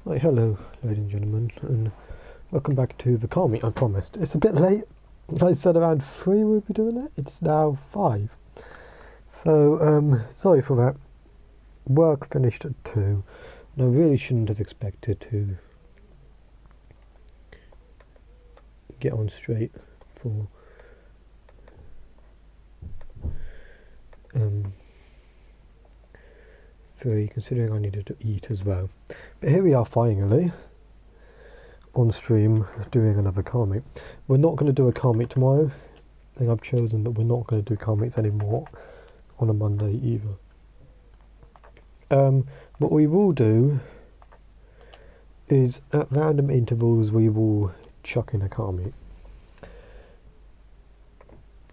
Right, hello ladies and gentlemen, and welcome back to the car meet. I promised. It's a bit late. I said around 3 we'd be doing it. It's now 5. So, sorry for that. Work finished at 2, and I really shouldn't have expected to get on straight for 3, considering I needed to eat as well. But here we are finally on stream doing another car meet. We're not going to do a car meet tomorrow. I think I've chosen that we're not going to do car meets anymore on a Monday either. What we will do is at random intervals we will chuck in a car meet.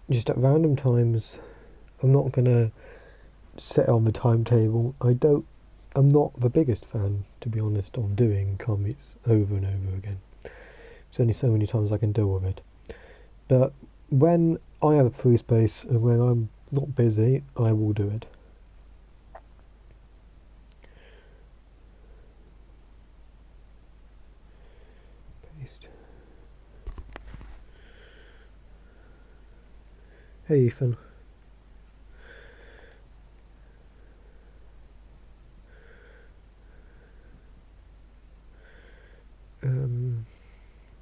Just at random times. I'm not going to set on the timetable. I'm not the biggest fan, to be honest, of doing car meets over and over again. There's only so many times I can deal with it. But when I have a free space and when I'm not busy, I will do it. Paste. Hey Ethan.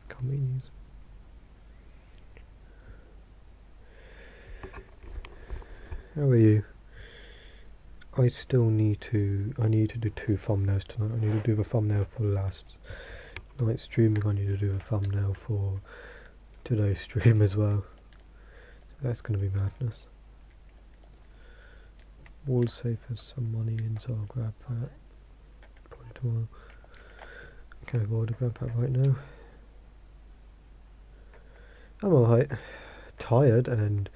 Convenience. How are you? I need to do 2 thumbnails tonight. I need to do the thumbnail for last night's streaming. I need to do a thumbnail for today's stream as well. So that's going to be madness. Wall safe has some money in, so I'll grab that. Probably tomorrow. Okay, I've already grabbed that right now. I'm alright. Tired and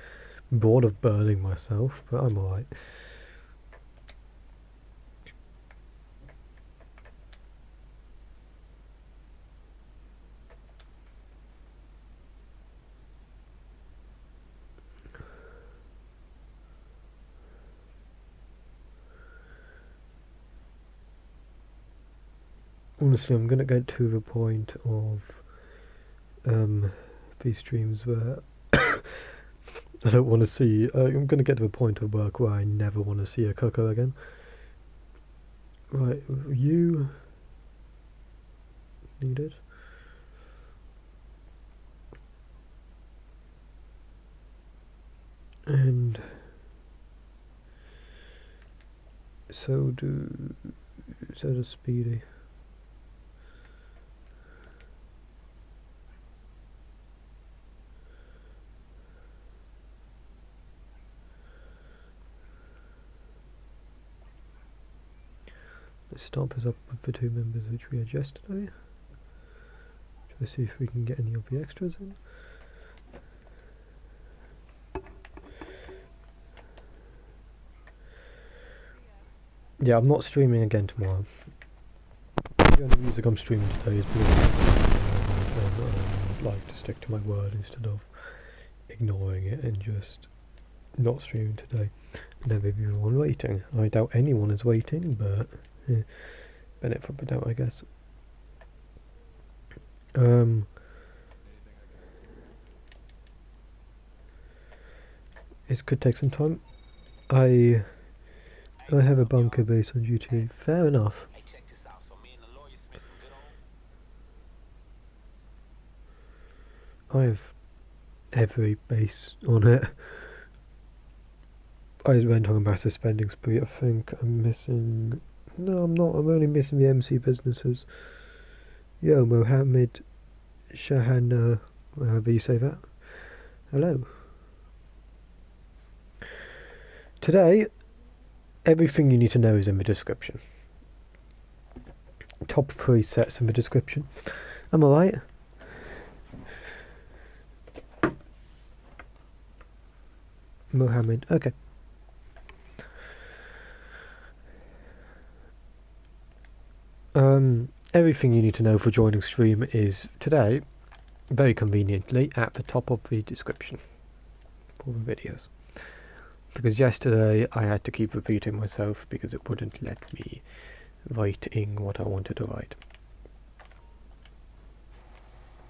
bored of burning myself, but I'm alright. Honestly, I'm gonna get to the point of these streams where I don't want to see. I'm gonna get to the point of work where I never want to see a cooker again. Right, you need it. And so does Speedy. Let's start us up with the 2 members which we had yesterday. Try to see if we can get any of the extras in. Yeah, I'm not streaming again tomorrow. The only music I'm streaming today is I'd like to stick to my word instead of ignoring it and just not streaming today. Never everyone waiting. I doubt anyone is waiting, but benefit from the doubt, I guess. It could take some time. I have a bunker base on GTA. Fair enough. I have every base on it. I went on a massive spending spree. I think I'm missing. No, I'm not. I'm only missing the MC businesses. Yo, Mohammed Shahan, however you say that. Hello. Today, everything you need to know is in the description. Top 3 sets in the description. Am I right? Mohammed, okay. Everything you need to know for joining stream is today, very conveniently, at the top of the description for the videos. Because yesterday I had to keep repeating myself because it wouldn't let me writing what I wanted to write.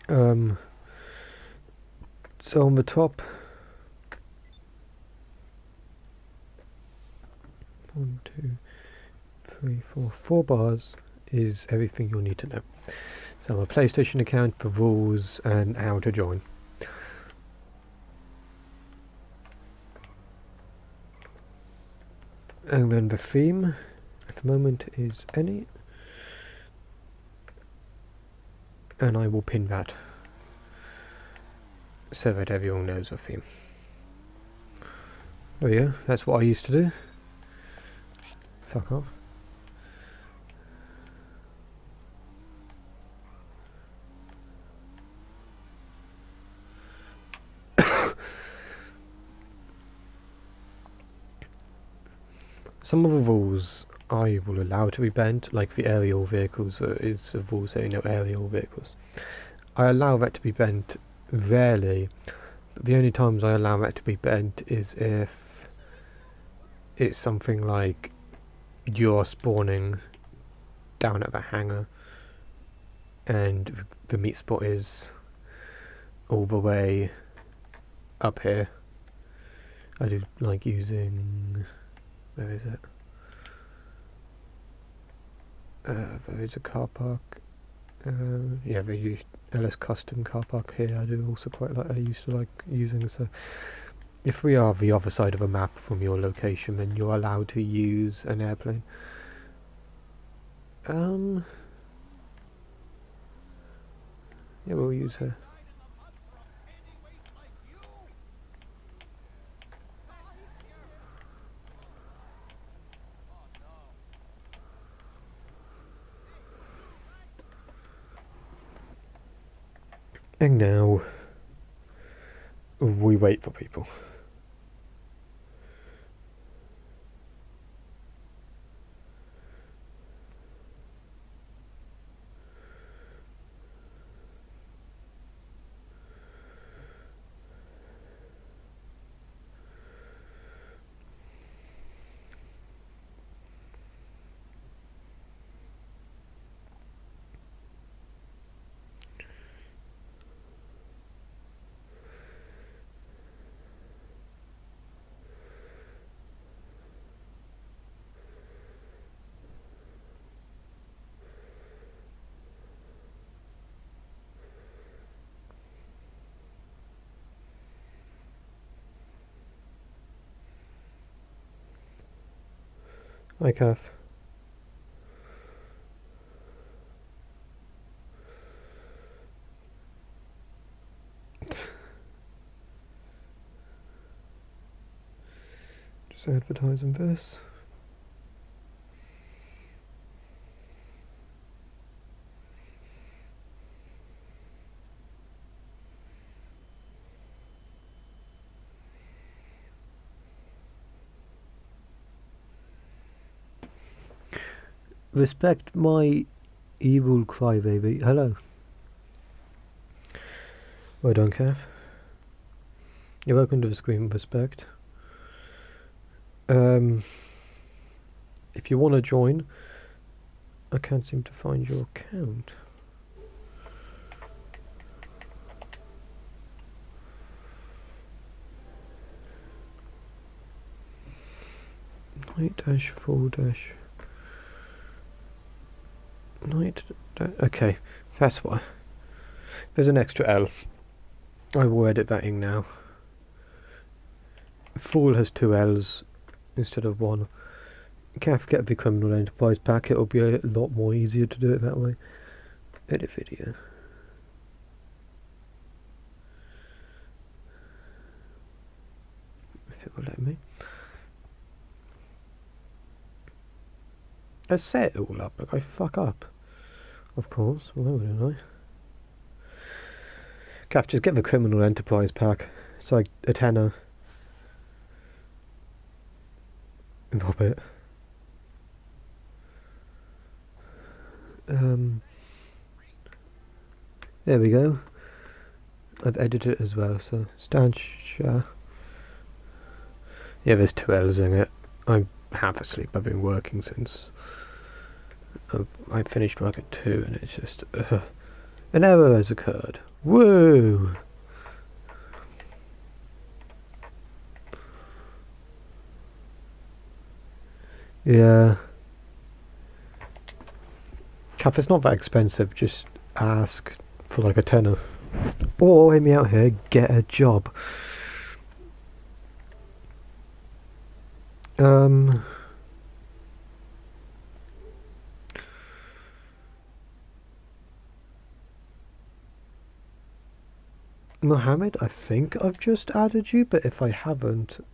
So on the top, 1, 2, 3, 4, 4 bars is everything you'll need to know. So a PlayStation account, the rules, and how to join. And then the theme at the moment is any, and I will pin that so that everyone knows the theme. There you go, that's what I used to do. Fuck off. Some of the rules I will allow to be bent, like the aerial vehicles, is a rule saying no aerial vehicles. I allow that to be bent rarely, but the only times I allow that to be bent is if it's something like you're spawning down at the hangar and the meat spot is all the way up here. I do like using... where is it? There is a car park. Yeah, they use LS Custom car park here. I do also quite like. I used to like using. So, if we are the other side of a map from your location, then you're allowed to use an airplane. Yeah, we'll use her. And now we wait for people. Hi, Kath. Just advertising this. Respect my evil crybaby. Hello. Well done, Kath. You're welcome to the screen with respect. If you want to join, I can't seem to find your account. Night-4- Night. Okay, that's why. There's an extra L. I will edit that in now. Fool has 2 L's instead of 1. Kath, get the criminal enterprise pack. It'll be a lot more easier to do it that way. Edit video. If it will let me. I set it all up, like I fuck up. Of course, why wouldn't I? Kath, just get the criminal enterprise pack. It's like a tenner. Pop it. There we go. I've edited it as well, so Stanch. Yeah, there's 2 L's in it. I'm half asleep. I've been working since I finished work at 2, and it's just An error has occurred. Woo! Yeah. Cap, it's not that expensive, just ask for like a tenner. Or hear me out here, get a job. Mohammed, I think I've just added you, but if I haven't,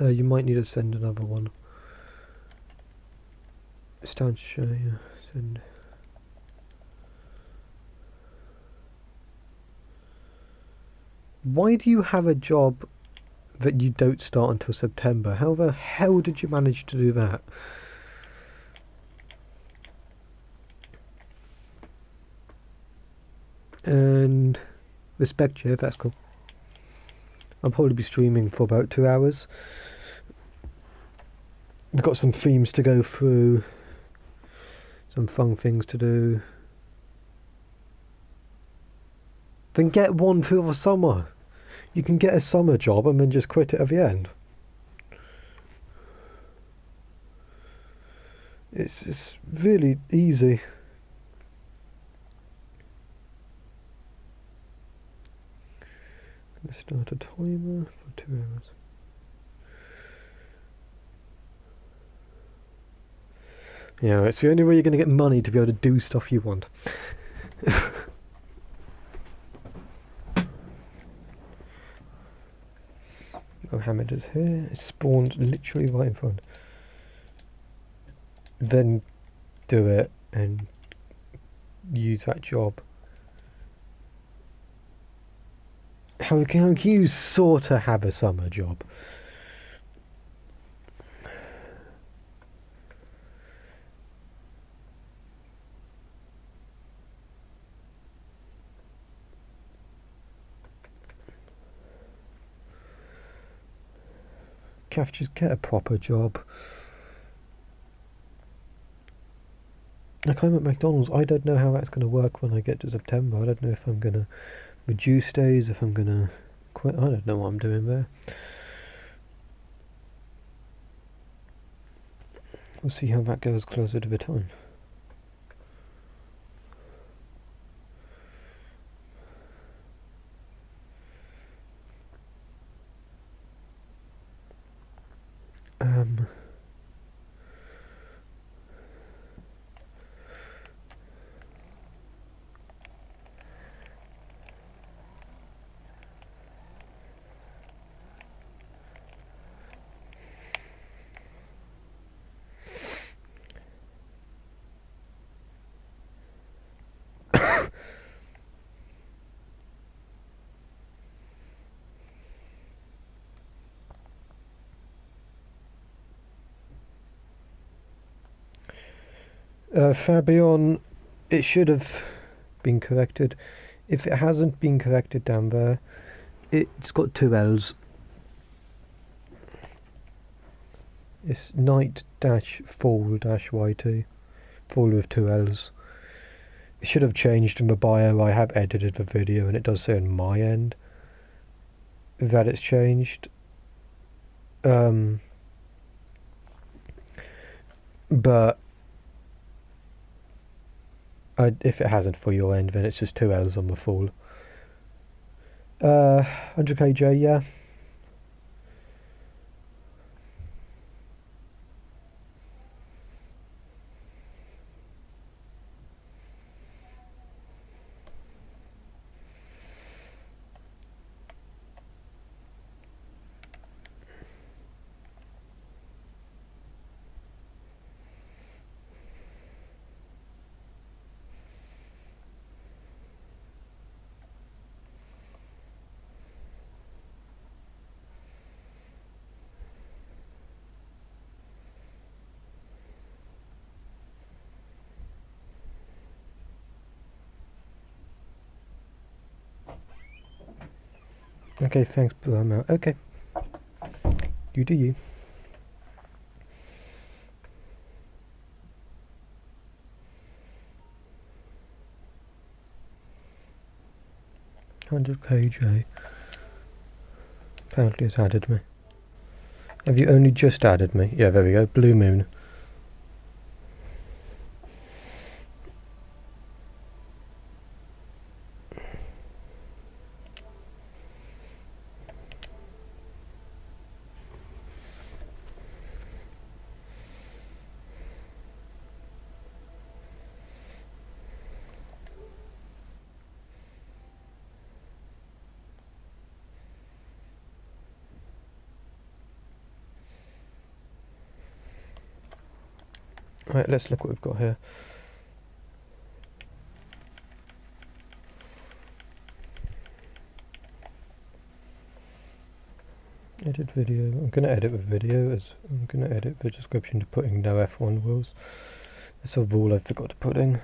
you might need to send another one. Stand show you. Send. Why do you have a job that you don't start until September? How the hell did you manage to do that? And respect you, that's cool. I'll probably be streaming for about 2 hours. We've got some themes to go through, some fun things to do. Then get one for the summer. You can get a summer job and then just quit it at the end. It's really easy. Let's start a timer for 2 hours. Yeah, it's the only way you're going to get money to be able to do stuff you want. Mohammed is here. It spawned literally right in front. Then do it and use that job. How can you sort of have a summer job? Kath, just get a proper job. Like, I'm at McDonald's. I don't know how that's going to work when I get to September. I don't know if I'm going to reduce days, if I'm going to quit. I don't know what I'm doing there. We'll see how that goes closer to the time. Fabian, it should have been corrected. If it hasn't been corrected down there, it's got 2 L's. It's night-fall-yt. Fall with 2 L's. It should have changed in the bio. I have edited the video and it does say on my end that it's changed. But if it hasn't for your end, then it's just 2 L's on the fall. 100kj, yeah. Okay, thanks, but I'm out. Okay. You do you. 100kj. Apparently it's added me. Have you only just added me? Yeah, there we go. Blue Moon. Right, let's look what we've got here. Edit video. I'm going to edit the video as I'm going to edit the description to putting no F1 rules. That's a rule I forgot to put in.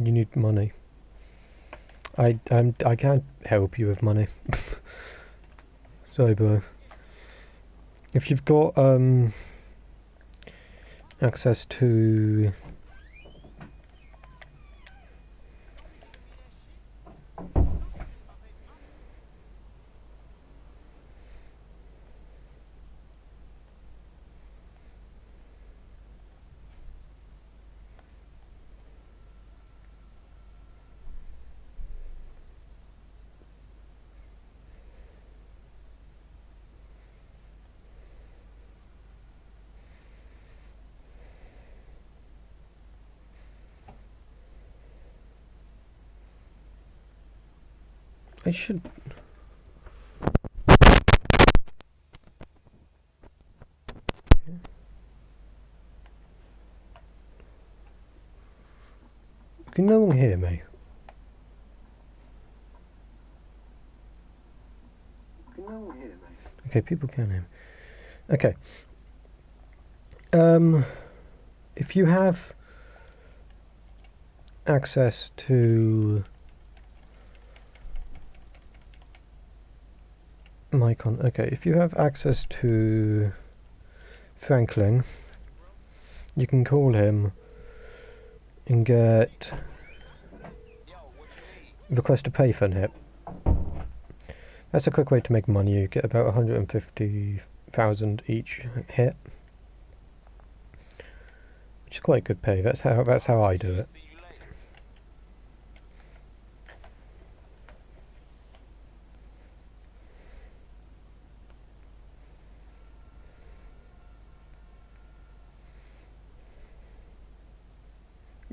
You need money. I can't help you with money. Sorry, bro. If you've got access to I should. Can no one hear me? Can no one hear me? Okay, people can hear me. Okay. If you have access to okay, if you have access to Franklin, you can call him and get request to pay for hit. That's a quick way to make money. You get about 150,000 each hit, which is quite good pay. That's how I do it.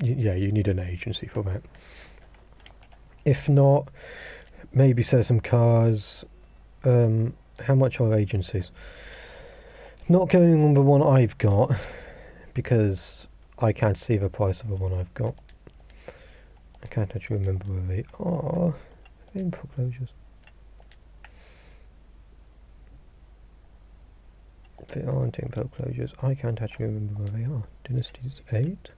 Yeah, you need an agency for that. If not, maybe sell some cars. How much are agencies? Not going on the one I've got, because I can't see the price of the one I've got. I can't actually remember where they are. In foreclosures. They aren't in foreclosures. I can't actually remember where they are. Dynasties 8?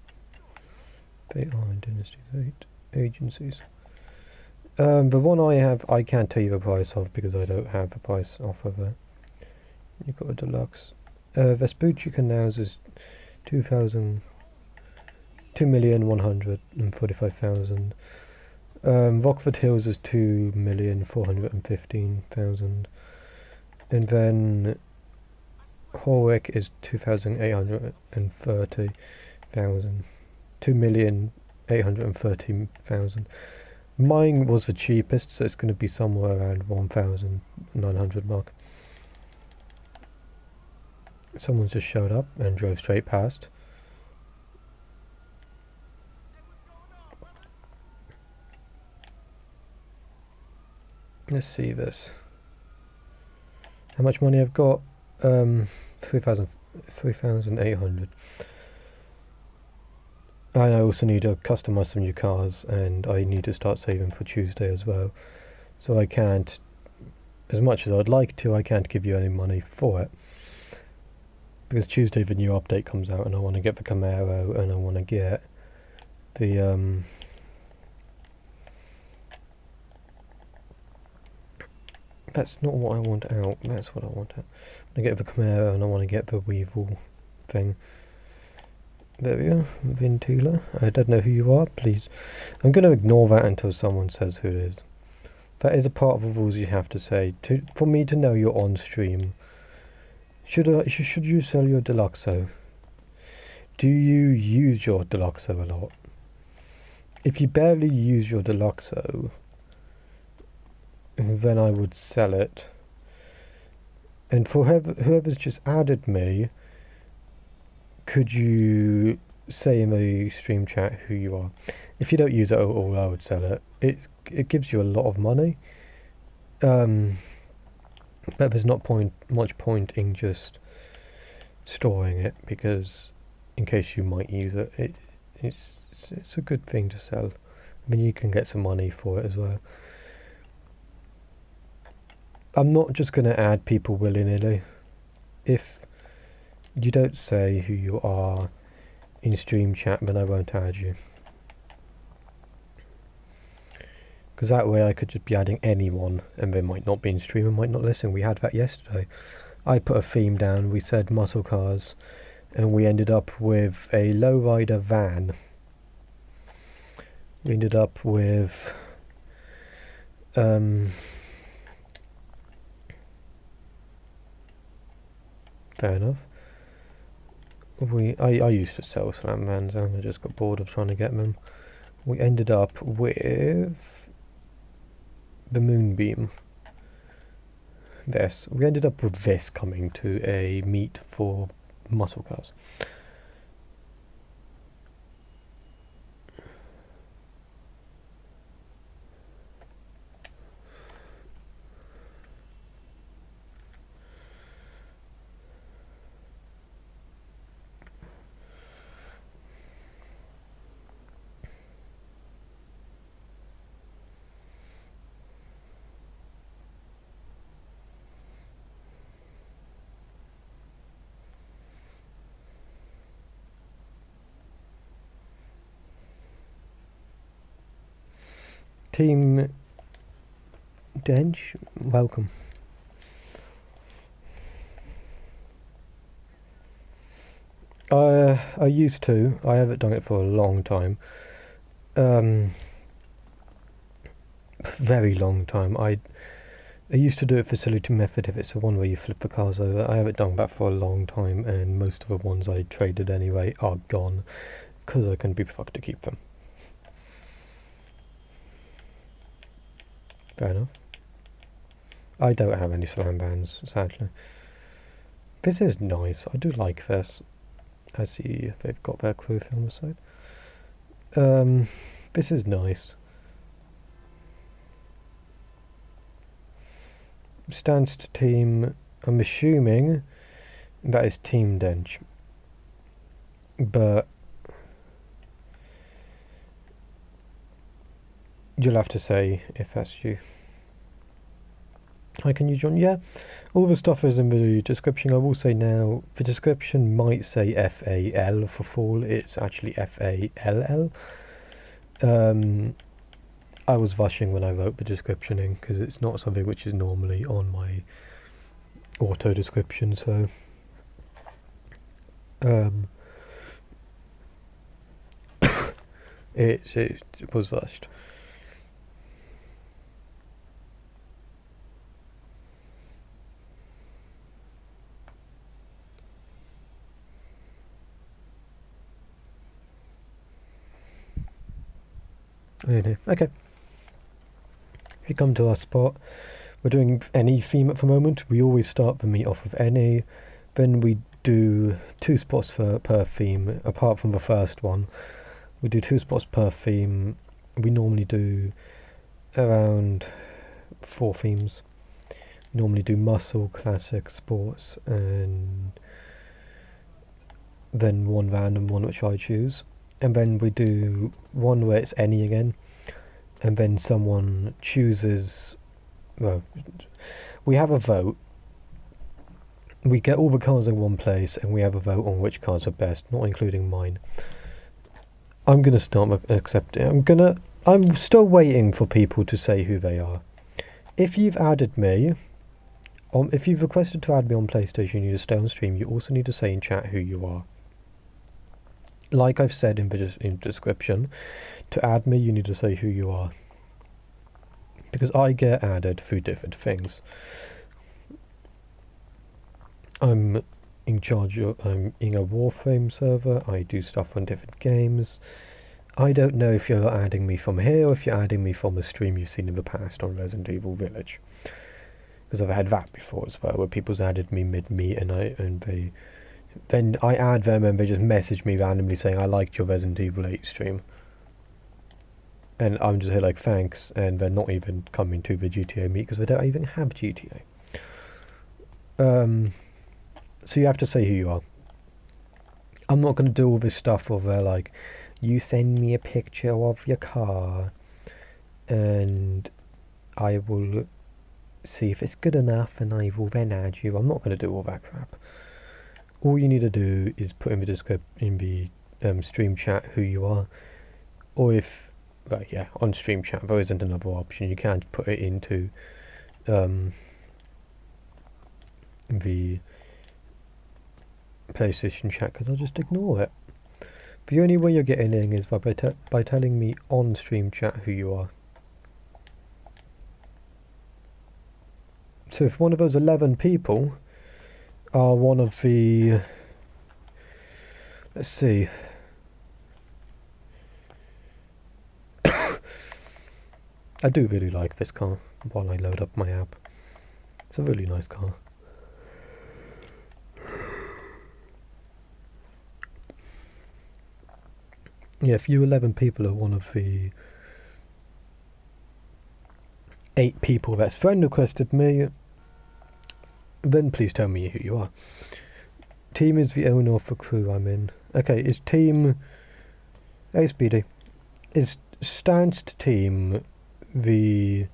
They are in Dynasty 8 agencies. The one I have, I can't tell you the price of because I don't have the price off of it. You've got a deluxe. Vespucci Canals is 2,145,000. Rockford Hills is 2,415,000. And then Horwick is 2,830,000. 2,830,000. Mine was the cheapest, so it's going to be somewhere around 1,900 mark. Someone just showed up and drove straight past. Let's see this. How much money I've got? 3,800. And I also need to customize some new cars, and I need to start saving for Tuesday as well. So I can't, as much as I'd like to, I can't give you any money for it. Because Tuesday the new update comes out, and I want to get the Camaro, and I want to get the that's not what I want out, that's what I want out. I get the Camaro, and I want to get the Weevil thing. There we go, Vintula. I don't know who you are, please. I'm going to ignore that until someone says who it is. That is a part of the rules you have to say. For me to know you're on stream, should you sell your Deluxo? Do you use your Deluxo a lot? If you barely use your Deluxo, then I would sell it. And for whoever's just added me, could you say in the stream chat who you are? If you don't use it at all, I would sell it. It gives you a lot of money, but there's not much point in just storing it, because in case you might use it, it's a good thing to sell. I mean, you can get some money for it as well. I'm not just going to add people willy-nilly. If you don't say who you are in stream chat, then I won't add you. Because that way I could just be adding anyone, and they might not be in stream and might not listen. We had that yesterday. I put a theme down, we said muscle cars, and we ended up with a lowrider van. We ended up with fair enough. I used to sell slam vans, and I just got bored of trying to get them. We ended up with the Moonbeam. We ended up with this coming to a meet for muscle cars. Team Dench, welcome. I used to. I haven't done it for a long time. Very long time. I used to do it facility method if it's the one where you flip the cars over. I haven't done that for a long time, and most of the ones I traded anyway are gone because I couldn't be fucked to keep them. Fair enough. I don't have any slam bands, sadly. This is nice. I do like this. I see they've got their crew film side. This is nice. Stands to team. I'm assuming that is Team Dench, but you'll have to say if that's you. Hi, can you join? Yeah, all the stuff is in the description. I will say now, the description might say FAL for fall. It's actually FALL. I was rushing when I wrote the description in, because it's not something which is normally on my auto description, so it was rushed. Okay. If you come to our spot, we're doing any theme at the moment. We always start the meet off with any, then we do 2 spots per theme. Apart from the first one, we do 2 spots per theme. We normally do around 4 themes. We normally do muscle, classic, sports, and then one random one which I choose. and then we do one where it's any again, and then someone chooses, well, we have a vote. We get all the cards in one place, and we have a vote on which cards are best, not including mine. I'm gonna start accepting. I'm still waiting for people to say who they are. If you've added me, if you've requested to add me on PlayStation, you need to stay on stream. You also need to say in chat who you are. Like I've said in the description, to add me, you need to say who you are. Because I get added through different things. I'm in charge of, I'm in a Warframe server, I do stuff on different games. I don't know if you're adding me from here or if you're adding me from a stream you've seen in the past on Resident Evil Village. Because I've had that before as well, where people's added me mid-meet and then I add them and they just message me randomly saying, I liked your Resident Evil 8 stream. And I'm just here like, thanks, and they're not even coming to the GTA meet because they don't even have GTA. So you have to say who you are. I'm not going to do all this stuff of like, you send me a picture of your car and I will see if it's good enough and I will then add you. I'm not going to do all that crap. All you need to do is put in the stream chat who you are, or if, well, yeah, on stream chat there isn't another option. You can't put it into the PlayStation chat because I'll just ignore it. The only way you're getting in is by telling me on stream chat who you are. So if one of those 11 people are one of the, let's see, I do really like this car while I load up my app. It's a really nice car. Yeah, if you 11 people are one of the 8 people that's friend requested me, then please tell me who you are. Team is the owner of the crew I'm in. Okay, is team... Hey Speedy. Is stanced team the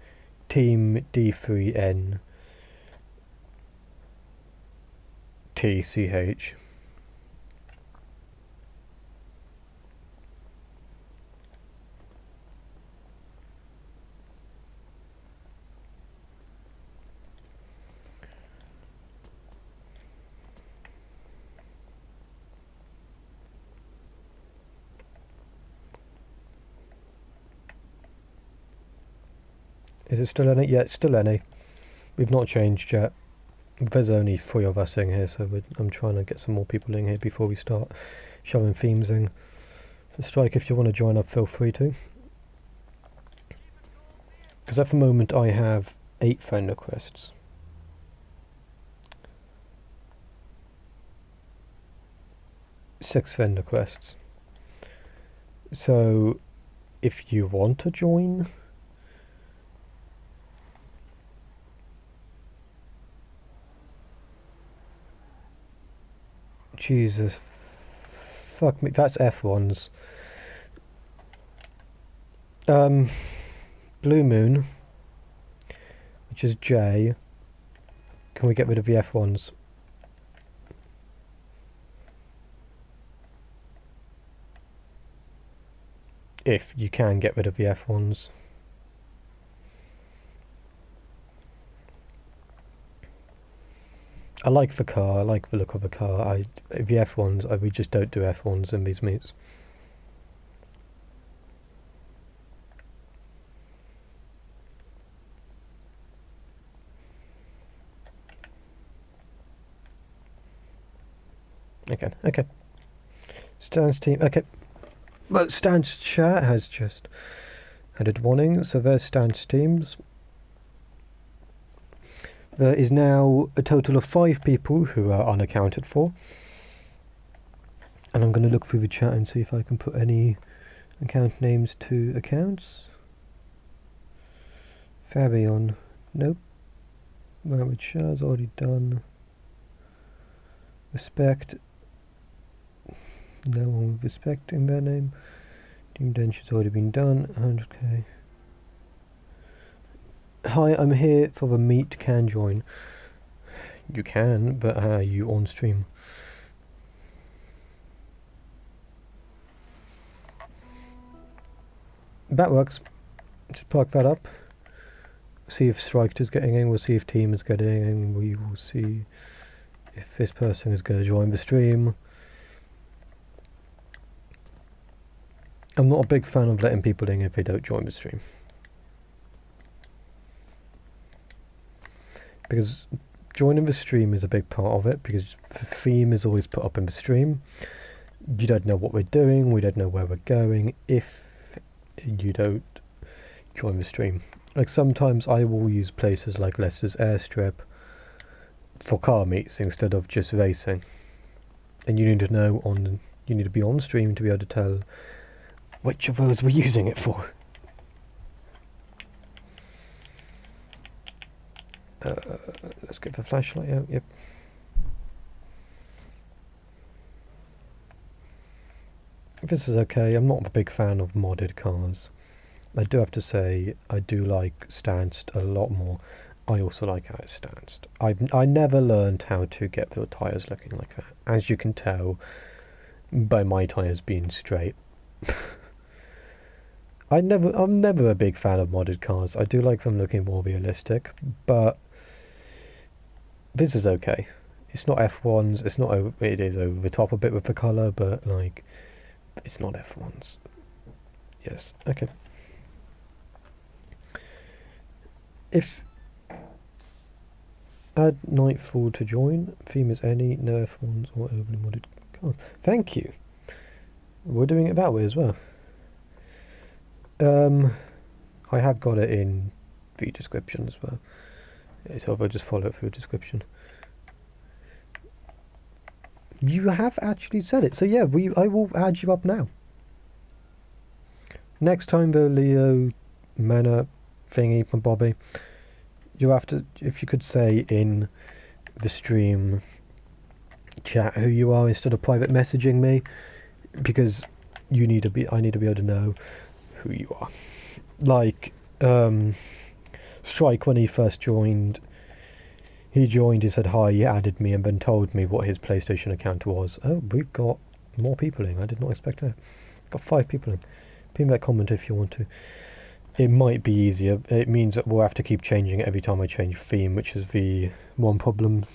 team D3N TCH? Is it still any? Yeah, it's still any. We've not changed yet. There's only 3 of us in here, so I'm trying to get some more people in here before we start showing themes in. So Strike, if you want to join up, feel free to. Because at the moment I have 8 friend requests. Six friend requests. So if you want to join, Jesus, fuck me, that's F1's. Blue Moon, which is J. Can we get rid of the F1's? If you can get rid of the F1's. I like the car, I like the look of the car. The F1's, we just don't do F1's in these meets. Okay. Stan's team, okay. Well, Stan's chat has just added warning, so there's Stan's teams. There is now a total of 5 people who are unaccounted for. And I'm going to look through the chat and see if I can put any account names to accounts. Fabian, nope. Mohammed Shah's already done. Respect. No one with respect in their name. Team Denshi's already been done. 100k. Hi, I'm here for the meet. Can join. You can, but are you on stream? That works. Just park that up. See if Striked is getting in. We'll see if Team is getting in. We will see if this person is going to join the stream. I'm not a big fan of letting people in if they don't join the stream, because joining the stream is a big part of it, because the theme is always put up in the stream. You don't know what we're doing, we don't know where we're going if you don't join the stream. Like sometimes I will use places like Leicester's Airstrip for car meets instead of just racing, and you need to be on stream to be able to tell which of those we're using it for. Let's get the flashlight out. Yep. This is okay. I'm not a big fan of modded cars. I do have to say, I do like stanced a lot more. I also like how it's stanced. I never learned how to get the tyres looking like that, as you can tell by my tyres being straight. I'm never a big fan of modded cars. I do like them looking more realistic, but this is okay. It's not F1s. It's not. It is over the top a bit with the colour, but like, it's not F1s. Yes. Okay. If add Nightfall to join. Theme is any, no F1s or overly modded cars. Thank you. We're doing it that way as well. I have got it in the description as well. So I'll just follow it through the description. You have actually said it, so yeah, I will add you up now. Next time the Leo, Mena, thingy from Bobby, you have to, if you could say in the stream chat who you are instead of private messaging me, because I need to be able to know who you are. Like Strike, when he first joined, he said hi, he added me and then told me what his PlayStation account was. Oh, we've got more people in. I did not expect that. Got 5 people in. Pin that comment if you want to. It might be easier. It means that we'll have to keep changing it every time I change theme, which is the one problem.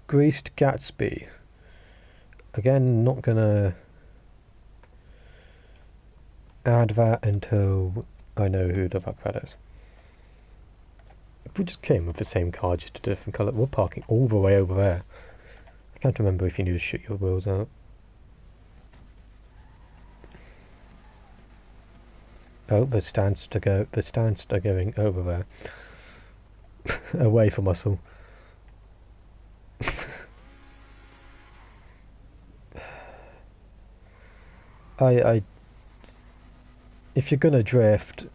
Greased Gatsby. Again, not gonna add that until I know who the fuck that is. If we just came with the same car, just a different colour. We're parking all the way over there. I can't remember if you need to shoot your wheels out. Oh, the stands are going over there. Away from us all. If you're gonna drift,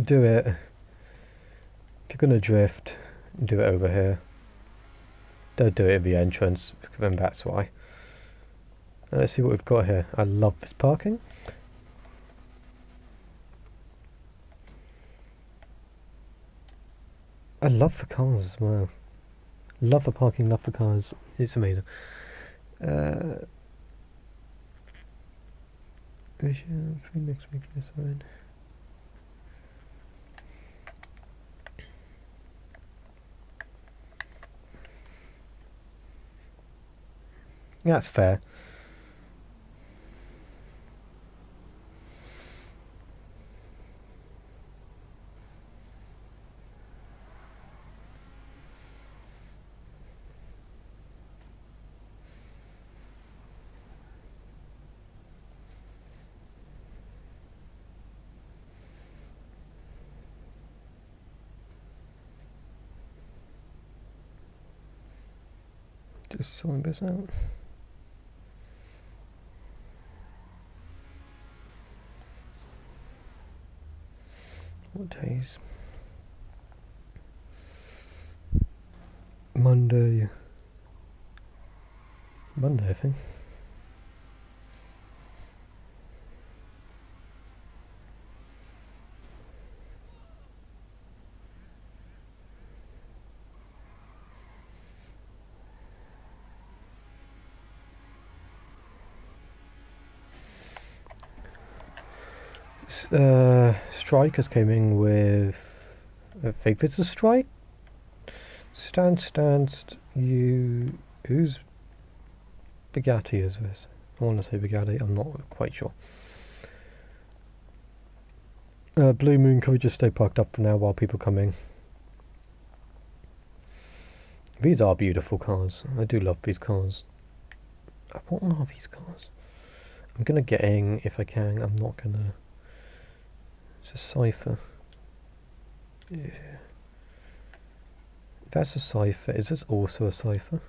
do it. If you're gonna drift, do it over here. Don't do it at the entrance, then that's why. Let's see what we've got here. I love this parking. I love the cars as well. Love the parking, love the cars. It's amazing. Free next week, that's fine. That's fair. Just sorting this out. What days? Monday, I think. Strikers came in with, I think it's a strike. Stance, you... Whose Bugatti is this? I want to say Bugatti, I'm not quite sure. Blue Moon, can we just stay parked up for now while people come in? These are beautiful cars. I do love these cars. What are these cars? I'm gonna get in if I can. I'm not gonna... It's a Cypher. Yeah. That's a Cypher. Is this also a Cypher?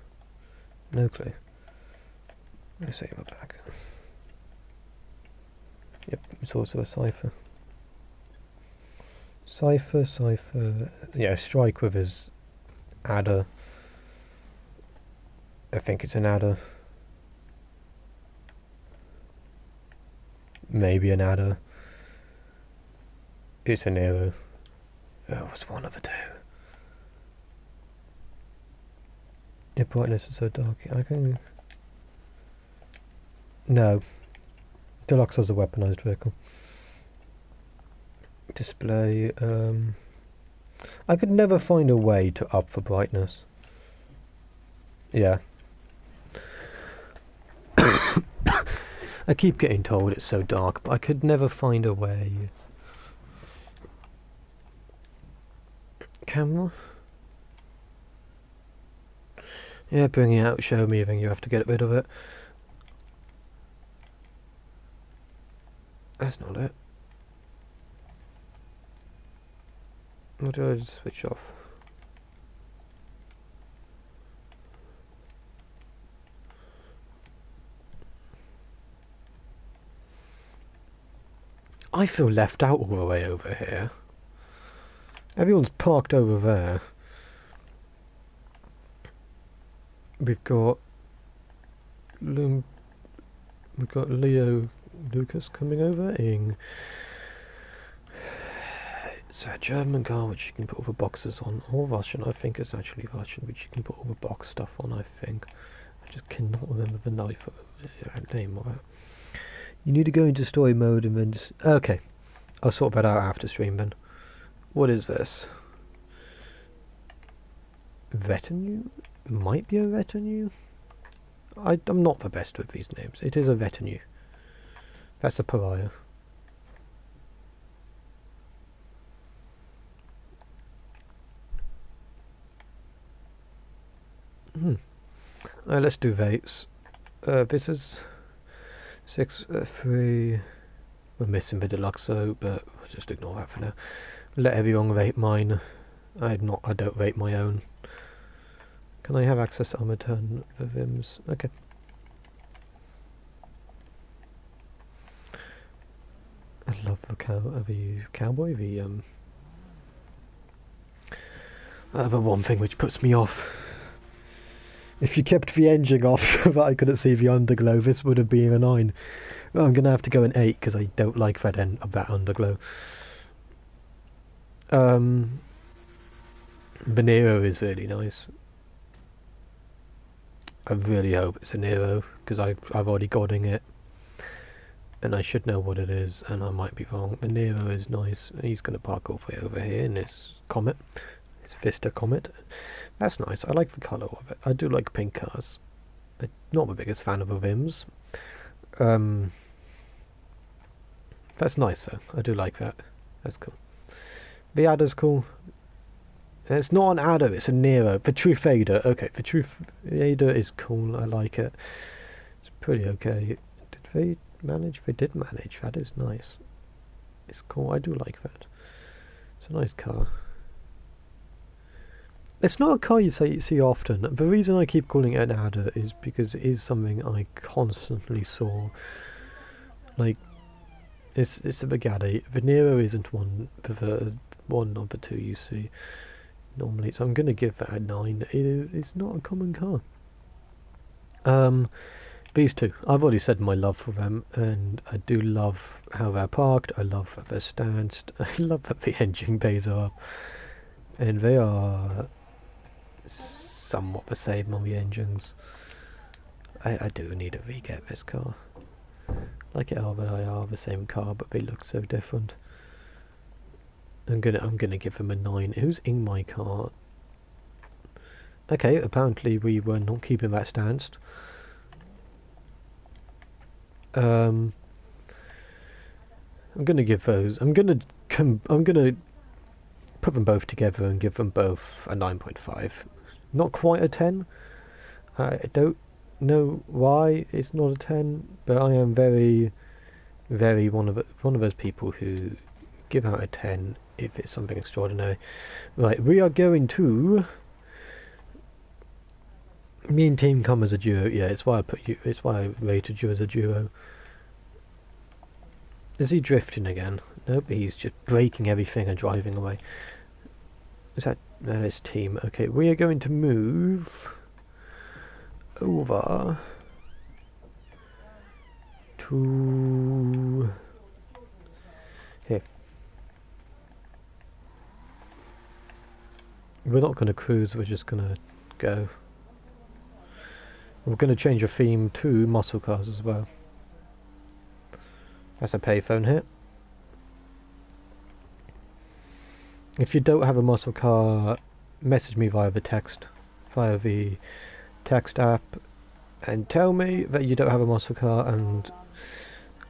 No clue. Let's see my back. Yep, it's also a Cypher. Cypher. Yeah, strike with his adder. I think it's an adder. Maybe an adder. It's an arrow. Oh, it's one of the two. The brightness is so dark. I can... No. Deluxe has a weaponized vehicle. Display, I could never find a way to up the brightness. Yeah. I keep getting told it's so dark, but I could never find a way. Camera? Yeah, bring it out, show me, then you have to get rid of it. That's not it. What do I switch off? I feel left out all the way over here. Everyone's parked over there. We've got Leo Lucas coming over in... It's a German car which you can put all the boxes on, or Russian. I think it's actually Russian, which you can put all the box stuff on, I think. I just cannot remember the name of it. You need to go into story mode and then just... Okay, I'll sort that out after stream then. What is this? Retinue? Might be a retinue? I'm not the best with these names. It is a retinue. That's a pariah. Let's do Vates. This is 6-3. We're missing the Deluxo, but we'll just ignore that for now. Let everyone rate mine. I don't rate my own. Can I have access to armor turn for Vims? Okay. I love the cowboy. The one thing which puts me off. If you kept the engine off so that I couldn't see the underglow, this would have been a 9. Well, I'm gonna have to go an 8 because I don't like that end of that underglow. The Nero is really nice. I really hope it's a Nero because I've already gotten it, and I should know what it is, and I might be wrong. The Nero is nice. He's gonna park all the way over here in this Comet, this Vista Comet. That's nice. I like the colour of it. I do like pink cars. I'm not the biggest fan of the Vims. That's nice though. I do like that. That's cool. The Adder's cool. It's not an Adder, it's a Nero. The True Fader. Okay, the True Fader is cool. I like it. It's pretty okay. Did they manage? They did manage. That is nice. It's cool. I do like that. It's a nice car. It's not a car you see often. The reason I keep calling it an Adder is because it is something I constantly saw. Like, it's a Bugatti. The Nero isn't one of the two you see. normally, so I'm going to give that a 9. It's not a common car. These two, I've already said my love for them, and I do love how they're parked, I love that they're stanced, I love that the engine bays are up, and they are somewhat the same on the engines. I do need to re-get this car. Like it how they are the same car, but they look so different. I'm gonna give them a 9. Who's in my car? Okay, apparently we were not keeping that stanced. I'm gonna give those. I'm gonna put them both together and give them both a 9.5. Not quite a 10. I don't know why it's not a 10, but I am very, very one of those people who give out a 10 if it's something extraordinary. Right, we are going to. Me and Team come as a duo. Yeah, it's why I put you. It's why I rated you as a duo. Is he drifting again? Nope, he's just breaking everything and driving away. Is that is Team? Okay, we are going to move over to here. We're not going to cruise. We're just going to go. We're going to change the theme to muscle cars as well. That's a payphone hit. If you don't have a muscle car, message me via the text app, and tell me that you don't have a muscle car, and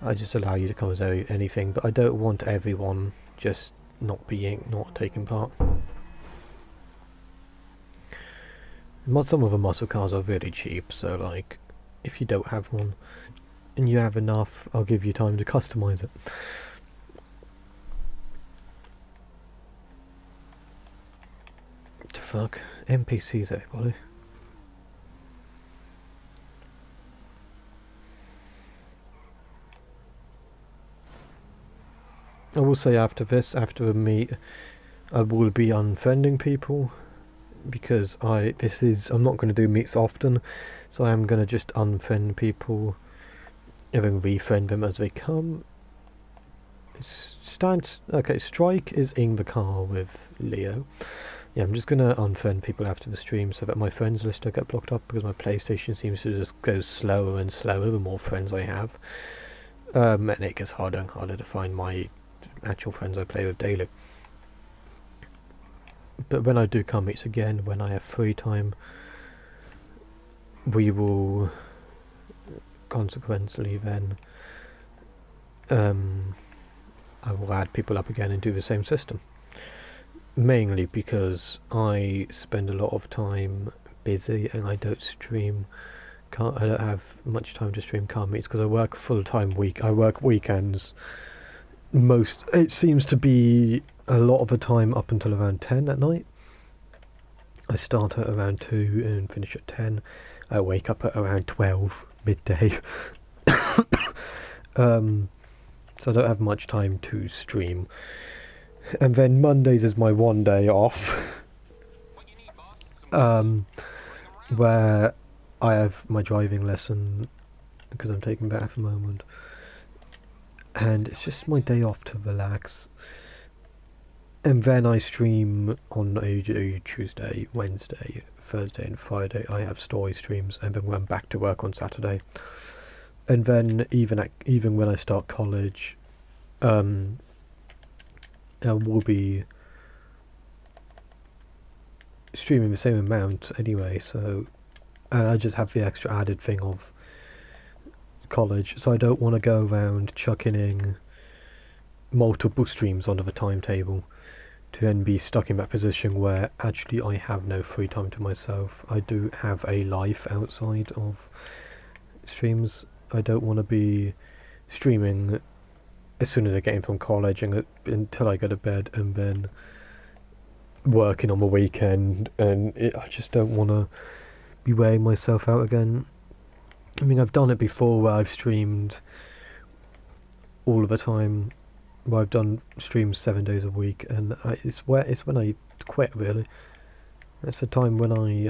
I just allow you to come as anything. But I don't want everyone just not taking part. Some of the muscle cars are really cheap, so like, if you don't have one and you have enough, I'll give you time to customize it. What the fuck? NPCs, everybody. I will say after the meet, I will be unfriending people, because I'm not going to do meets often, so I am going to just unfriend people and then refriend them as they come. Okay, Strike is in the car with Leo. Yeah, I'm just going to unfriend people after the stream so that my friends list don't get blocked up, because my PlayStation seems to just go slower and slower the more friends I have. And it gets harder and harder to find my actual friends I play with daily. But when I do come meets again, when I have free time, we will consequently then I will add people up again and do the same system. Mainly because I spend a lot of time busy and I don't have much time to stream car meets because I work full-time I work weekends. It seems to be a lot of the time up until around 10 at night. I start at around 2 and finish at 10. I wake up at around 12 midday. So I don't have much time to stream. And then Mondays is my one day off, where I have my driving lesson because I'm taking that at the moment, and it's just my day off to relax. And then I stream on a Tuesday, Wednesday, Thursday and Friday. I have story streams, and then I'm back to work on Saturday. And then even when I start college, I will be streaming the same amount anyway, so, and I just have the extra added thing of college, so I don't want to go around chucking in multiple streams onto the timetable to then be stuck in that position where actually I have no free time to myself. I do have a life outside of streams. I don't want to be streaming as soon as I get in from college and until I go to bed, and then working on the weekend, and I just don't want to be wearing myself out again. I mean, I've done it before where I've streamed all of the time, where I've done streams 7 days a week, and it's when I quit, really. That's the time when I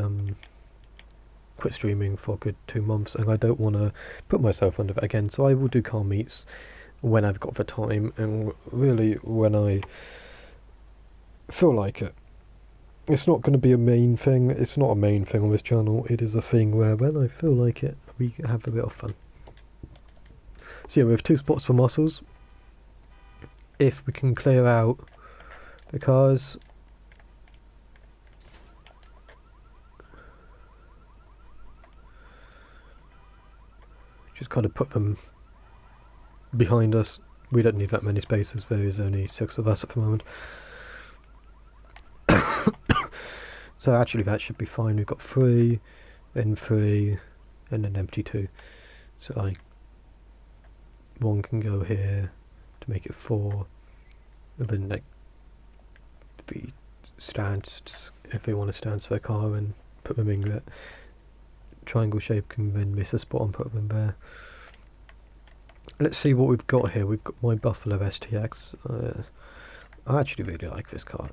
quit streaming for a good 2 months, and I don't want to put myself under that again, so I will do car meets when I've got the time, and really when I feel like it. It's not going to be a main thing. It's not a main thing on this channel. It is a thing where when I feel like it, we have a bit of fun. So yeah, we have 2 spots for muscles. If we can clear out the cars, just kind of put them behind us. We don't need that many spaces. There is only 6 of us at the moment. So actually that should be fine. We've got 3, then 3, and then empty 2. So like 1 can go here to make it 4, and then like 3 stands if they want to stand to their car and put them in that triangle shape, can then miss a spot and put them there. Let's see what we've got here. We've got my Buffalo STX. I actually really like this car,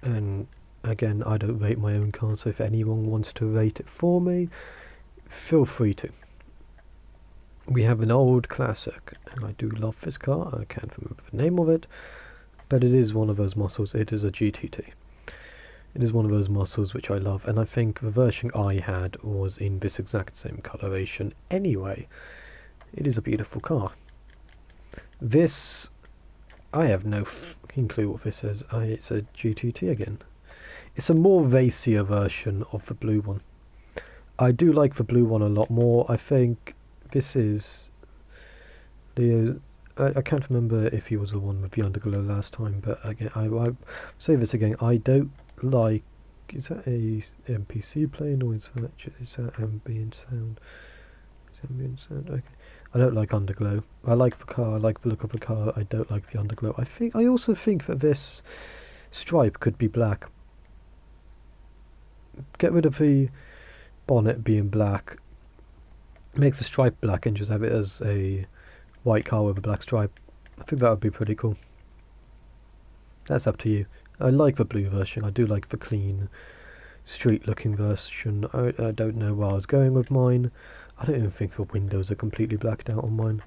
and again, I don't rate my own car, so if anyone wants to rate it for me, feel free to. We have an old classic, and I do love this car. I can't remember the name of it, but it is one of those muscles. It is a GTT. It is one of those muscles which I love, and I think the version I had was in this exact same coloration anyway. It is a beautiful car. This, I have no fucking clue what this is. It's a GTT again. It's a more racier version of the blue one. I do like the blue one a lot more. I think this is the... I can't remember if he was the one with the underglow last time, but again, I say this again. I don't like... Is that a NPC plane, or is that ambient sound? Is ambient sound? Okay. I don't like underglow. I like the car. I like the look of the car. I don't like the underglow. I also think that this stripe could be black. Get rid of the bonnet being black, make the stripe black, and just have it as a white car with a black stripe. I think that would be pretty cool. That's up to you. I like the blue version. I do like the clean street looking version. I don't know where I was going with mine. I don't even think the windows are completely blacked out on mine.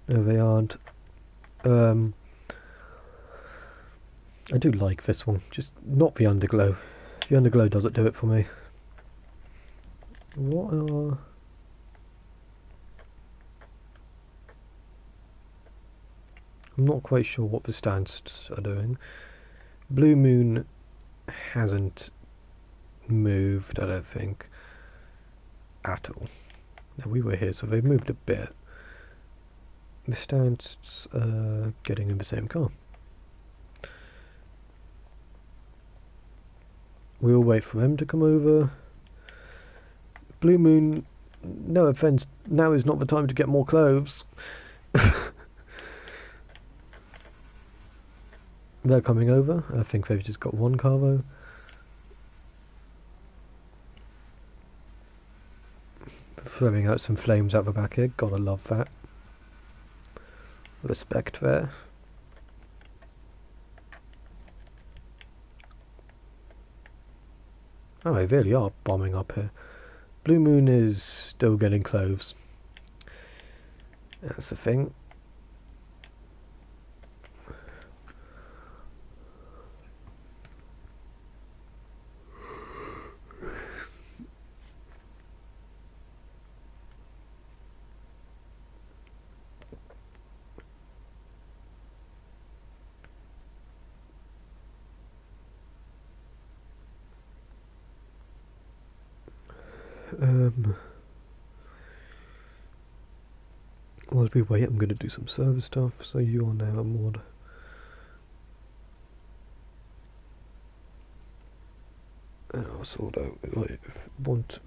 No, they aren't. I do like this one, just not the underglow. The underglow doesn't do it for me. What are... I'm not quite sure what the stands are doing. Blue Moon hasn't moved, I don't think, at all. Now we were here, so they've moved a bit. The stands are getting in the same car. We'll wait for them to come over. Blue Moon, no offence, now is not the time to get more clothes. They're coming over. I think they've just got 1 car though. Throwing out some flames out the back here, gotta love that. Respect there. Oh, they really are bombing up here. Blue Moon is still getting clothes. That's the thing. While we wait, I'm going to do some server stuff, so you are now a mod. And I'll sort out, like, what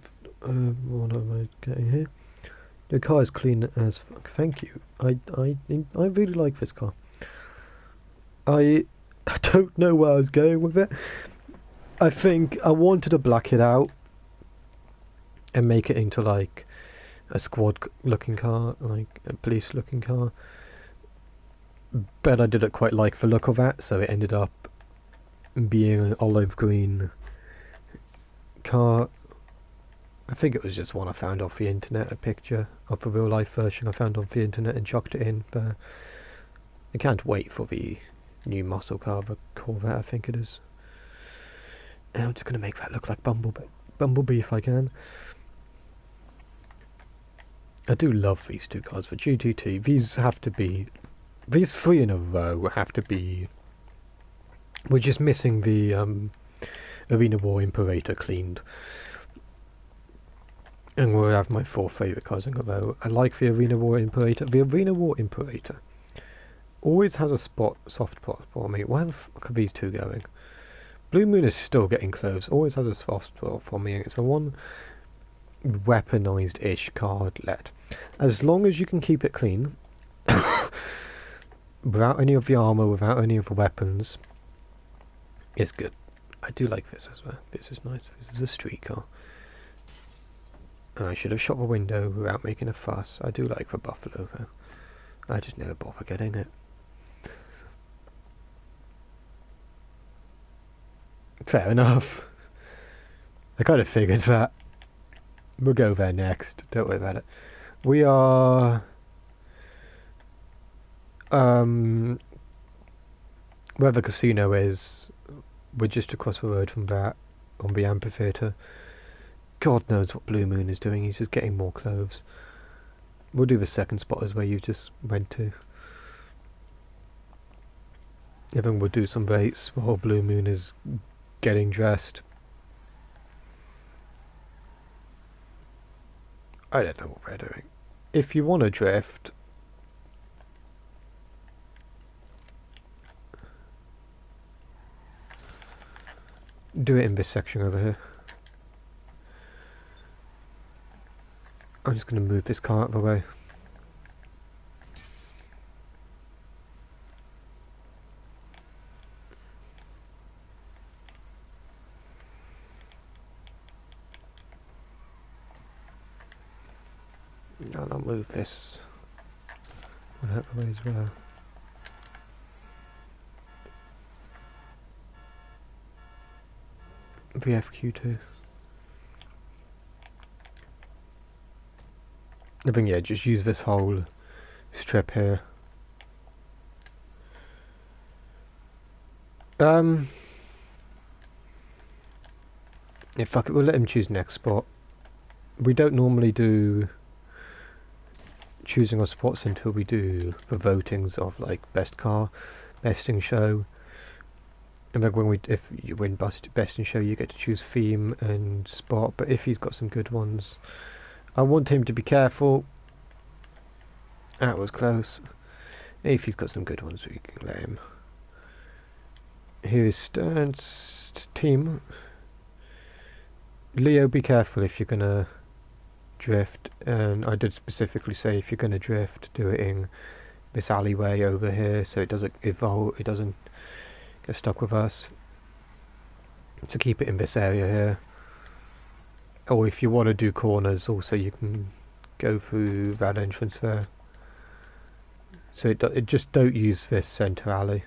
am I getting here? The car is clean as fuck, thank you. I really like this car. I don't know where I was going with it. I think I wanted to black it out and make it into like a squad looking car, like a police looking car, but I didn't quite like the look of that, so it ended up being an olive green car. I think it was just one I found off the internet, a picture of the real life version I found off the internet and chucked it in, but I can't wait for the new muscle car, the Corvette I think it is. And I'm just going to make that look like Bumblebee if I can. I do love these two cars for GTT. These three in a row have to be. We're just missing the Arena War Imperator cleaned. And we'll have my 4 favourite cars in a row. I like the Arena War Imperator. The Arena War Imperator always has a soft spot for me. Where the fuck are these two going? Blue Moon is still getting close. Always has a soft spot for me. It's the one weaponized-ish cardlet. As long as you can keep it clean, without any of the armour, without any of the weapons, it's good. I do like this as well. This is nice. This is a street car. I should have shot the window without making a fuss. I do like the Buffalo though. I just never bother getting it. Fair enough. I kind of figured that. We'll go there next. Don't worry about it. We are where the casino is, we're just across the road from that, on the amphitheatre. God knows what Blue Moon is doing, he's just getting more clothes. We'll do the second spot as where you just went to. And then we'll do some rates while Blue Moon is getting dressed. I don't know what they're doing. If you want to drift, do it in this section over here. I'm just going to move this car out of the way. Now I'll move this one out of the way as well. VFQ2. I think yeah, just use this whole strip here. Yeah, fuck it, we'll let him choose next spot. We don't normally do choosing our spots until we do the votings of like best car, best in show. And then if you win best in show, you get to choose theme and spot. But if he's got some good ones, I want him to be careful. That was close. If he's got some good ones, we can let him. Here's Stern's team. Leo, be careful if you're gonna drift. And I did specifically say if you're gonna drift, do it in this alleyway over here, so it doesn't evolve. It doesn't get stuck with us. So keep it in this area here. Or if you want to do corners, also you can go through that entrance there. So it just don't use this centre alley.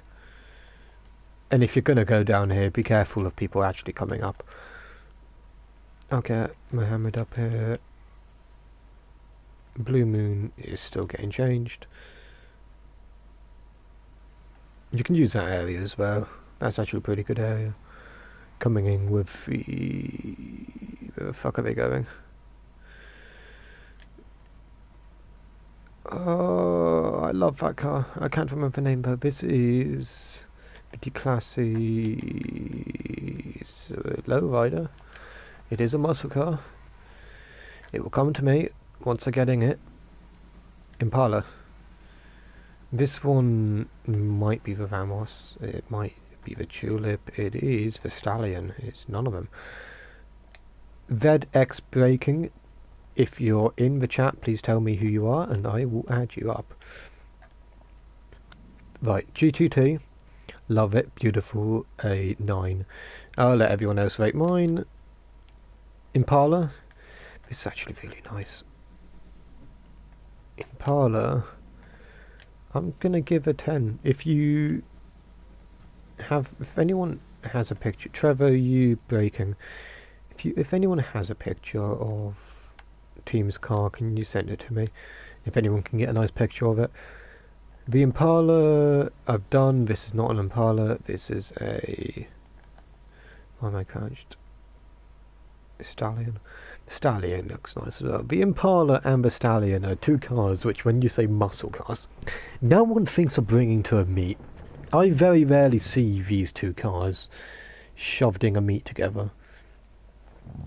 And if you're going to go down here, be careful of people actually coming up. I'll get Mohammed up here. Blue Moon is still getting changed. You can use that area as well. That's actually a pretty good area. Coming in with the... Where the fuck are they going? Oh, I love that car. I can't remember the name, but this is... Pretty classy... It's a lowrider. It is a muscle car. It will come to me once I get in it. Impala. This one might be the Vamos, it might be the Tulip, it is the Stallion, it's none of them. VedX Braking, if you're in the chat, please tell me who you are and I will add you up. Right, GTT, love it, beautiful, a 9. I'll let everyone else rate mine. Impala, this is actually really nice. Impala, I'm gonna give a 10. If anyone has a picture. Trevor, you breaking. If anyone has a picture of Team's car, can you send it to me? If anyone can get a nice picture of it. The Impala I've done. This is not an Impala. This is a... Why am I crouched? Stallion. The Stallion looks nice as well. The Impala and the Stallion are two cars which, when you say muscle cars, no one thinks of bringing to a meet. I very rarely see these two cars shoved in a meet together.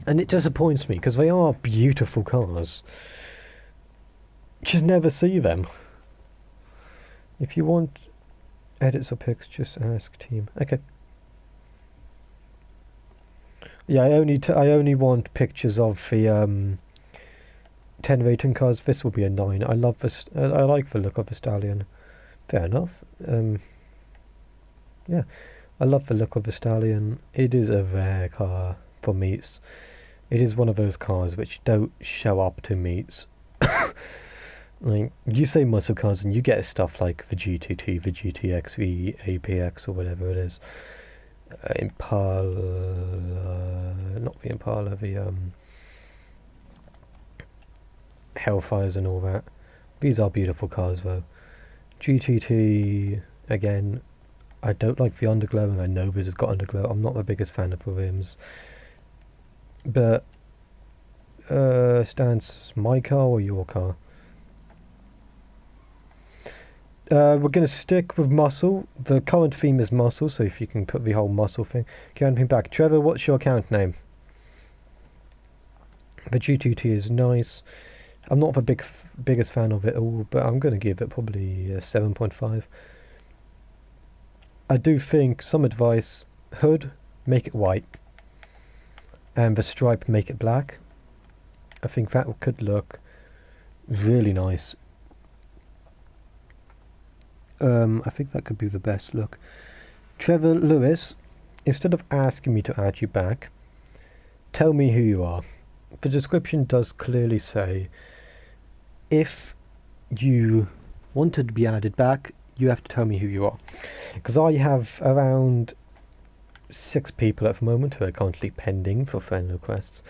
And it disappoints me, because they are beautiful cars. Just never see them. If you want edits or pics, just ask team. Okay. Yeah, I only want pictures of the 10 rating cars. This will be a 9. I love this. I like the look of the Stallion. Fair enough. Yeah, I love the look of the Stallion. It is a rare car for meets. It is one of those cars which don't show up to meets. Like, you say muscle cars and you get stuff like the GTT, the GTX, the APX or whatever it is. Impala, not the Impala, the Hellfires and all that. These are beautiful cars though. GTT, again, I don't like the underglow, and I know this has got underglow. I'm not the biggest fan of the rims. But, Stance, my car or your car? We're going to stick with muscle. The current theme is muscle, so if you can put the whole muscle thing. Count me back. Trevor, what's your account name? The GTT is nice. I'm not the biggest fan of it all, but I'm going to give it probably a 7.5. I do think, some advice, hood, make it white. And the stripe, make it black. I think that could look really nice. I think that could be the best look. Trevor Lewis, instead of asking me to add you back, tell me who you are. The description does clearly say, if you wanted to be added back, you have to tell me who you are. Because I have around 6 people at the moment who are currently pending for friend requests,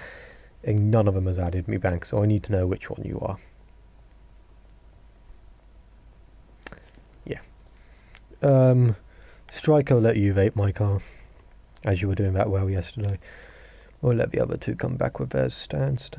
and none of them has added me back, so I need to know which one you are. Strike, I'll let you vape my car, as you were doing that well yesterday. Or let the other two come back with theirs stanced.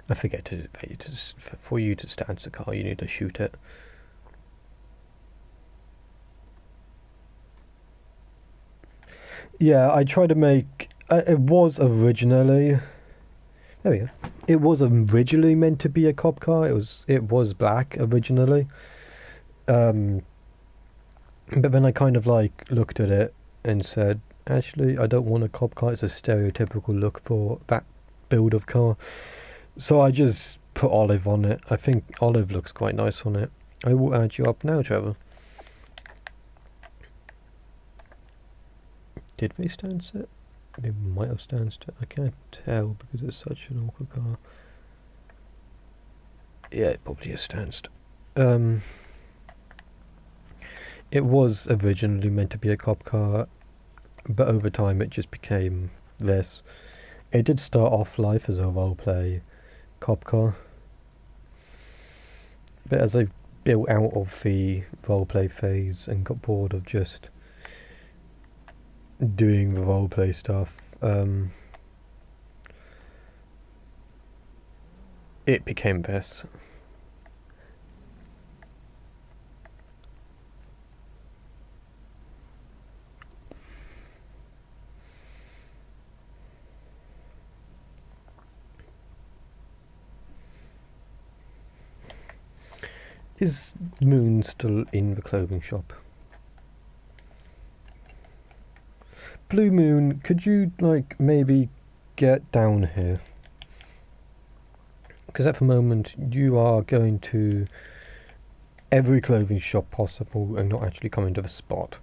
I forget to for you to stance the car, you need to shoot it. Yeah, I try to make. It was originally. There we go. It was originally meant to be a cop car. It was black originally. But then I kind of like looked at it and said, actually, I don't want a cop car. It's a stereotypical look for that build of car. So I just put olive on it. I think olive looks quite nice on it. I will add you up now, Trevor. Did they stance it? They might have stanced it. I can't tell because it's such an awkward car. Yeah, it probably is stanced. It was originally meant to be a cop car, but over time it just became this. It did start off life as a roleplay cop car, but as I built out of the roleplay phase and got bored of just doing the roleplay stuff, it became this. Is Moon still in the clothing shop? Blue Moon, could you, like, maybe get down here? Because at the moment you are going to every clothing shop possible and not actually coming to the spot.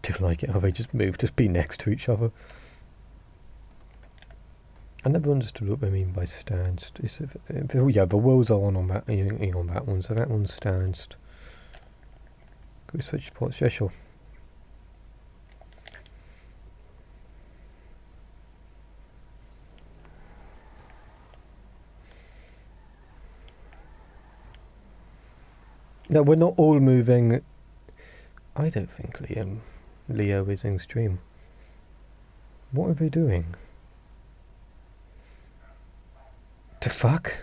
I do like it how they just move, just be next to each other. I never understood what they mean by stanced. Yeah, the wheels are on that, on that one, so that one's stanced. Can we switch spots? Yeah, sure. No, we're not all moving. I don't think Leo is in stream. What are they doing? The fuck?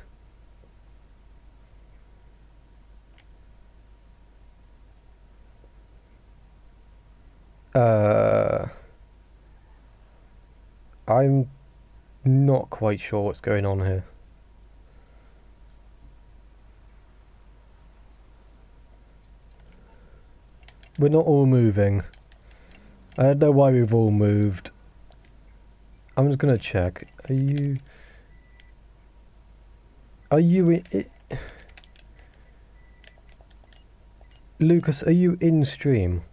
I'm not quite sure what's going on here. We're not all moving. I don't know why we've all moved. I'm just gonna check. Are you Lucas, are you in stream?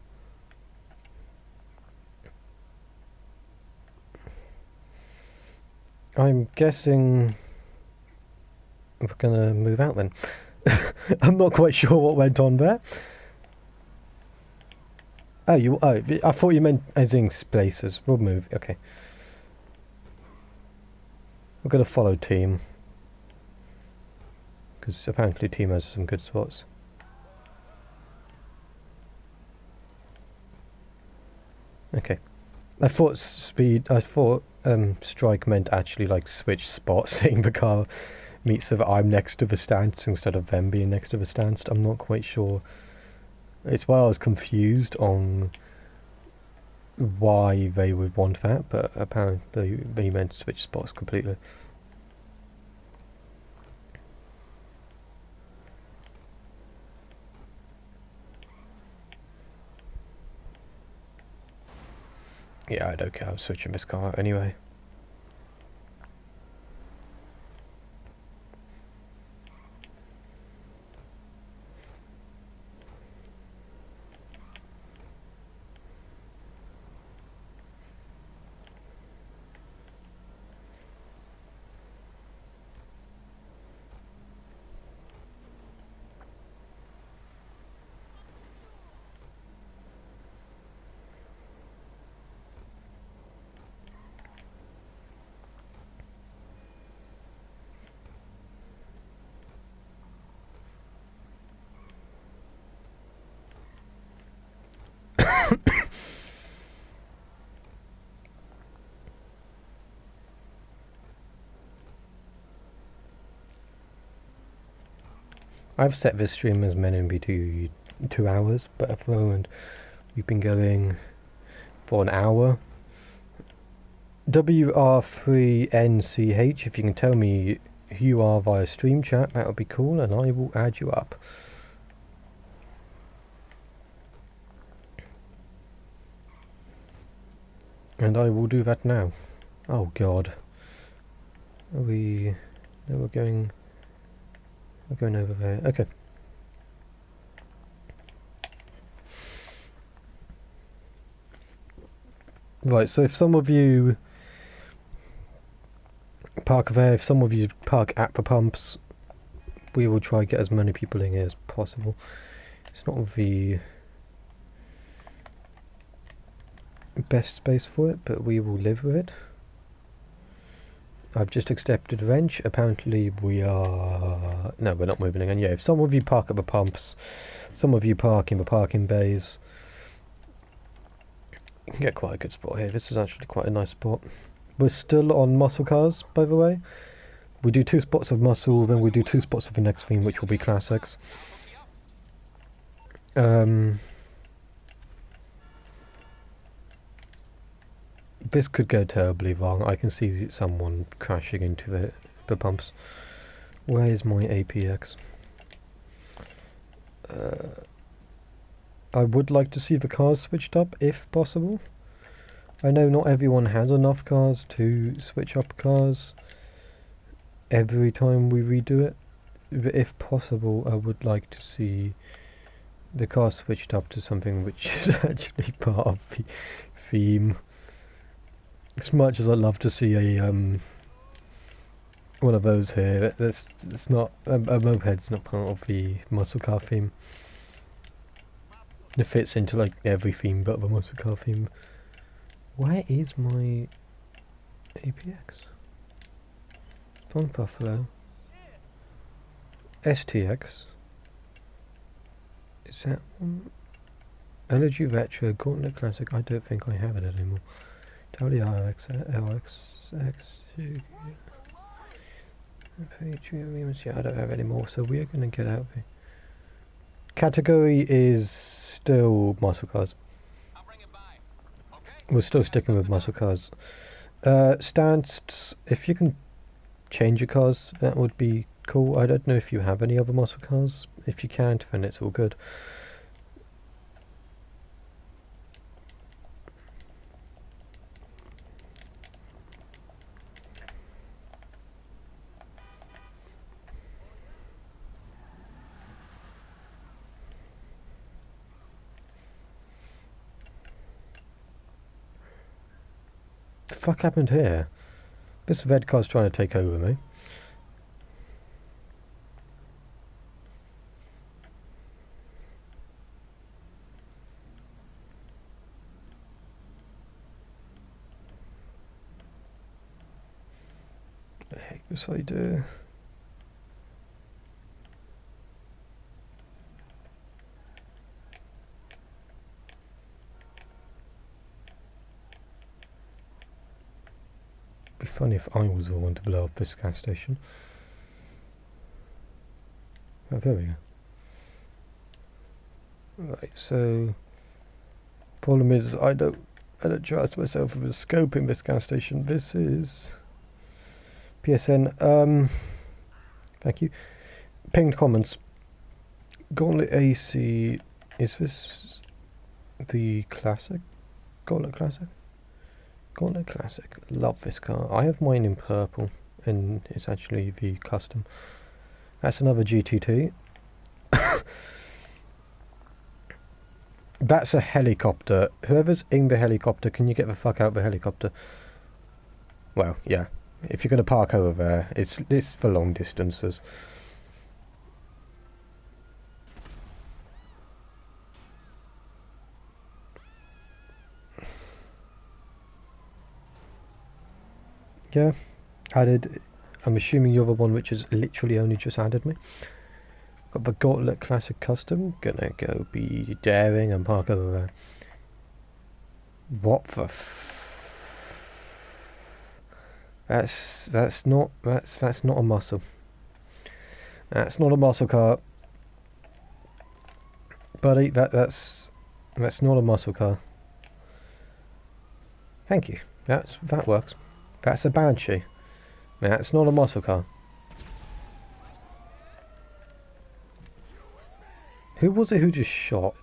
I'm guessing we're gonna move out then. I'm not quite sure what went on there. Oh, I thought you meant as in places. We'll move, okay. We're gonna follow team. Because apparently team has some good spots. Okay. I thought strike meant actually like switch spots, saying the car meets so that I'm next to the stance instead of them being next to the stance. I'm not quite sure. It's why I was confused on why they would want that, but apparently they meant switch spots completely. Yeah, I don't care, I'm switching this car out anyway. I've set this stream as meant to be 2 hours, but at the moment we've been going for an hour. WR3NCH, if you can tell me who you are via stream chat, that would be cool, and I will add you up. And I will do that now. Oh god. Are we... No, we're going over there. Okay. Right, so if some of you park there, if some of you park at the pumps, we will try to get as many people in here as possible. It's not the best space for it, but we will live with it. I've just accepted wrench. Apparently we are... No, we're not moving again. Yeah, if some of you park at the pumps, some of you park in the parking bays, you can get quite a good spot here. This is actually quite a nice spot. We're still on muscle cars, by the way. We do 2 spots of muscle, then we do 2 spots of the next theme, which will be classics. This could go terribly wrong. I can see someone crashing into the pumps. Where is my APX? I would like to see the cars switched up, if possible. I know not everyone has enough cars to switch up cars. every time we redo it. But if possible, I would like to see the car switched up to something which is actually part of the theme. As much as I'd love to see a one of those here, it's not a moped's not part of the muscle car theme. It fits into like every theme but the muscle car theme. Where is my APX? Von Buffalo. STX. Is that one? Energy Retro, Gauntlet Classic, I don't think I have it anymore. Totally RX, LX, yeah, I don't have it anymore, so we are going to get out of here. Category is still muscle cars. We're still sticking with muscle cars. Stance, if you can change your cars, that would be cool. I don't know if you have any other muscle cars. If you can't, then it's all good. The fuck happened here? This red car's trying to take over me. I hate this idea. It'd be funny if I was the one to blow up this gas station. Oh, there we go. Right, so problem is I don't trust myself with a scope in this gas station. This is PSN. Thank you. Pinged comments. Gauntlet AC. Is this the classic? Gauntlet Classic? Gauntlet Classic. Love this car. I have mine in purple, and it's actually the custom. That's another GTT. That's a helicopter. Whoever's in the helicopter, can you get the fuck out of the helicopter? Well, yeah. If you're going to park over there, it's for long distances. Yeah, added. I'm assuming you're the one which has literally only just added me. Got the Gauntlet Classic Custom. Gonna go be daring and park over there. What the that's not a muscle. That's not a muscle car. Buddy, that's not a muscle car. Thank you. That works. That's a Banshee. That's not a muscle car. Who was it who just shot?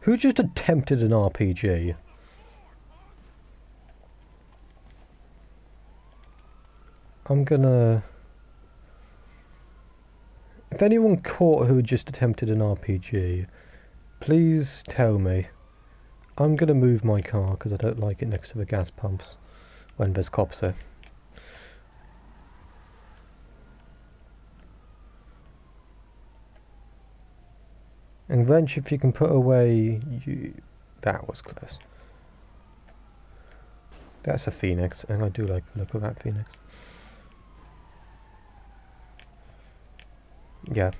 Who just attempted an RPG? I'm gonna... If anyone caught who just attempted an RPG, please tell me. I'm gonna move my car because I don't like it next to the gas pumps when there's cops there. And Wrench, if you can put away you... That was close. That's a Phoenix, and I do like the look of that Phoenix. Yeah.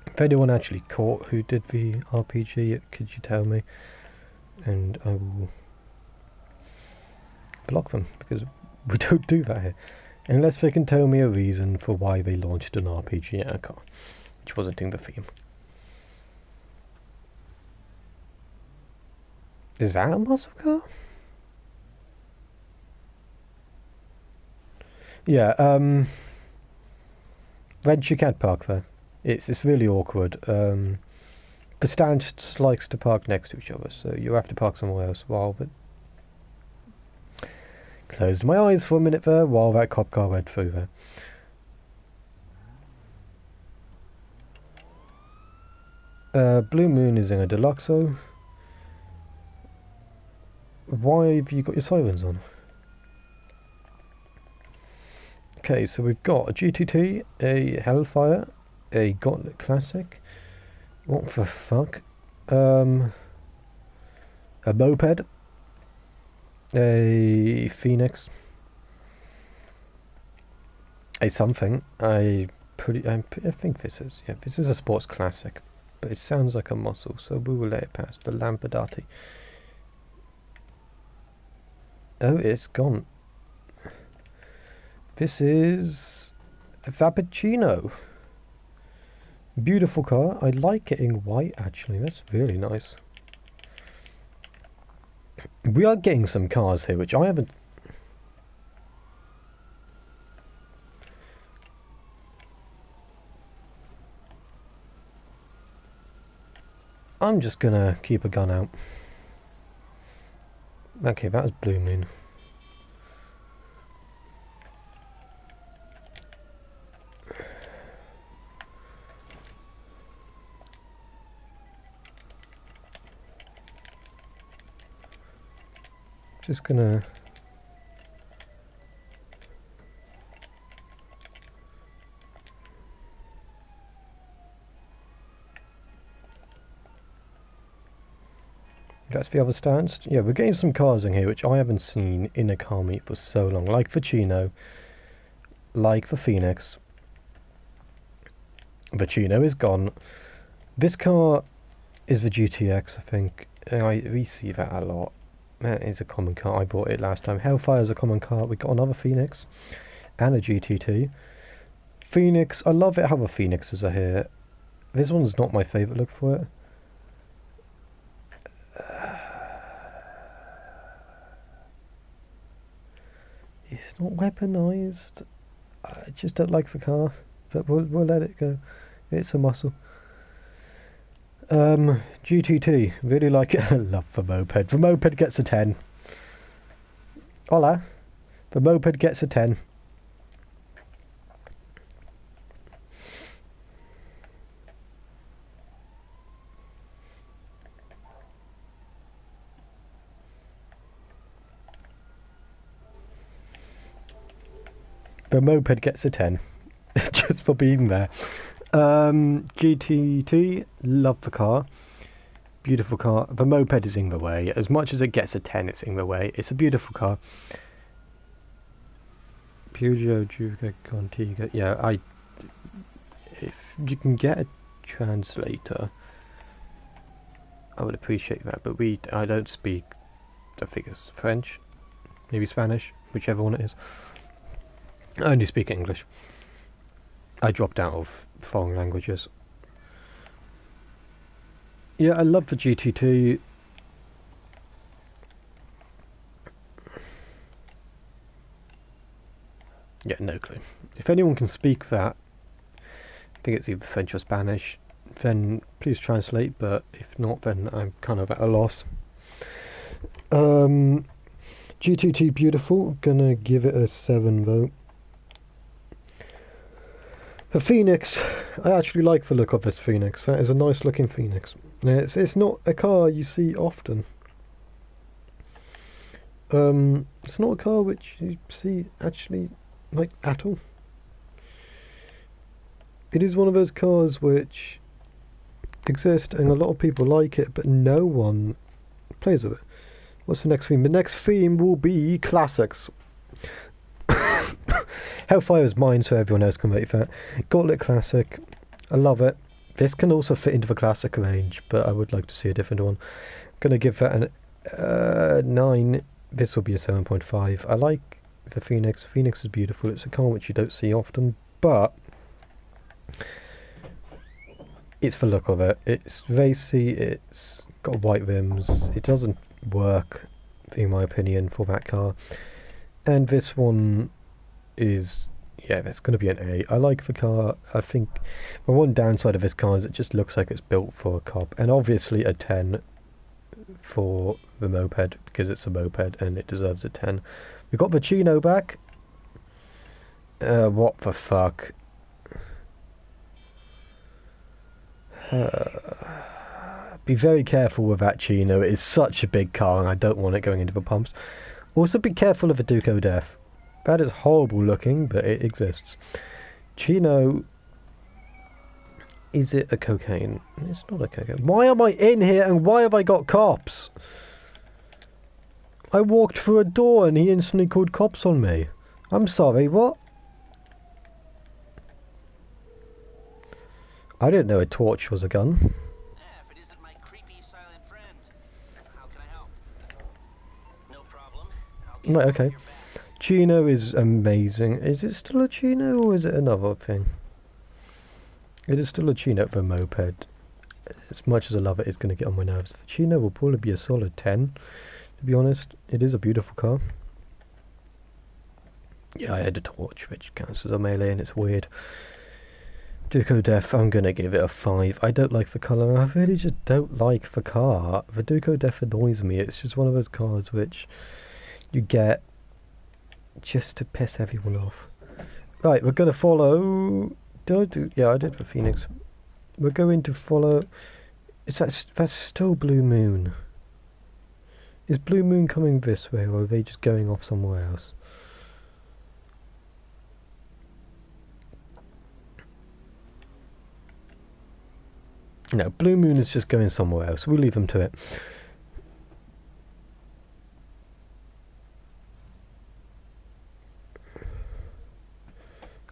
If anyone actually caught who did the RPG, could you tell me? And I will block them, because we don't do that here. Unless they can tell me a reason for why they launched an RPG at a car, which wasn't in the theme. Is that a muscle car? Yeah, Red, you can't park there. It's really awkward. the stand likes to park next to each other, so you have to park somewhere else while the... Closed my eyes for a minute there while that cop car went through there. Blue Moon is in a Deluxo. Why have you got your sirens on? Okay, so we've got a GTT, a Hellfire, a Gauntlet Classic. What the fuck? A moped, a Phoenix, a something. I think this is, yeah, this is a sports classic, but it sounds like a muscle, so we will let it pass. The Lampadati. Oh, it's gone. This is a Pacino. Beautiful car. I like it in white, actually. That's really nice. We are getting some cars here, which I haven't... I'm just gonna keep a gun out. Okay, that was Blue Moon. Just gonna... That's the other stands. Yeah, we're getting some cars in here which I haven't seen in a car meet for so long. Like Pacino, like the Phoenix. Pacino is gone. This car is the GTX, I think. We see that a lot. That is a common car. I bought it last time. Hellfire is a common car. We got another Phoenix and a GTT. Phoenix, I love it how the Phoenixes are here. This one's not my favourite look for it. It's not weaponized. I just don't like the car, but we'll let it go. It's a muscle. GTT, really like it. I love the moped. The moped gets a 10. Hola. The moped gets a 10. The moped gets a 10. Just for being there. GTT, love the car. Beautiful car. The moped is in the way. As much as it gets a 10, it's in the way. It's a beautiful car. Peugeot Juga Contigo. Yeah, if you can get a translator, I would appreciate that. But I don't speak, I think it's French, maybe Spanish, whichever one it is. I only speak English. I dropped out of foreign languages. Yeah, I love the GT2. Yeah, no clue. If anyone can speak that, I think it's either French or Spanish, then please translate, but if not, then I'm kind of at a loss. GT2 beautiful, gonna give it a 7 vote. The Phoenix, I actually like the look of this Phoenix. That is a nice looking Phoenix. It's not a car you see often. It's not a car which you see actually like at all. It is one of those cars which exist and a lot of people like it, but no one plays with it. What's the next theme? The next theme will be classics. Hellfire is mine, so everyone else can vote for that. Gauntlet Classic, I love it. This can also fit into the classic range, but I would like to see a different one. I'm going to give that an 9. This will be a 7.5. I like the Phoenix. Phoenix is beautiful. It's a car which you don't see often, but it's the look of it. It's racy, it's got white rims. It doesn't work, in my opinion, for that car. And this one is, Yeah, that's going to be an A. I like the car. I think the one downside of this car is it just looks like it's built for a cop. And obviously a 10 for the moped, because it's a moped and it deserves a 10. We got Pacino back. What the fuck? Be very careful with that Chino. It is such a big car and I don't want it going into the pumps. Also be careful of the Duco Def. That is horrible looking, but it exists. Chino... Is it a cocaine? It's not a cocaine. Why am I in here and why have I got cops? I walked through a door and he instantly called cops on me. I'm sorry, what? I didn't know a torch was a gun. If it isn't my creepy silent friend, how can I help? No problem. Right, okay. Chino is amazing. Is it still a Chino or is it another thing? It is still a Chino for a moped. As much as I love it, it's going to get on my nerves. The Chino will probably be a solid 10, to be honest. It is a beautiful car. Yeah, I had a torch, which counts as a melee, and it's weird. Duco Def, I'm going to give it a 5. I don't like the colour, I really just don't like the car. The Duco Def annoys me. It's just one of those cars which you get just to piss everyone off. Right, we're going to follow... Did I do... Yeah, I did for Phoenix. We're going to follow... That's still Blue Moon. Is Blue Moon coming this way, or are they just going off somewhere else? No, Blue Moon is just going somewhere else. We'll leave them to it.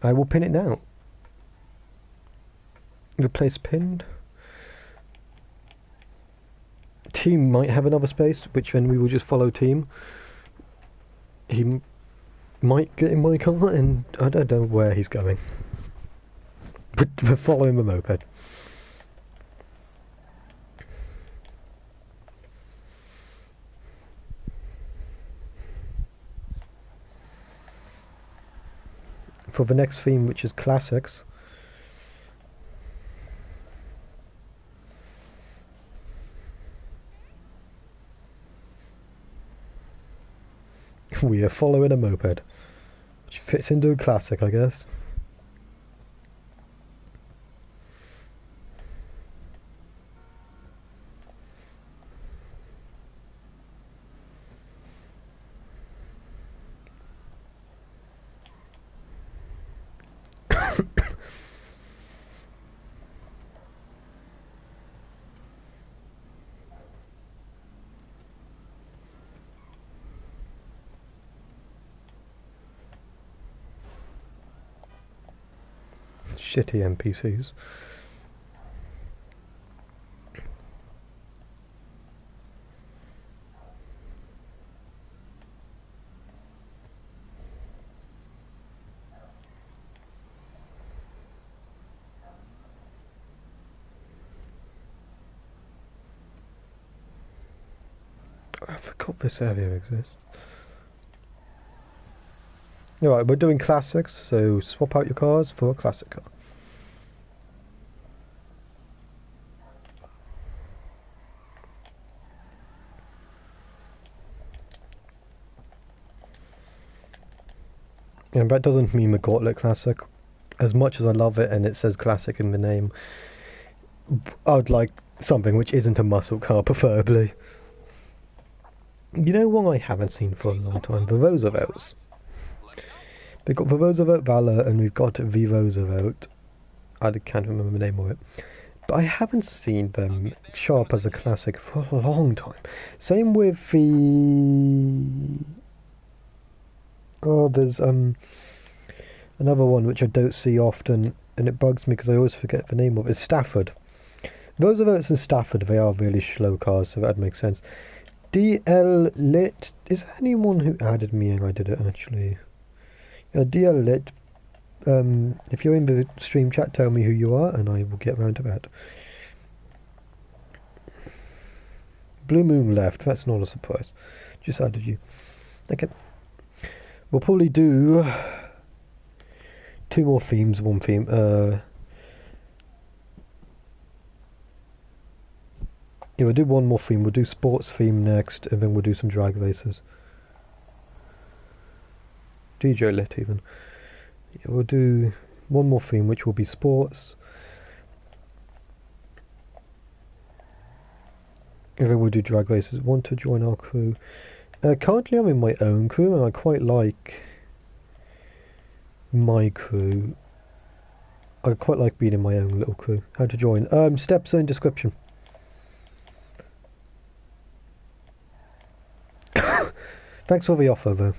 I will pin it now. Replace pinned. Team might have another space, which then we will just follow team. He might get in my car, and I don't know where he's going. But we're following the moped. For the next theme, which is classics. We are following a moped, which fits into a classic, I guess. Shitty NPCs. I forgot this area exists. Alright, we're doing classics, so swap out your cars for a classic car. And that doesn't mean the Gauntlet Classic. As much as I love it and it says classic in the name, I would like something which isn't a muscle car, preferably. You know what I haven't seen for a long time? The Roosevelts. They've got the Roosevelt Valor and we've got the Roosevelt. I can't remember the name of it. But I haven't seen them show up as a classic for a long time. Same with the... Oh, there's another one which I don't see often, and it bugs me because I always forget the name of it. It's Stafford. Roosevelt's and Stafford, they are really slow cars, so that makes sense. DL Lit, is there anyone who added me and I did it actually? DL Lit, if you're in the stream chat, tell me who you are and I will get round to that. Blue Moon left, that's not a surprise. Just added you. Okay. We'll probably do 2 more themes, 1 theme. Yeah, we'll do 1 more theme. We'll do sports theme next, and then we'll do some drag races. DJ lit even. Yeah, we'll do 1 more theme, which will be sports. And then we'll do drag races. Want to join our crew? Currently I'm in my own crew, and I quite like my crew. I quite like being in my own little crew. How to join? Steps are in description. Thanks for the offer, though.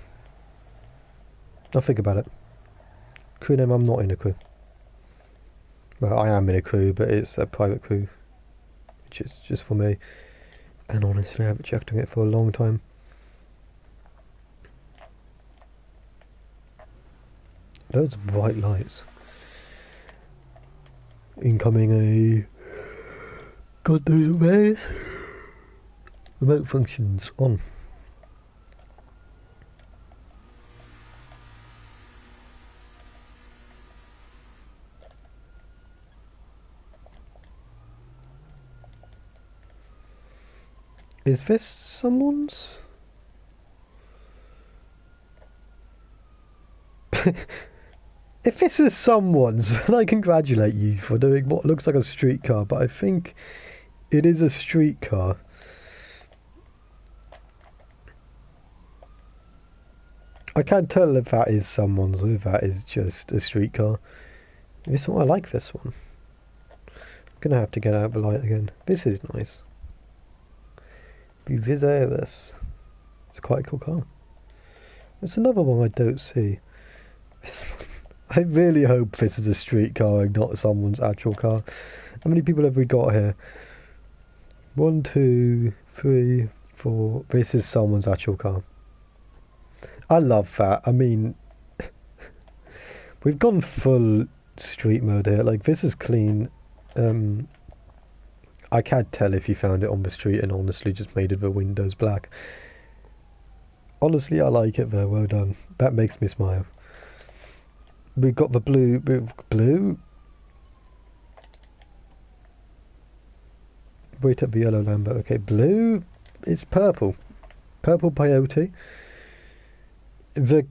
I'll think about it. Crew name, I'm not in a crew. Well, I am in a crew, but it's a private crew, which is just for me. And honestly, I haven't checked on it for a long time. Loads of bright lights. Incoming a... God knows where. Remote functions on. Is this someone's? If this is someone's, then I congratulate you for doing what looks like a streetcar, but I think it is a streetcar. I can't tell if that is someone's or if that is just a streetcar. This one, I like this one. I'm gonna have to get out the light again. This is nice. Viseris. It's quite a cool car. There's another one I don't see. I really hope this is a street car and not someone's actual car. How many people have we got here? 1, 2, 3, 4. This is someone's actual car. I love that. I mean, we've gone full street mode here. Like, this is clean. I can't tell if you found it on the street and honestly just made it the windows black. Honestly, I like it though. Well done. That makes me smile. We've got the blue. Wait up the yellow Lambo. Okay, blue. It's purple. Purple peyote. The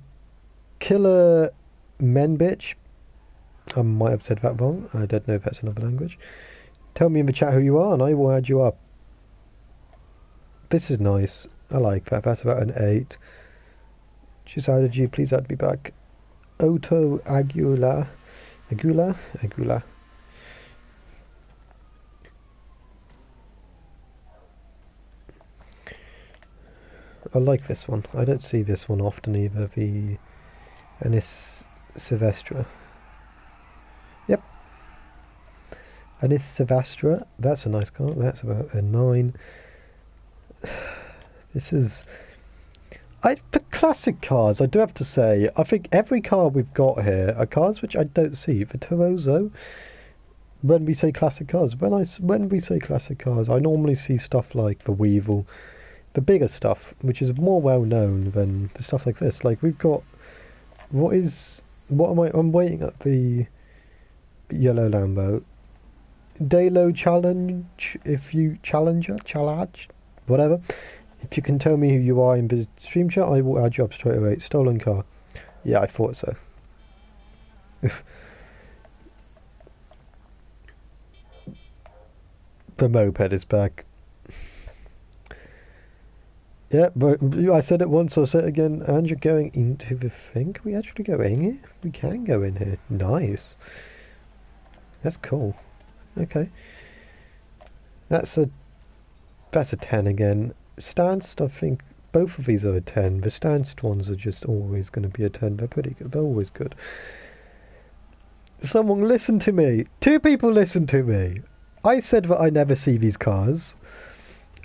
killer men bitch. I might have said that wrong. I don't know if that's another language. Tell me in the chat who you are and I will add you up. This is nice. I like that. That's about an 8. Just added you. Please add me back. Otto Aguila. Aguila? I like this one. I don't see this one often either. The Anis Silvestre. Yep. Anis Silvestre. That's a nice car. That's about a 9. This is... for classic cars, I do have to say, I think every car we've got here are cars which I don't see. The Terrozo, when we say classic cars, when we say classic cars, I normally see stuff like the Weevil, the bigger stuff, which is more well known than the stuff like this. Like we've got, I'm waiting at the yellow Lambo. Daylo challenge, whatever. If you can tell me who you are in the stream chat, I will add you up straight away. Stolen car. Yeah, I thought so. The moped is back. Yeah, but I said it once, I'll say it again. And you're going into the thing? Can we actually go in here? We can go in here. Nice. That's cool. Okay. That's a 10 again. Stanced, I think both of these are a 10. The stanced ones are just always going to be a 10. They're pretty good. They're always good. Someone listen to me. 2 people listen to me. I said that I never see these cars.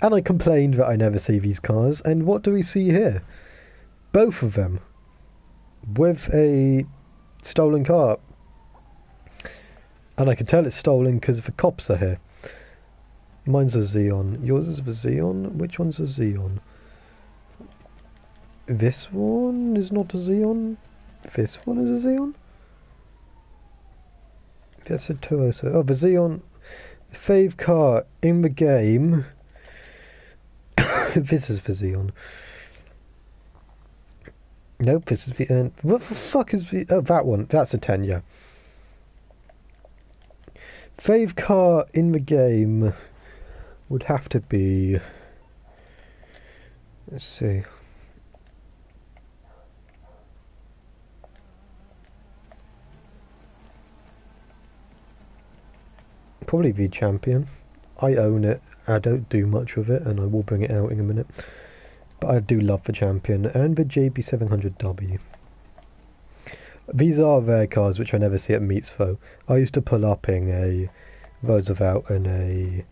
And I complained that I never see these cars. And what do we see here? Both of them. With a stolen car. And I can tell it's stolen because the cops are here. Mine's a Xeon. Yours is the Xeon? Which one's a Xeon? This one is not a Xeon. This one is a Xeon? That's a 206. Oh, the Xeon fave car in the game. This is the Xeon. Nope, this is the what the fuck is the... Oh, that one. That's a 10, yeah. Fave car in the game would have to be... Let's see. Probably the Champion. I own it. I don't do much with it, and I will bring it out in a minute. But I do love the Champion and the JB700W. These are rare cars which I never see at meets though. I used to pull up in a Roosevelt and a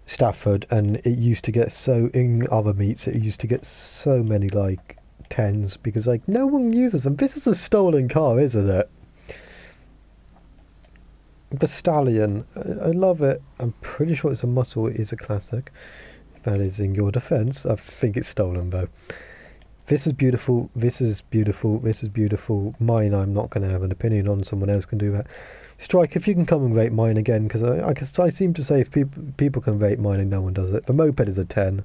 Stafford, and it used to get so, in other meets, it used to get so many like 10s because like no one uses them. This is a stolen car, isn't it? The Stallion, I love it. I'm pretty sure it's a muscle. It is a classic. That is in your defence. I think it's stolen though. This is beautiful. This is beautiful. This is beautiful. Mine, I'm not going to have an opinion on. Someone else can do that. Strike, if you can come and rate mine again, because I seem to say if people can rate mine and no one does it. The moped is a 10.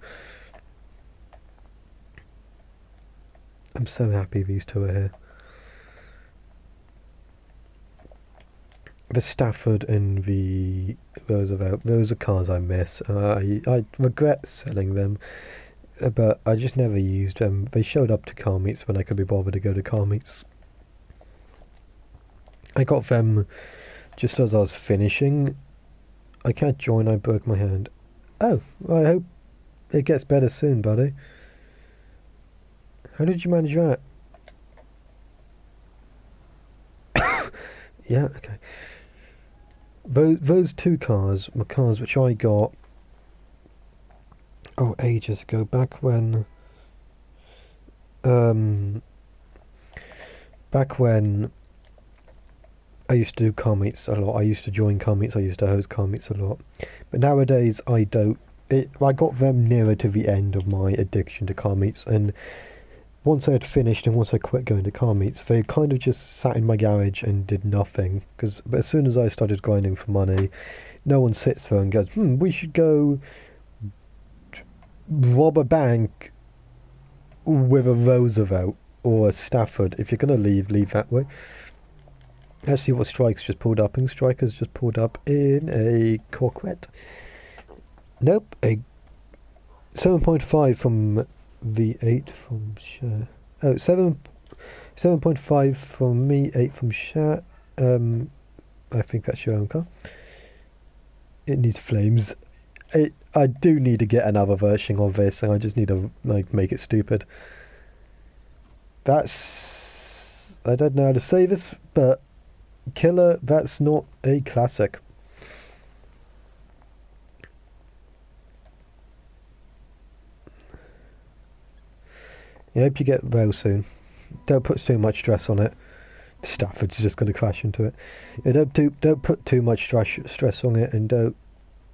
I'm so happy these two are here. The Stafford and the Roosevelt, those are cars I miss. I regret selling them, but I just never used them. They showed up to car meets when I could be bothered to go to car meets. I got them just as I was finishing. I can't join, I broke my hand. Oh, I hope it gets better soon, buddy. How did you manage that? Yeah, okay. Those two cars were cars which I got ages ago, back when I used to do car meets a lot. I used to join car meets, I used to host car meets a lot. But nowadays I don't. I got them nearer to the end of my addiction to car meets, and once I had finished and once I quit going to car meets, they kind of just sat in my garage and did nothing. Because as soon as I started grinding for money, no one sits there and goes, we should go rob a bank with a Roosevelt or a Stafford. If you're going to leave that way. Let's see what Strike's just pulled up. And Striker's just pulled up in a Corvette. Nope, a 7.5 from V8 from Share. Oh, 7.5 from me, 8 from Share. I think that's your own car. It needs flames. I do need to get another version of this, and I just need to make it stupid. That's... I don't know how to say this, but Killer, that's not a classic. I hope you get well soon. Don't put too much stress on it. Stafford's just going to crash into it. Yeah, don't put too much stress on it, and don't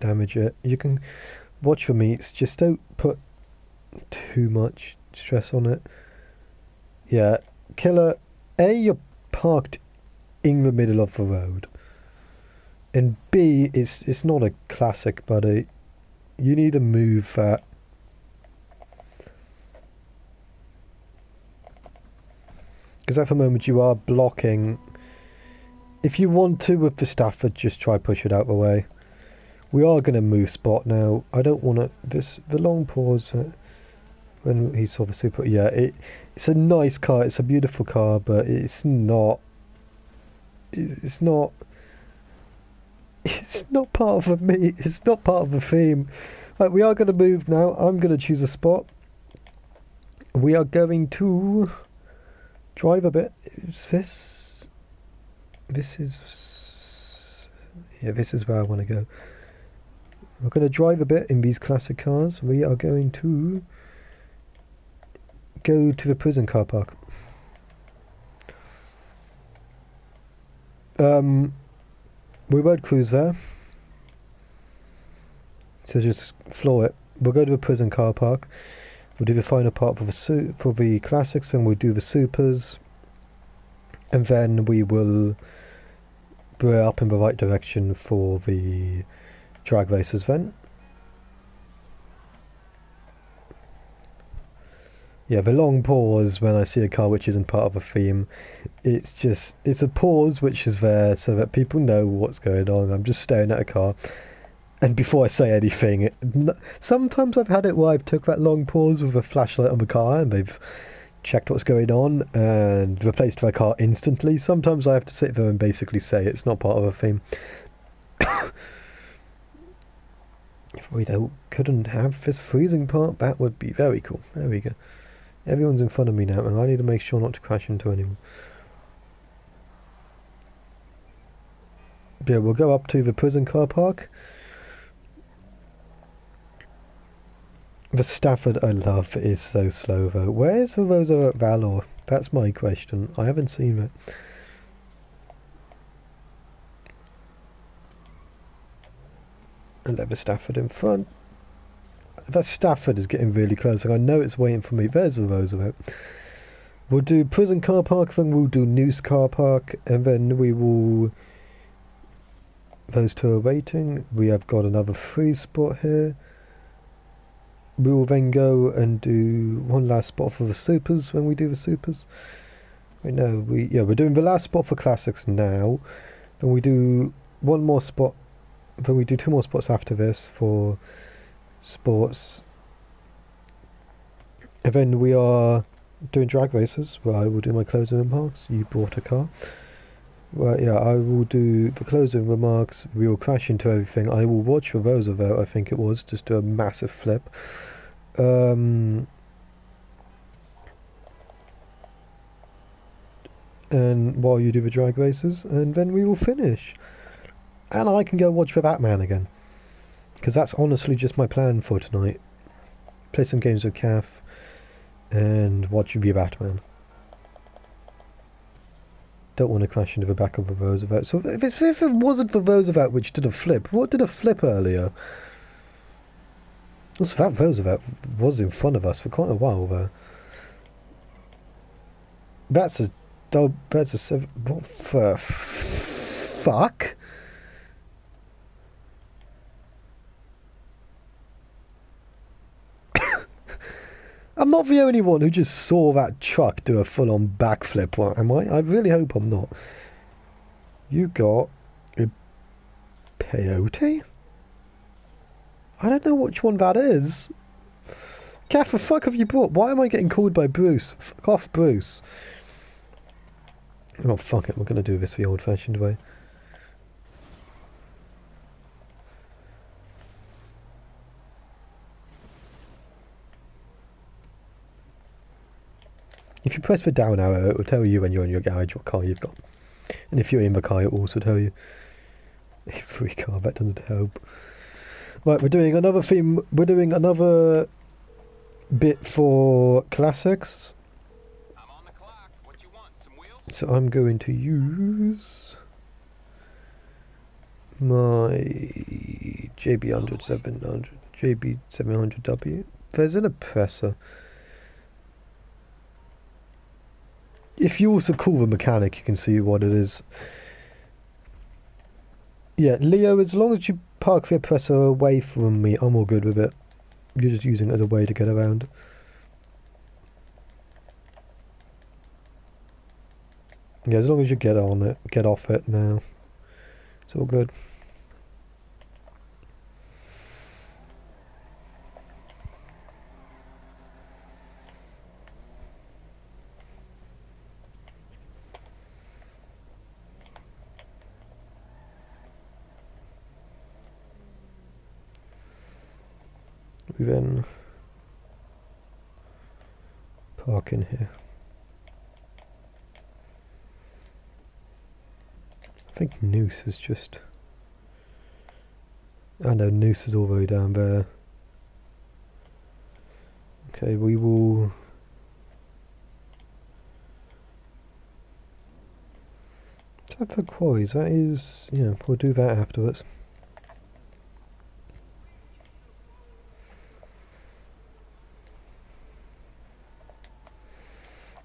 damage it. You can watch for meets, just don't put too much stress on it. Yeah, Killer, A, you're parked in the middle of the road, and B, it's not a classic, buddy. You need to move that. Because at the moment you are blocking. If you want to with the Stafford, just try push it out the way. We are going to move spot now. I don't want to... The long pause... when he's obviously put... Yeah, it's a nice car. It's a beautiful car, but it's not... It's not part of me. It's not part of the theme. Right, we are going to move now. I'm going to choose a spot. We are going to... drive a bit. This is... Yeah, this is where I want to go. We're going to drive a bit in these classic cars. We are going to go to the prison car park. We won't cruise there, so just floor it. We'll go to the prison car park. We'll do the final part for the classics, then we'll do the supers, and then we will we're up in the right direction for the drag races then. Yeah, the long pause when I see a car which isn't part of a theme, it's a pause which is there so that people know what's going on. I'm just staring at a car, and before I say anything, sometimes I've had it where I've took that long pause with a flashlight on the car and they've checked what's going on and replaced their car instantly. Sometimes I have to sit there and basically say it's not part of a theme. If we couldn't have this freezing part, that would be very cool. There we go. Everyone's in front of me now, and I need to make sure not to crash into anyone. Yeah, we'll go up to the prison car park. The Stafford I love is so slow though. Where's the Rosa Valor? That's my question. I haven't seen it. And let the Stafford in front. That Stafford is getting really close, and I know it's waiting for me. There's the Roosevelt. We'll do prison car park, then we'll do Noose car park, and then we will... Those two are waiting. We have got another free spot here. We will then go and do one last spot for the supers when we do the supers. Wait, no, we're doing the last spot for classics now. Then we do one more spot. Then we do two more spots after this for sports, and then we are doing drag races where I will do my closing remarks. You bought a car. Well, yeah, I will do the closing remarks. We will crash into everything. I will watch the Roosevelt, I think it was, just do a massive flip. And while you do the drag races, and then we will finish. And I can go watch the Batman again. Because that's honestly just my plan for tonight. Play some games with Kath and watch the Batman. Don't want to crash into the back of the Roosevelt. So if it wasn't the Roosevelt which did a flip, what did a flip earlier? Also, that Roosevelt was in front of us for quite a while there. That's a seven. What the fuck? I'm not the only one who just saw that truck do a full-on backflip, am I? I really hope I'm not. You got a peyote? I don't know which one that is. Kath, the fuck have you brought? Why am I getting called by Bruce? Fuck off, Bruce. Oh, fuck it. We're going to do this the old-fashioned way. If you press the down arrow, it will tell you when you're in your garage what car you've got. And if you're in the car, it will also tell you. Free car, that doesn't help. Right, we're doing another theme. We're doing another bit for classics. I'm on the clock. What you want? Some wheels? So I'm going to use my JB 700, JB 700W. There's an oppressor. If you also call the mechanic, you can see what it is. Yeah, Leo, as long as you park the oppressor away from me, I'm all good with it. You're just using it as a way to get around. Yeah, as long as you get on it, get off it now. It's all good. We then park in here. I think Noose is just... I know Noose is all the way down there. Okay, we will... Tap for quarries, that is... yeah, we'll do that afterwards.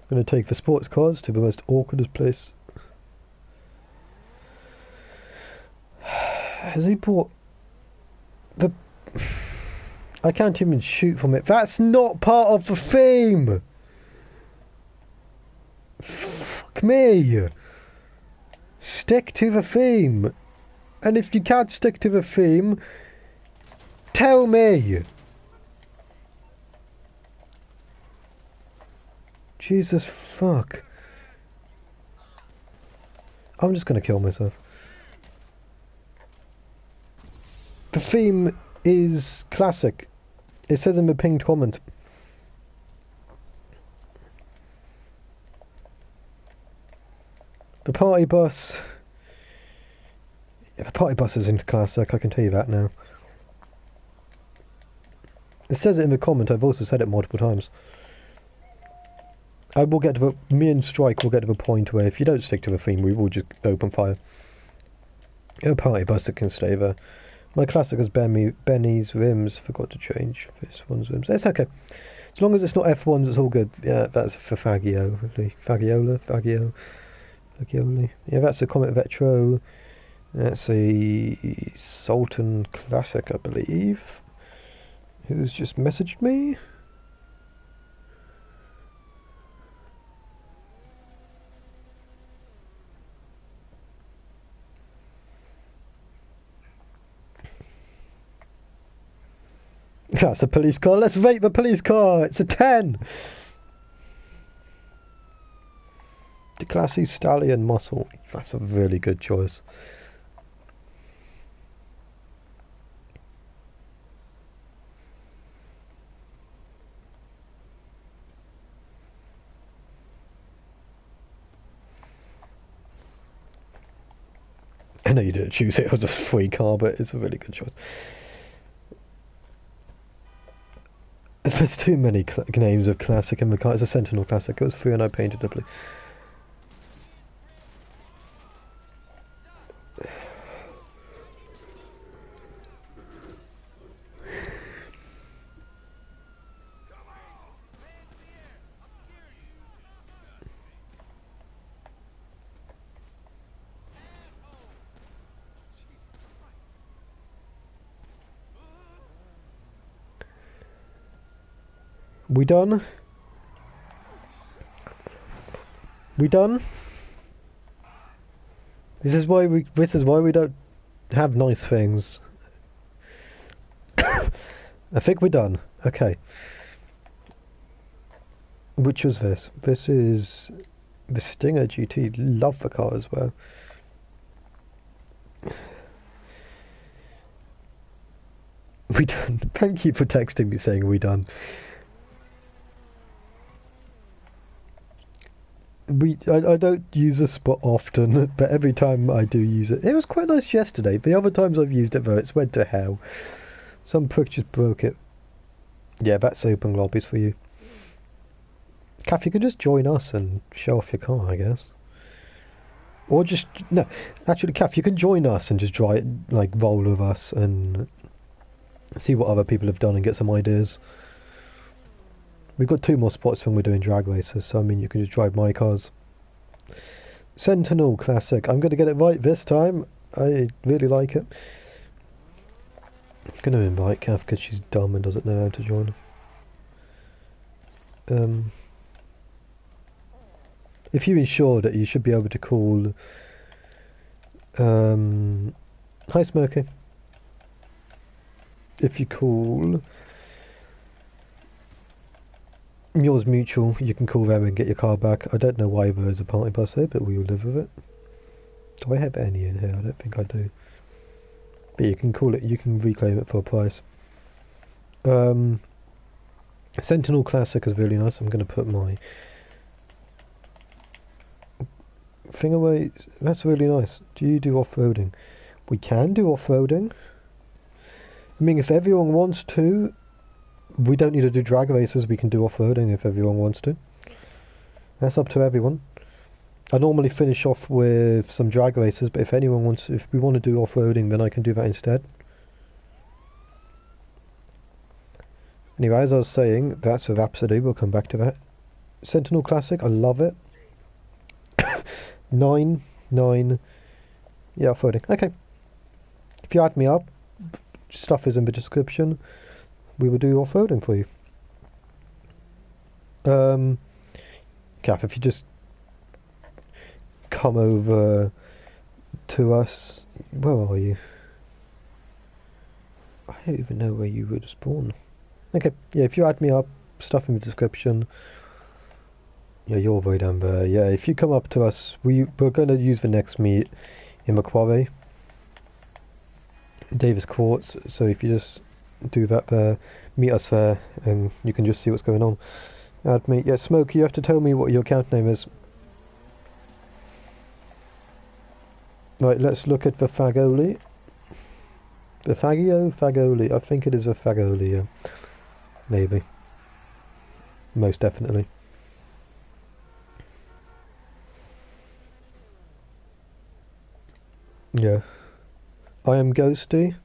I'm going to take the sports cars to the most awkwardest place. Has he brought the... I can't even shoot from it. That's not part of the theme! Fuck me! Stick to the theme! And if you can't stick to the theme, tell me! Jesus fuck. I'm just gonna kill myself. The theme is classic. It says in the pinned comment. The party bus... Yeah, the party bus is in classic, I can tell you that now. It says it in the comment, I've also said it multiple times. I will get to the... Me and Strike will get to the point where if you don't stick to the theme, we will just open fire. A party bus that can stay there. My classic is Benny's rims. Forgot to change this one's rims. It's okay. As long as it's not F1s, it's all good. Yeah, that's for Faggio. Really. Faggio. Yeah, that's a Comet Vetro. That's a Sultan Classic, I believe. Who's just messaged me? That's a police car. Let's rate the police car. It's a 10. The classy Stallion muscle. That's a really good choice. I know you didn't choose it. It was a free car, but it's a really good choice. There's too many names of classic in the car. It's a Sentinel Classic. It was free and I painted it. We done? We done? This is why we don't have nice things. I think we're done. Okay. Which was this? This is the Stinger GT. Love the car as well. We done. Thank you for texting me saying we done. I don't use the spot often, but every time I do use it, it was quite nice yesterday. The other times I've used it though, it's went to hell. Some prick just broke it. Yeah, that's open lobbies for you. Kath, you could just join us and show off your car, I guess. Or just, no, actually Kath, you can join us and just roll with us and see what other people have done and get some ideas. We've got 2 more spots when we're doing drag races, so I mean you can just drive my cars. Sentinel Classic. I'm going to get it right this time. I really like it. I'm going to invite Kath because she's dumb and doesn't know how to join. If you ensure that you should be able to call... Hi Smirky. If you call... Yours Mutual, you can call them and get your car back. I don't know why there is a party bus here, but we will live with it. Do I have any in here? I don't think I do. But you can call it, you can reclaim it for a price. Sentinel Classic is really nice. I'm going to put my thing away. That's really nice. Do you do off-roading? We can do off-roading. I mean, if everyone wants to, we don't need to do drag races, we can do off-roading if everyone wants to. That's up to everyone. I normally finish off with some drag races, but if anyone wants, if we want to do off-roading, then I can do that instead. Anyway, as I was saying, that's a Rhapsody, we'll come back to that. Sentinel Classic, I love it. 9. Yeah, off-roading, okay. if you add me up, stuff is in the description. We will do off-roading for you. Cap, if you just come over to us, where are you? I don't even know where you would spawn. Okay, yeah, if you add me up, stuff in the description. Yeah, you're way down there. Yeah, if you come up to us, we're going to use the next meet in the quarry, Davis Courts. So if you just do that there, meet us there, and you can just see what's going on. Add me. Yeah, Smokey, you have to tell me what your account name is. Right, let's look at the Fagoli. The Fagoli. I think it is a Fagoli, yeah. Maybe. Most definitely. Yeah. I am Ghosty.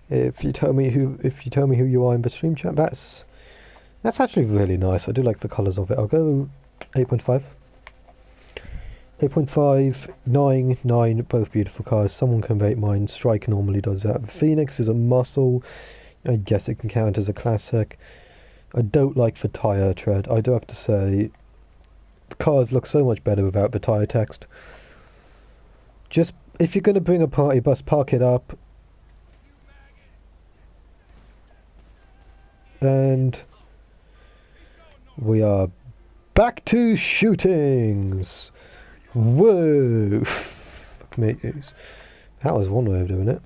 If you tell me who you are in the stream chat, that's actually really nice. I do like the colours of it. I'll go 8.5. 8.5, 9, 9, both beautiful cars. Someone can rate mine. Strike normally does that. Phoenix is a muscle. I guess it can count as a classic. I don't like the tyre tread. I do have to say, the cars look so much better without the tyre text. Just, if you're going to bring a party bus, park it up. And we are back to shootings. Whoa! Fuck me. That was one way of doing it.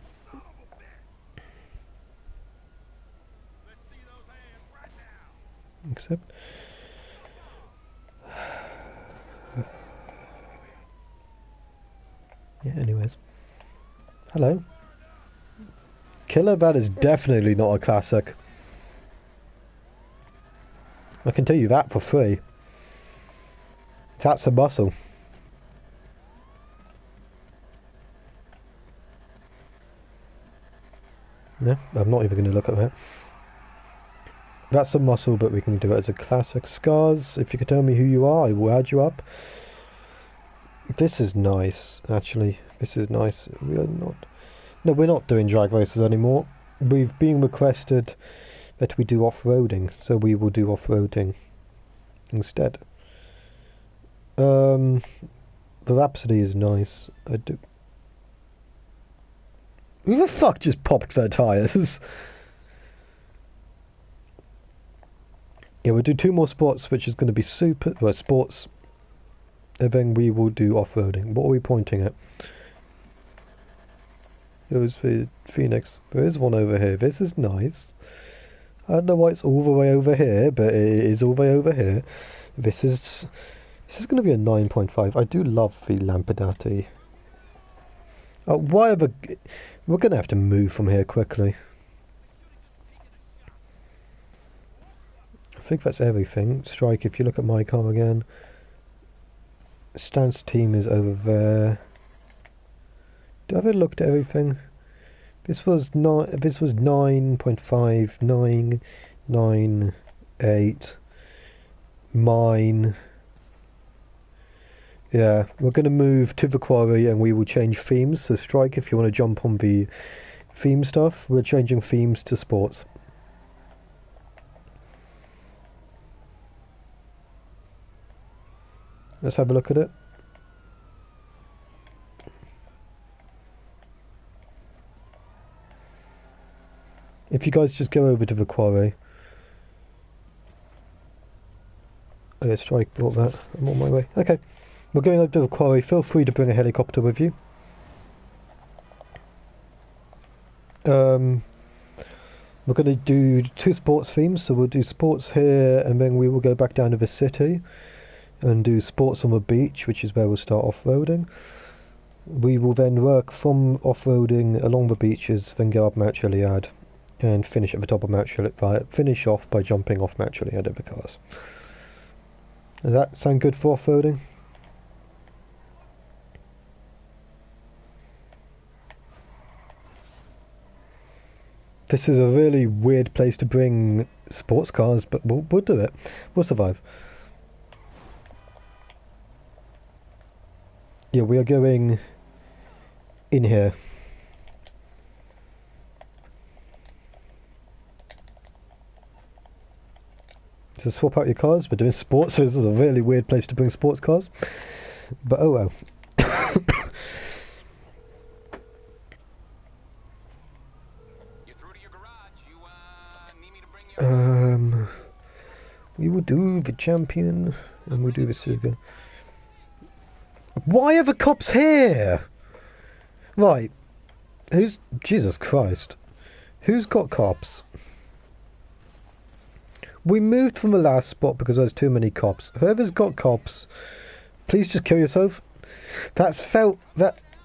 Except... yeah, anyways. Hello. Killer Bad is definitely not a classic. I can tell you that for free. That's a muscle. Yeah, I'm not even going to look at that. That's a muscle, but we can do it as a classic. Scars, if you could tell me who you are, I will add you up. This is nice, actually. This is nice. We are not... no, we're not doing drag races anymore. We've been requested that we do off-roading, so we will do off-roading instead. The Rhapsody is nice. I do... who the fuck just popped their tyres? Yeah, we'll do 2 more spots, which is going to be sports. And then we will do off-roading. What are we pointing at? It was the Phoenix. There is one over here. This is nice. I don't know why it's all the way over here, but it is all the way over here. This is going to be a 9.5. I do love the Lampadati. Oh, why are the... we're going to have to move from here quickly. I think that's everything. Strike, if you look at my car again. Stance team is over there. Do I ever looked at everything? This was not. This was 9.5, 9, 9, 8. Mine. Yeah, we're going to move to the quarry and we will change themes. So Strike, if you want to jump on the theme stuff, we're changing themes to sports. Let's have a look at it. If you guys just go over to the quarry. Oh yeah, Strike brought that. I'm on my way. Okay. We're going over to the quarry. Feel free to bring a helicopter with you. We're going to do 2 sports themes. So we'll do sports here and then we will go back down to the city and do sports on the beach, which is where we'll start off-roading. We will then work from off-roading along the beaches, then go up Mount Chiliad and finish at the top of Mount Chiliad. Finish off by jumping off Mount Chiliad of the cars. Does that sound good for off-roading? This is a really weird place to bring sports cars, but we'll do it. We'll survive. Yeah, we are going in here. to swap out your cars. We're doing sports, so this is a really weird place to bring sports cars. But oh well. You through to your garage? You need me to bring you? We will do the champion, and we'll do the silver. Why are the cops here? Right. Who's... Jesus Christ. Who's got cops? We moved from the last spot because there's too many cops. Whoever's got cops, please just kill yourself. That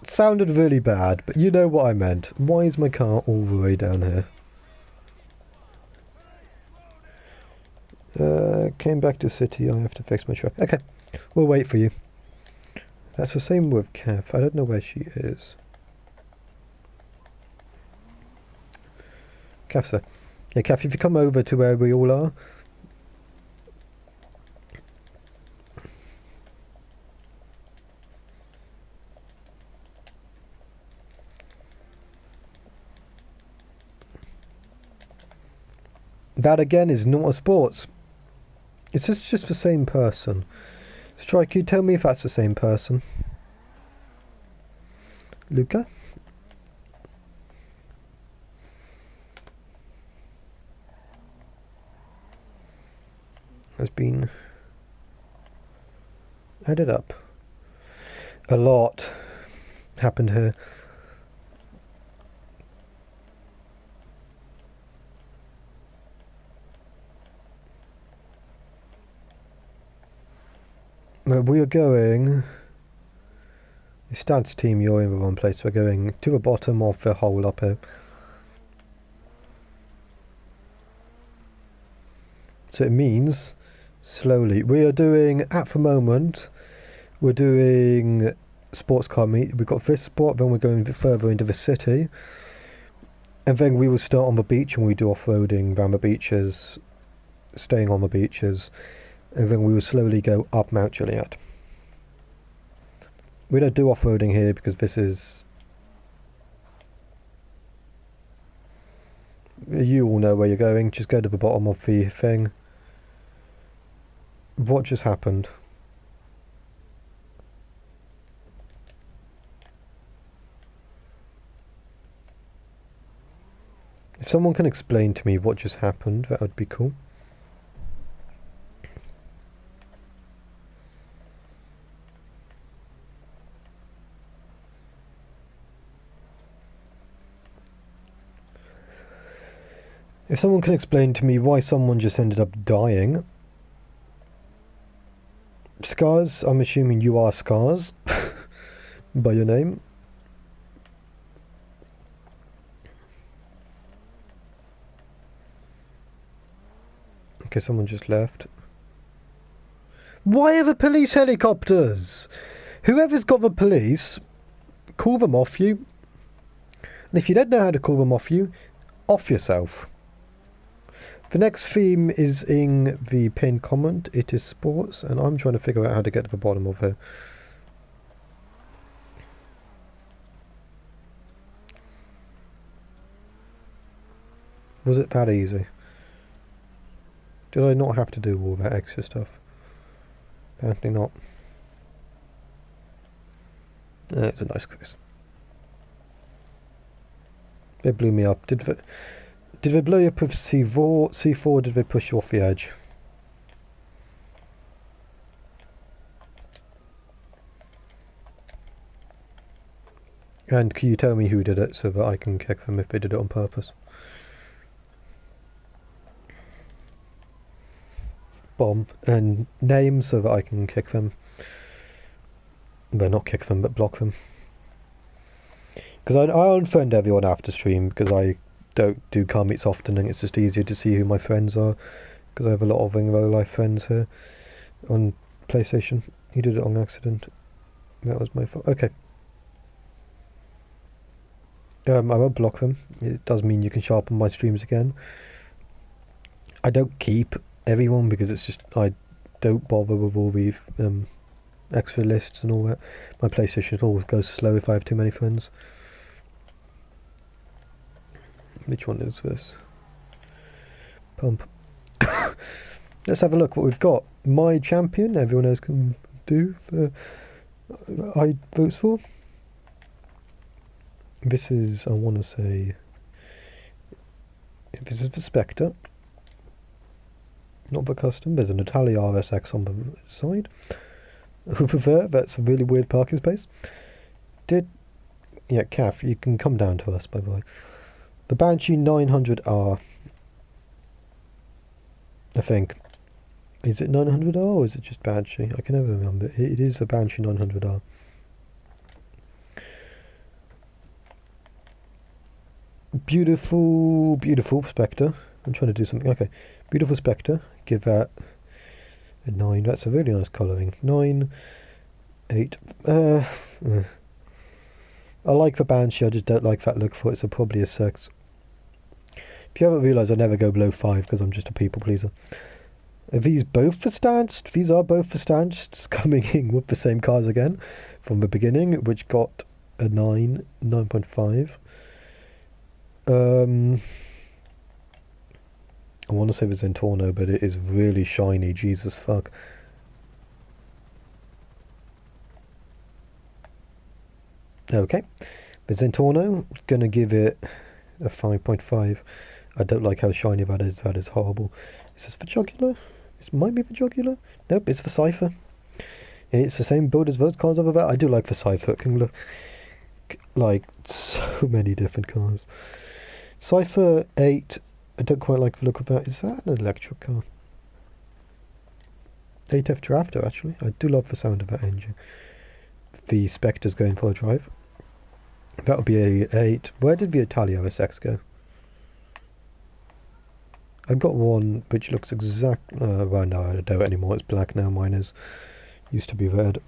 sounded really bad, but you know what I meant. Why is my car all the way down here? Came back to city, I have to fix my truck. Okay, we'll wait for you. That's the same with Kath. I don't know where she is. Kath, sir. Yeah, Kath, if you come over to where we all are. That again is not a sports. It's just the same person. Strike, you tell me if that's the same person. Luca? Has been added up. A lot happened here. We are going... The stats team, you're in the wrong place. We're going to the bottom of the hole up here. So it means slowly. We are doing, at the moment, we're doing sports car meet. We've got this spot, then we're going a bit further into the city. And then we will start on the beach and we do off-roading around the beaches, staying on the beaches. And then we will slowly go up Mount Juliet. We don't do off-roading here because this is... You all know where you're going, just go to the bottom of the thing. What just happened? If someone can explain to me what just happened, that would be cool. If someone can explain to me why someone just ended up dying. Scars, I'm assuming you are Scars by your name. Okay, someone just left. Why are the police helicopters? Whoever's got the police, call them off you. And if you don't know how to call them off you, off yourself. The next theme is in the pinned comment. It is sports, and I'm trying to figure out how to get to the bottom of here. Was it that easy? Did I not have to do all that extra stuff? Apparently not. It's a nice quiz. They blew me up. Did they blow you up with C4? C4, did they push you off the edge? And can you tell me who did it so that I can kick them if they did it on purpose? Bomb. And name so that I can kick them. Well, not kick them, but block them. Because I unfriend everyone after stream because I don't do car meets often and it's just easier to see who my friends are because I have a lot of in real life friends here on PlayStation. He did it on accident. That was my fault. Okay. I won't block them. It does mean you can show up on my streams again. I don't keep everyone because it's just I don't bother with all these extra lists and all that. My PlayStation always goes slow if I have too many friends. Which one is this? Pump. let's have a look what we've got. My champion, everyone else can do. I votes for. This is, I want to say, this is the Spectre. Not the custom. There's an Italia RSX on the side. Over there, that's a really weird parking space. Yeah, Kath, you can come down to us, by the way. The Banshee 900R. I think. Is it 900R or is it just Banshee? I can never remember. It is the Banshee 900R. Beautiful, beautiful Spectre. I'm trying to do something. Okay. Beautiful Spectre. Give that a 9. That's a really nice colouring. 9, 8. I like the Banshee, I just don't like that look for it, so probably a 6. If you haven't realised, I never go below 5 because I'm just a people pleaser. Are these both the stands? These are both the stands, just coming in with the same cars again from the beginning, which got a 9, 9.5. I want to say the Zentorno, but it is really shiny, Jesus fuck. Okay, the Zentorno, gonna give it a 5.5. I don't like how shiny that is horrible. Is this the Jugular? This might be the Jugular? Nope, it's the Cypher. It's the same build as those cars over there. I do like the Cypher, it can look like so many different cars. Cypher 8, I don't quite like the look of that. Is that an electric car? 8F Drafter, actually. I do love the sound of that engine. The Spectre's going for a drive. That'll be a 8. Where did the Italia SX go? I've got one which looks exact... well, no, I don't anymore. It's black now. Mine is used to be red.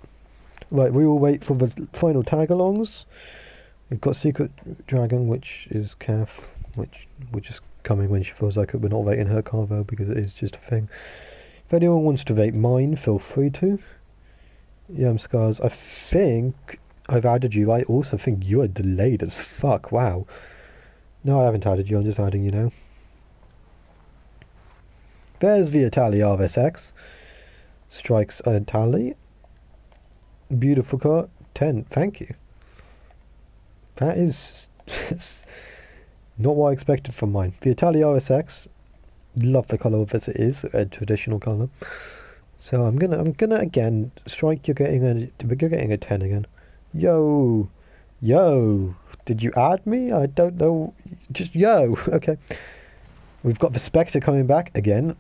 Right, we will wait for the final tag-alongs. We've got Secret Dragon, which is Kath, which we're just coming when she feels like it. We're not rating her car, though, because it is just a thing. If anyone wants to rate mine, feel free to. Yeah, Scars. I think I've added you. I also think you are delayed as fuck. Wow. No, I haven't added you. I'm just adding you now. There's the Italia RSX. Strikes Italy. Beautiful car. 10. Thank you. That is not what I expected from mine. The Italia RSX. Love the colour of it as it is. A traditional colour. So I'm gonna again strike. You're getting a 10 again. Yo, did you add me? I don't know. Just yo. Okay. We've got the Spectre coming back again.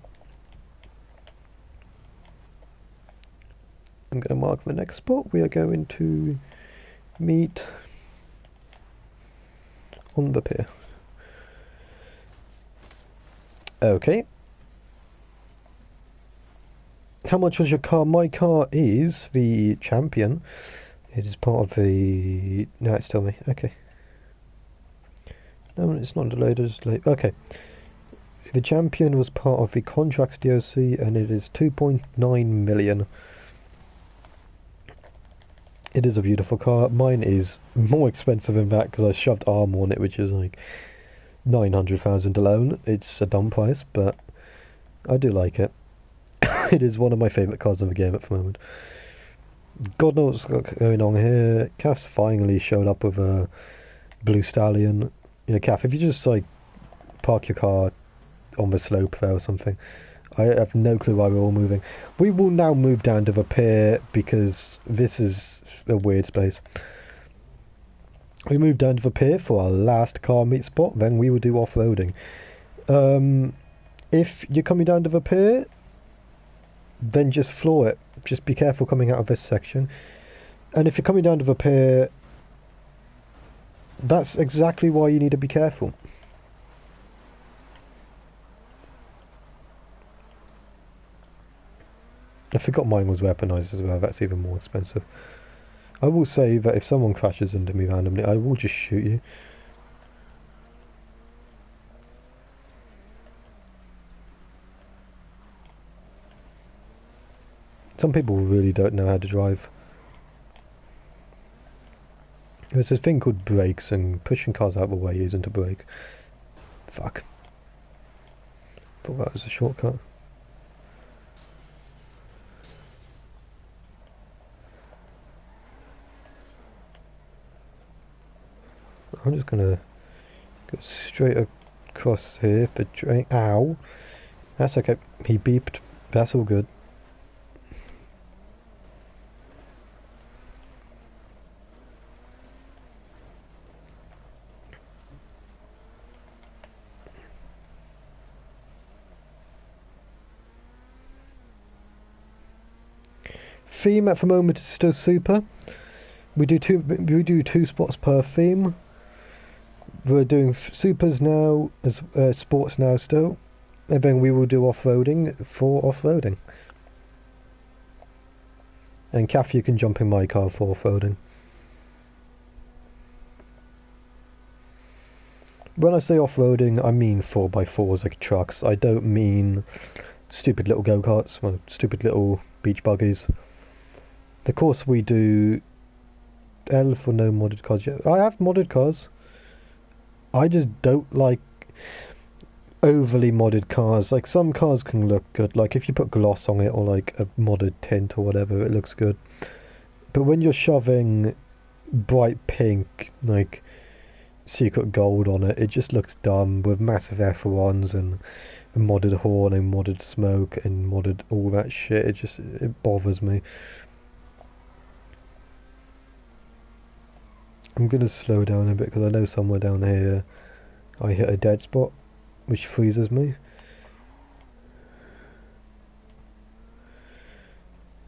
I'm gonna mark the next spot. We are going to meet on the pier. Okay. How much was your car? My car is the Champion. It is part of the... No, it's still me. Okay. No, it's not delayed. It's late. Okay. The Champion was part of the Contracts DLC, and it is 2.9 million. It is a beautiful car. Mine is more expensive than that because I shoved armor on it, which is like 900,000 alone. It's a dumb price, but I do like it. It is one of my favourite cars in the game at the moment. God knows what's going on here. Kath's finally showed up with a blue Stallion. Yeah, Kath, if you just like park your car on the slope there or something. I have no clue why we're all moving. We will now move down to the pier because this is a weird space. We move down to the pier for our last car meet spot, then we will do off-roading. If you're coming down to the pier, then just floor it. Just be careful coming out of this section. And if you're coming down to the pier, that's exactly why you need to be careful. I forgot mine was weaponized as well. That's even more expensive. I will say that if someone crashes into me randomly, I will just shoot you. Some people really don't know how to drive. There's this thing called brakes, and pushing cars out of the way isn't a brake. Fuck. Thought that was a shortcut. I'm just gonna go straight across here for train. Ow! That's okay. He beeped. That's all good. Theme at the moment is still super. We do two spots per theme. We're doing supers now as sports now still, and then we will do off-roading for off-roading. And Kath, you can jump in my car for off-roading. When I say off-roading, I mean 4x4s like trucks. I don't mean stupid little go-karts, well, stupid little beach buggies. Of course we do L for no modded cars yet. I have modded cars. I just don't like overly modded cars. Like, some cars can look good, like if you put gloss on it or like a modded tint or whatever, it looks good. But when you're shoving bright pink, like secret gold on it, it just looks dumb with massive F1s and a modded horn and modded smoke and modded all that shit. It bothers me. I'm gonna slow down a bit because I know somewhere down here I hit a dead spot, which freezes me.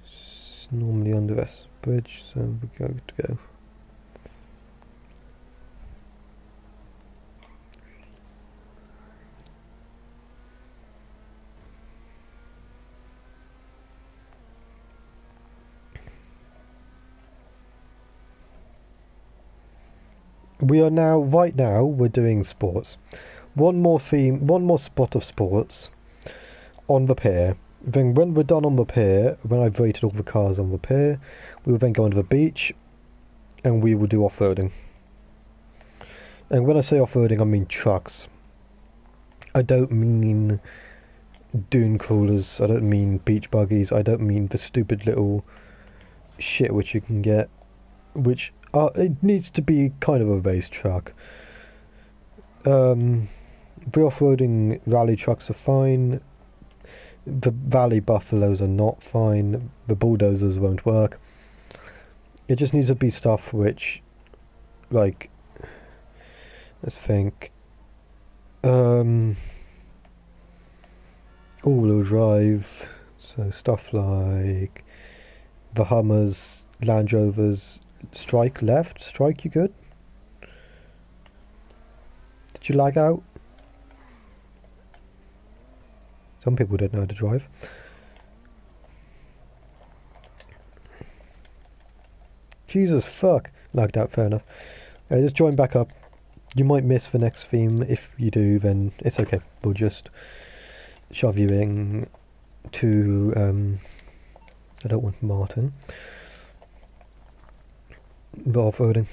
It's normally under this bridge, so we're going to go. Right now, we're doing sports. One more spot of sports on the pier. Then when we're done on the pier, when I've rated all the cars on the pier, we will then go onto the beach, and we will do off-roading. And when I say off-roading, I mean trucks. I don't mean dune crawlers, I don't mean beach buggies, I don't mean the stupid little shit which you can get, which it needs to be kind of a race truck. The off-roading rally trucks are fine. The valley buffaloes are not fine. The bulldozers won't work. It just needs to be stuff which, like, let's think, all-wheel drive, so stuff like the Hummers, Land Rovers. Strike left, strike, you good? Did you lag out? Some people don't know how to drive. Jesus fuck. Lagged out, fair enough. Just join back up. You might miss the next theme. If you do, then it's okay. We'll just shove you in to I don't want Martin. But off-roading.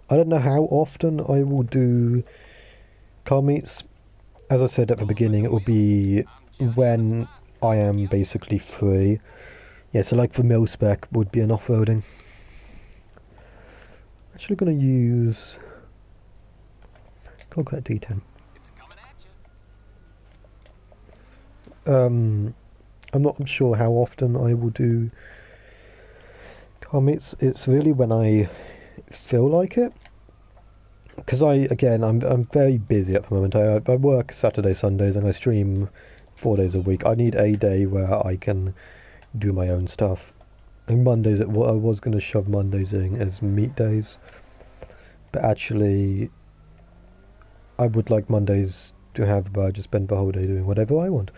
I don't know how often I will do car meets. As I said at the beginning, it will be when I am basically free. Yeah, so like the mil spec would be an off-roading. Actually going to use Cockpit D10. It's coming at you. I'm not sure how often I will do car meets. It's really when I feel like it. Because I'm very busy at the moment. I work Saturday, Sundays, and I stream 4 days a week. I need a day where I can do my own stuff. And Mondays, I was going to shove Mondays in as meet days, but actually, I would like Mondays to have where I just spend the whole day doing whatever I want.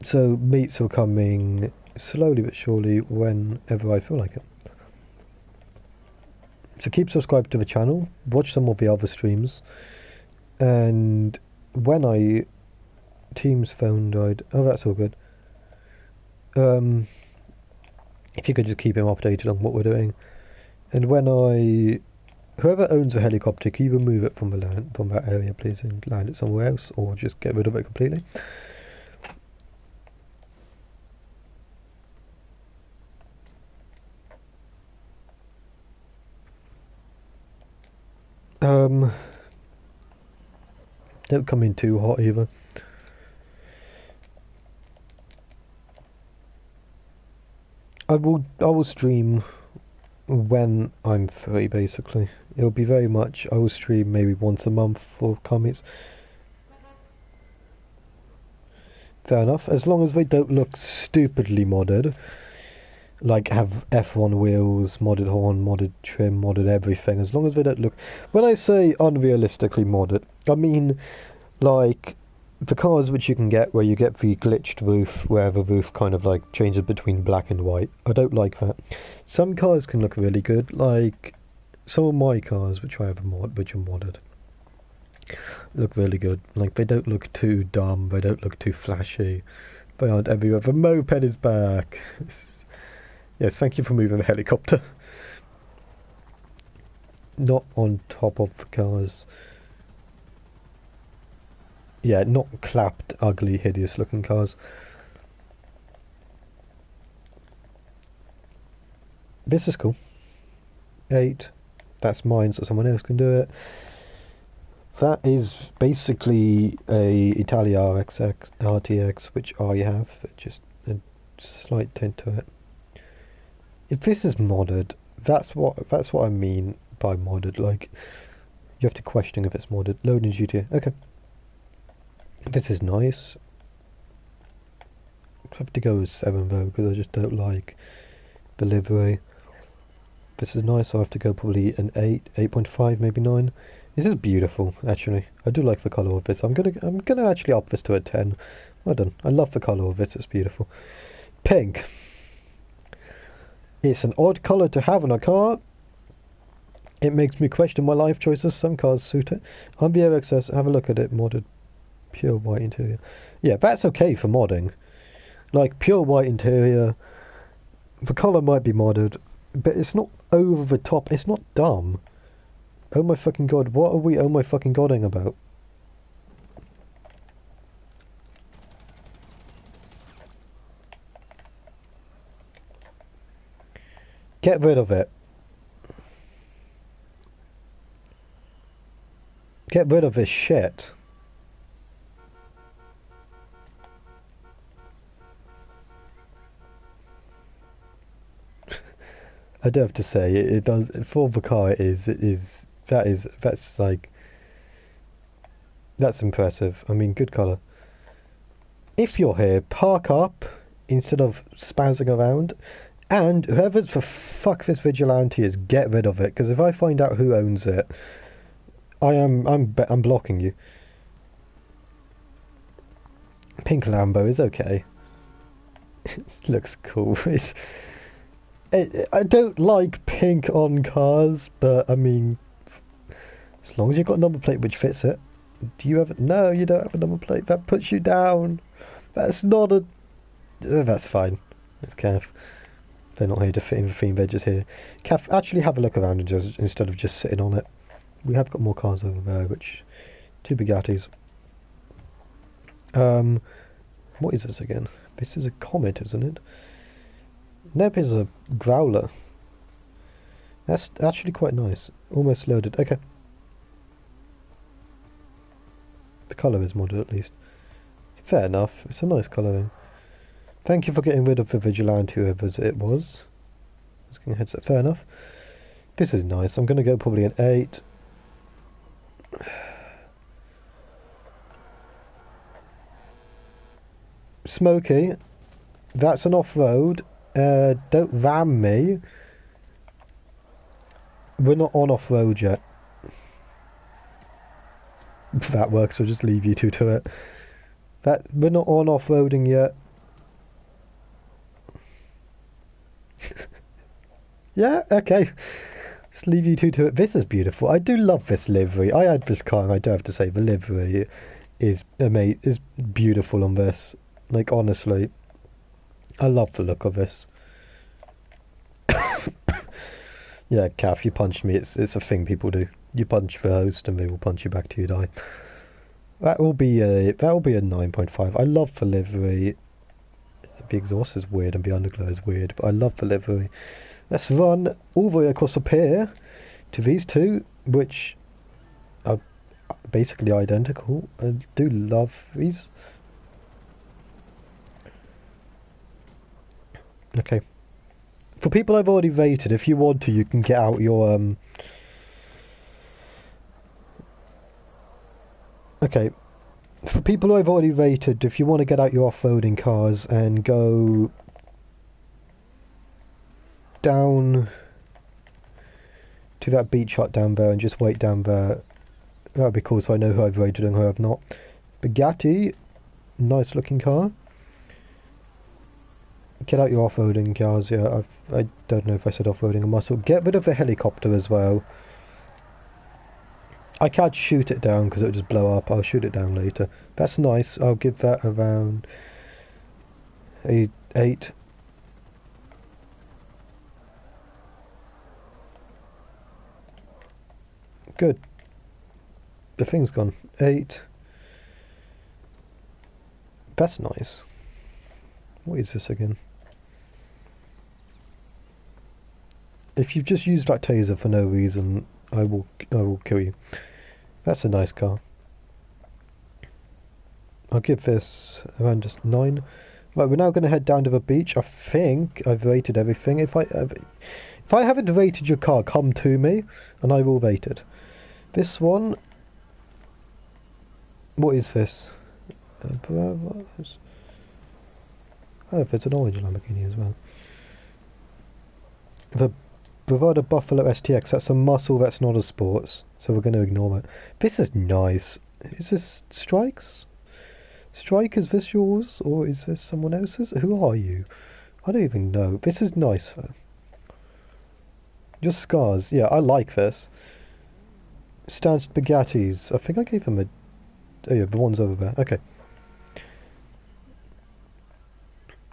So meets are coming slowly but surely whenever I feel like it. So keep subscribed to the channel, watch some of the other streams, and when Team's phone died, oh that's all good. If you could just keep him updated on what we're doing, and whoever owns a helicopter, can you remove it from that area please, and land it somewhere else, or just get rid of it completely. Don't come in too hot either. I will stream when I'm free, basically. It'll be very much, I will stream maybe once a month for comics. Fair enough, as long as they don't look stupidly modded. Like have F1 wheels, modded horn, modded trim, modded everything. As long as they don't look... When I say unrealistically modded, I mean like the cars which you can get where you get the glitched roof, where the roof kind of like changes between black and white. I don't like that. Some cars can look really good, like some of my cars which I have which are modded look really good. Like they don't look too dumb, they don't look too flashy, they aren't everywhere. The moped is back. Yes, thank you for moving the helicopter. Not on top of the cars. Yeah, not clapped, ugly, hideous looking cars. This is cool. 8. That's mine, so someone else can do it. That is basically a Italia RTX, which I have. Just a slight tint to it. If this is modded, that's what I mean by modded. Like, you have to question if it's modded. Loading GTA. Okay. This is nice. I have to go with 7 though, because I just don't like the livery. This is nice, so I have to go probably an 8, 8.5, maybe 9. This is beautiful, actually. I do like the colour of this. I'm gonna actually up this to a 10. Well done. I love the colour of this, it's beautiful. Pink. It's an odd colour to have on a car. It makes me question my life choices. Some cars suit it. On VRXS, have a look at it, modded. Pure white interior. Yeah, that's okay for modding. Like, pure white interior, the colour might be modded, but it's not over the top, it's not dumb. Oh my fucking god, what are we oh my fucking godding about? Get rid of it. Get rid of this shit. I do have to say, it does, for the car that's impressive. I mean, good colour. If you're here, park up instead of spazzing around, and whoever's the fuck this vigilante is, get rid of it, because if I find out who owns it, I'm blocking you. Pink Lambo is okay. It looks cool. I don't like pink on cars, but I mean, as long as you've got a number plate which fits it. Do you have it? No, you don't have a number plate. That puts you down. That's not a... that's fine. It's Cav. They're not here to fit in the theme, they're just here. Cav, actually have a look around and just, instead of just sitting on it. We have got more cars over there, which... 2 Bugattis. What is this again? This is a Comet, isn't it? Nope, is a Growler. That's actually quite nice. Almost loaded. Okay. The colour is modded at least. Fair enough. It's a nice colouring. Thank you for getting rid of the Vigilante, whoever it was. Let's get a headset. Fair enough. This is nice. I'm going to go probably an 8. Smoky. That's an off-road. Don't ram me. We're not on off-road yet. If that works, I'll just leave you two to it. We're not on off-roading yet. Yeah, okay. Just leave you two to it. This is beautiful. I do love this livery. I had this car, and I do have to say the livery is beautiful on this. Like, honestly, I love the look of this. Yeah, Kath, you punched me. It's a thing people do. You punch the host, and they will punch you back till you die. That will be a 9.5. I love the livery. The exhaust is weird, and the underglow is weird, but I love the livery. Let's run all the way across the pier to these two, which basically identical. I do love these. Okay. For people I've already rated, if you want to, you can get out your Okay. For people who I've already rated, if you want to get out your off-roading cars and go down to that beach hut down there and just wait down there, that would be cool, so I know who I've rated and who I've not. Bugatti, nice looking car. Get out your off-roading cars, yeah, I don't know if I said off-roading a muscle. Get rid of the helicopter as well. I can't shoot it down because it'll just blow up. I'll shoot it down later. That's nice. I'll give that around a 8. Good. The thing's gone. 8. That's nice. What is this again? If you've just used that taser for no reason, I will kill you. That's a nice car. I'll give this around just 9. Right, we're now going to head down to the beach. I think I've rated everything. If I haven't rated your car, come to me, and I will rate it. This one... What is this? Oh, there's an orange Lamborghini as well. The Bravado Buffalo STX, that's a muscle, that's not a sports, so we're going to ignore it. This is nice. Is this Strike's? Strike, is this yours, or is this someone else's? Who are you? I don't even know. This is nice, though. Just scars. Yeah, I like this. Stanched Bugattis. I think I gave him a... Oh yeah, the one's over there. Okay.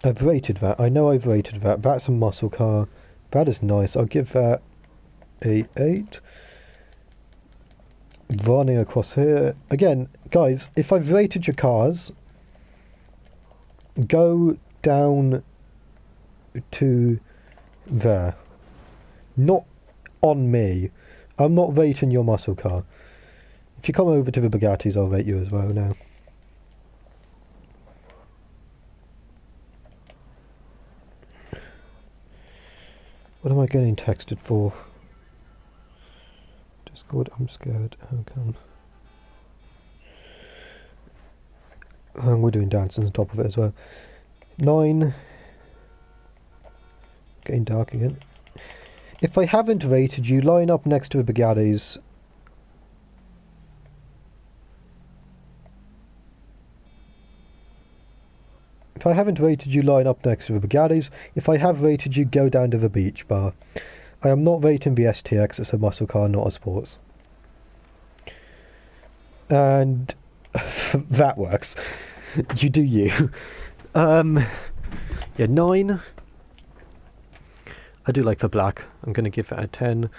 I've rated that. I know I've rated that. That's a muscle car. That is nice. I'll give that a 8. Running across here. Again, guys, if I've rated your cars, go down to there. Not on me. I'm not rating your muscle car. If you come over to the Bugattis, I'll rate you as well now. What am I getting texted for? Discord, I'm scared. How come? And we're doing dances on top of it as well. 9. Getting dark again. If I haven't rated you, line up next to the Bugattis. If I haven't rated you, line up next to the Bugattis. If I have rated you, go down to the beach bar. I am not rating the STX, it's a muscle car, not a sports. And that works. You do you. Yeah, 9. I do like the black. I'm going to give that a 10.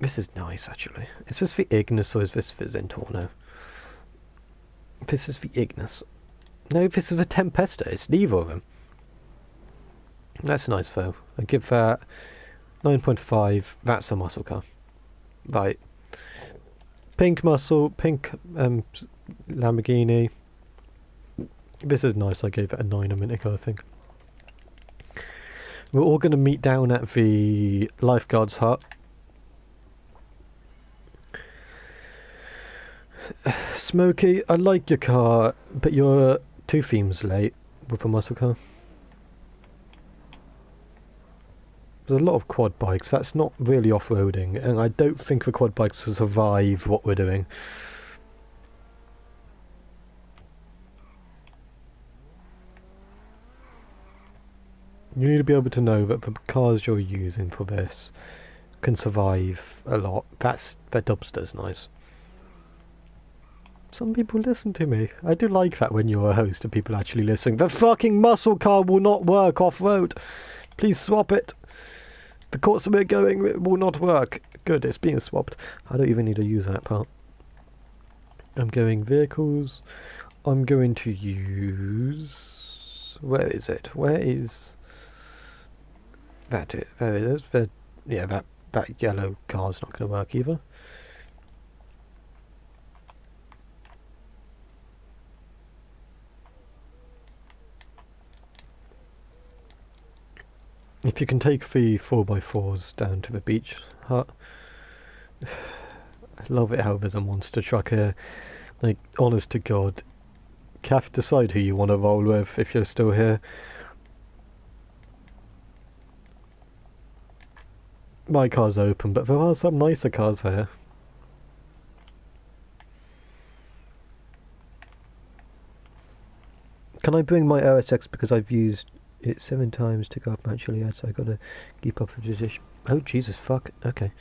This is nice, actually. Is this the Ignis or is this the Zentorno? This is the Ignis. No, this is the Tempesta. It's neither of them. That's nice, though. I give that 9.5. That's a muscle car. Right. Pink muscle, pink Lamborghini. This is nice. I gave it a 9 a minute ago, I think. We're all going to meet down at the lifeguard's hut. Smokey, I like your car, but you're 2 themes late with a muscle car. There's a lot of quad bikes. That's not really off-roading, and I don't think the quad bikes will survive what we're doing. You need to be able to know that the cars you're using for this can survive a lot. That Dubster's nice. Some people listen to me. I do like that when you're a host and people actually listen. The fucking muscle car will not work off-road. Please swap it. The course we're going it will not work. Good, it's being swapped. I don't even need to use that part. I'm going vehicles. I'm going to use... Where is it? Where is... That it. There it is. Yeah, that yellow car's not going to work either. If you can take the 4x4s down to the beach hut. I love it how there's a monster truck here. Like, honest to God. Kath, decide who you want to roll with if you're still here. My car's open, but there are some nicer cars here. Can I bring my OSX because I've used it 7 times to go up naturally, so I gotta keep up with the position. Oh Jesus fuck, okay.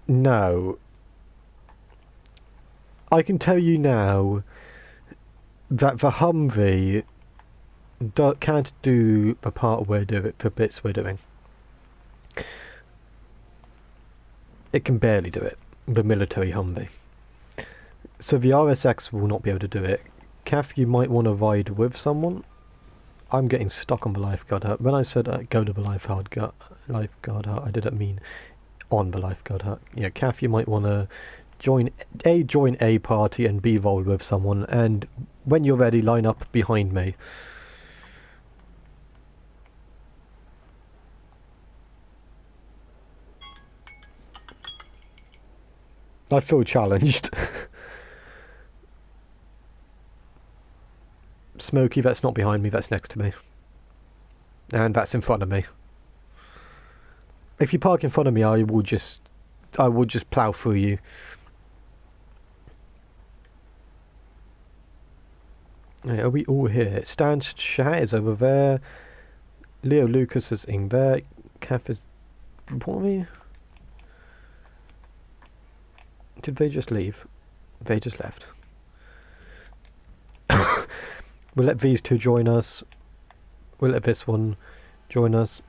No. I can tell you now that the Humvee can't do the part we're doing, the bits we're doing. It can barely do it, the military Humvee. So the RSX will not be able to do it. Kath, you might want to ride with someone. I'm getting stuck on the lifeguard hut. When I said go to the lifeguard hut, I didn't mean on the lifeguard hut. Yeah, Kath, you might want to join a party and be rolled with someone, and when you're ready, line up behind me. I feel challenged. Smokey, that's not behind me, that's next to me. And that's in front of me. If you park in front of me, I will just plough through you. Are we all here? Stan Chat is over there. Leo Lucas is in there. Kath is... What are we... Did they just leave? They just left. We'll let these two join us. We'll let this one join us.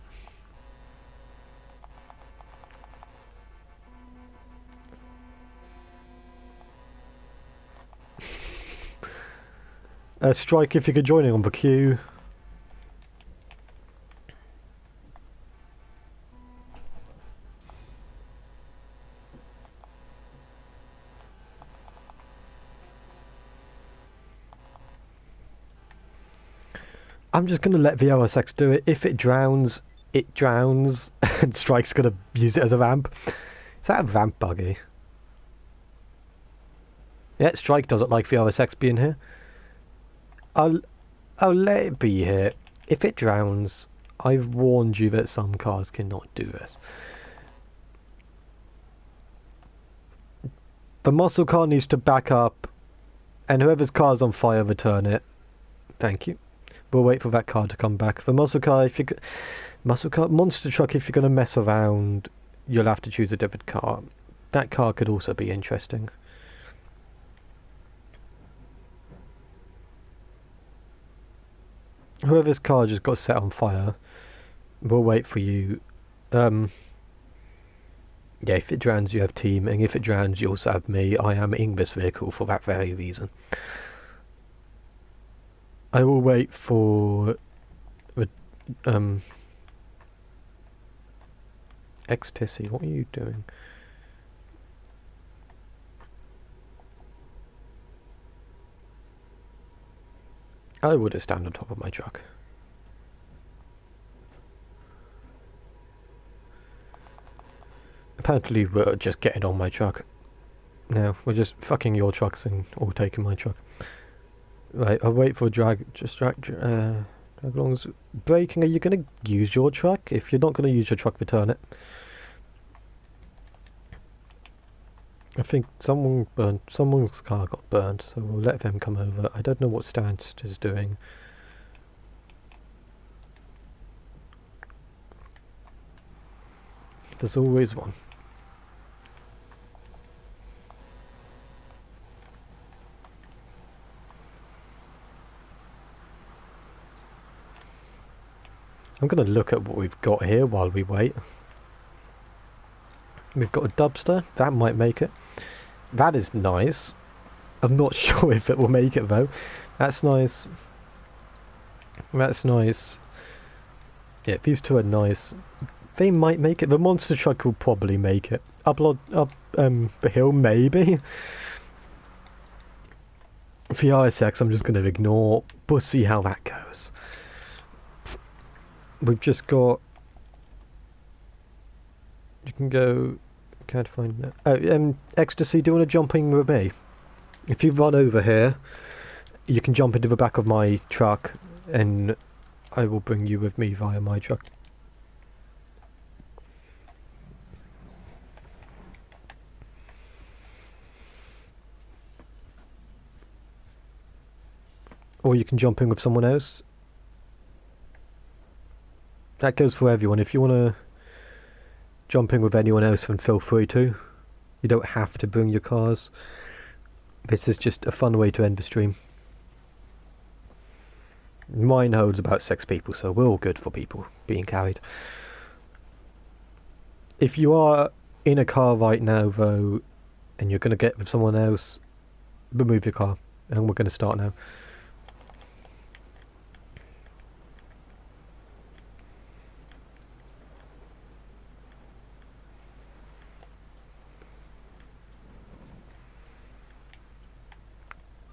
Strike if you could join in on the queue. I'm just going to let the OSX do it. If it drowns, it drowns. And Strike's going to use it as a ramp. Is that a ramp buggy? Yeah, Strike doesn't like the OSX being here. I'll let it be here. If it drowns, I've warned you that some cars cannot do this. The muscle car needs to back up, and whoever's car's on fire, return it. Thank you. We'll wait for that car to come back. The muscle car, monster truck, if you're going to mess around, you'll have to choose a different car. That car could also be interesting. Whoever's car just got set on fire, we'll wait for you. Yeah, if it drowns, you have team, and if it drowns, you also have me. I am in this vehicle for that very reason. I will wait for Ecstasy, what are you doing? I would have stand on top of my truck. Apparently we're just getting on my truck. No, we're just fucking your trucks and all taking my truck. Right, I'll wait for drag along's braking. Are you going to use your truck? If you're not going to use your truck, return it. I think someone's car got burned, so we'll let them come over. I don't know what Stance is doing. There's always one. I'm going to look at what we've got here while we wait. We've got a Dubster. That might make it. That is nice. I'm not sure if it will make it though. That's nice. That's nice. Yeah, these two are nice. They might make it. The monster truck will probably make it. Up the hill, maybe. For the RSX, I'm just going to ignore. We'll see how that goes. we've just got... You can go... Can't find that. Oh, Ecstasy, do you want to jump in with me? If you run over here, you can jump into the back of my truck, and I will bring you with me via my truck. Or you can jump in with someone else. That goes for everyone. If you want to jump in with anyone else, then feel free to. You don't have to bring your cars. This is just a fun way to end the stream. Mine holds about 6 people, so we're all good for people being carried. If you are in a car right now, though, and you're going to get with someone else, remove your car, and we're going to start now.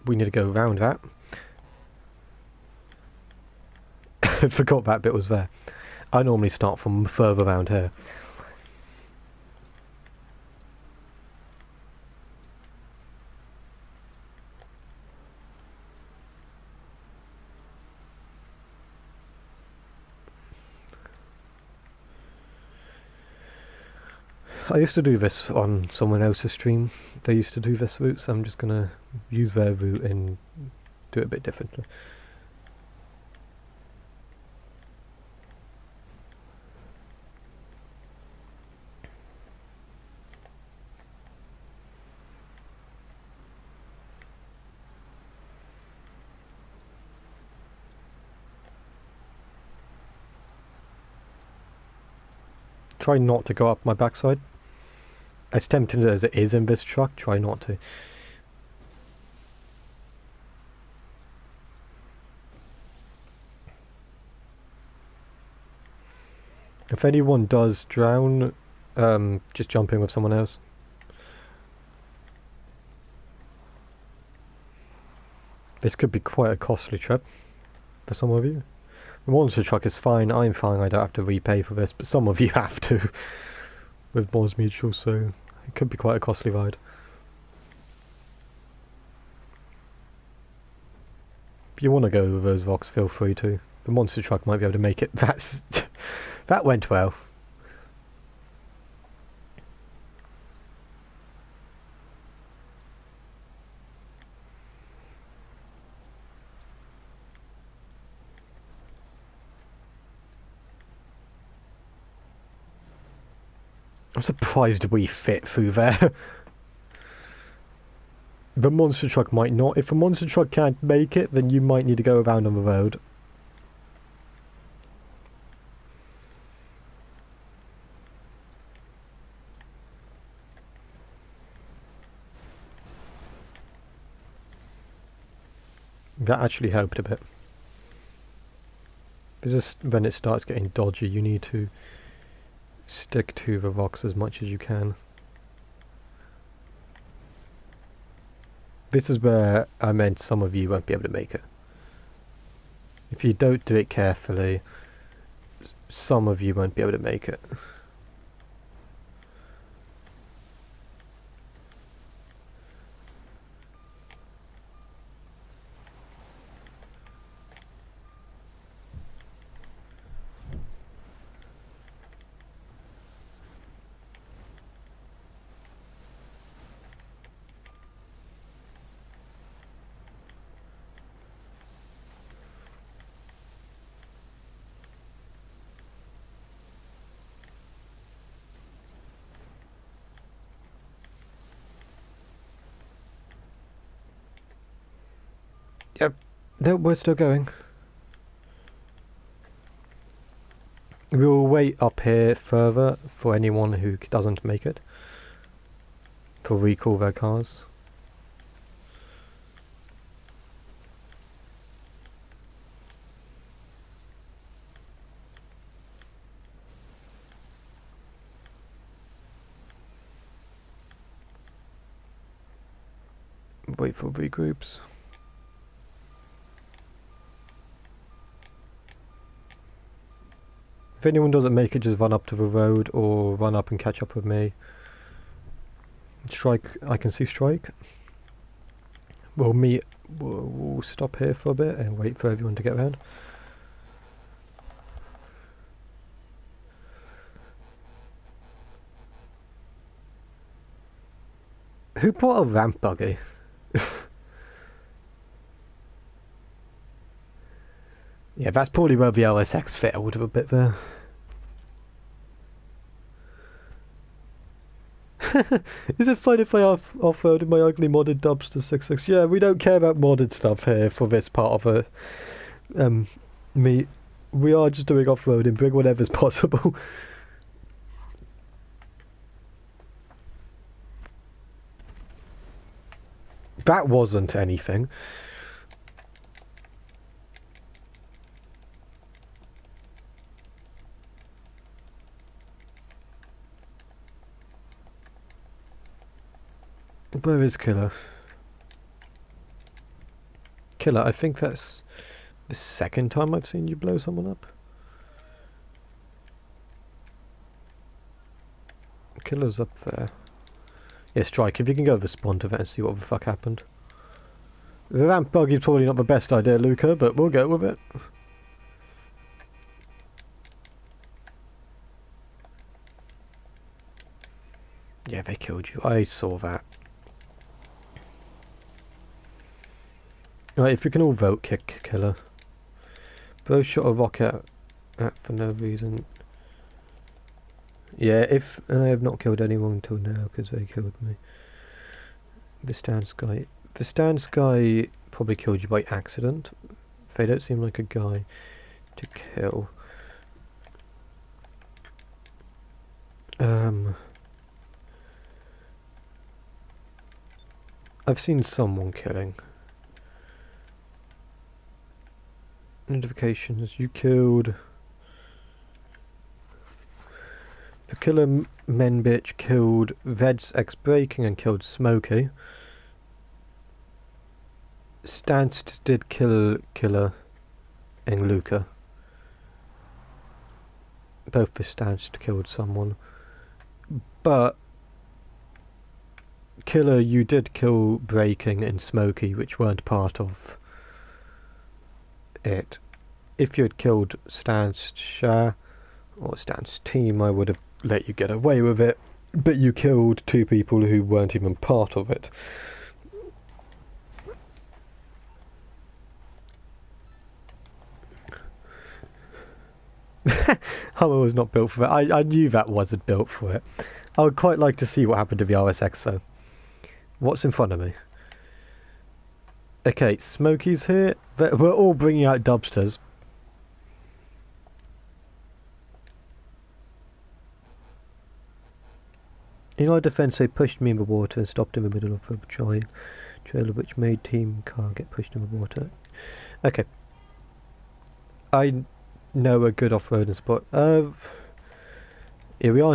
We need to go around that. I forgot that bit was there. I normally start from further around here. I used to do this on someone else's stream. They used to do this route, so I'm just gonna use their route and do it a bit differently. Try not to go up my backside. As tempting as it is in this truck, try not to. If anyone does drown, just jump in with someone else. This could be quite a costly trip for some of you. The monster truck is fine, I'm fine, I don't have to repay for this, but some of you have to with Moz Mutual, so it could be quite a costly ride. If you want to go with those rocks, feel free to. The monster truck might be able to make it. That's that went well. I'm surprised we fit through there. The monster truck might not. If the monster truck can't make it, then you might need to go around on the road. That actually helped a bit. This is when it starts getting dodgy, you need to stick to the rocks as much as you can. This is where I meant some of you won't be able to make it. If you don't do it carefully, some of you won't be able to make it. Yep, no, we're still going. We'll wait up here further for anyone who doesn't make it to recall their cars. Wait for regroups. If anyone doesn't make it, just run up to the road or run up and catch up with me. Strike, I can see Strike. We'll stop here for a bit and wait for everyone to get around. Who brought a ramp buggy? Yeah, that's probably where the LSX failed a bit there. Is it fine if I off-road in my ugly modded Dubster 66? Yeah, we don't care about modded stuff here for this part of me. We are just doing off-roading, bring whatever's possible. That wasn't anything. Where is Killer? Killer, I think that's the second time I've seen you blow someone up. Killer's up there. Yeah, Strike, if you can go respond to that and see what the fuck happened. The ramp buggy is probably not the best idea, Luca, but we'll go with it. Yeah, they killed you. I saw that. Right, if you can all vote, kick Killer. Both shot a rocket at for no reason. Yeah, and I have not killed anyone until now because they killed me. The Stance guy probably killed you by accident. They don't seem like a guy to kill. I've seen someone killing. Notifications, you killed... The killer men bitch killed Ved's ex-breaking and killed Smokey. Stanst did kill Killer and Luca. Both the Stanst killed someone. But Killer, you did kill Breaking and Smokey, which weren't part of it. If you had killed Stan's share or Stan's team, I would have let you get away with it, but you killed two people who weren't even part of it. Hummer was not built for it. I knew that wasn't built for it. I would quite like to see what happened to the RSX though. What's in front of me? Okay, Smokey's here. We're all bringing out dubsters. In our defence, they pushed me in the water and stopped in the middle of a trailer, which made team car get pushed in the water. Okay. I know a good off-roading spot. Yeah, we'll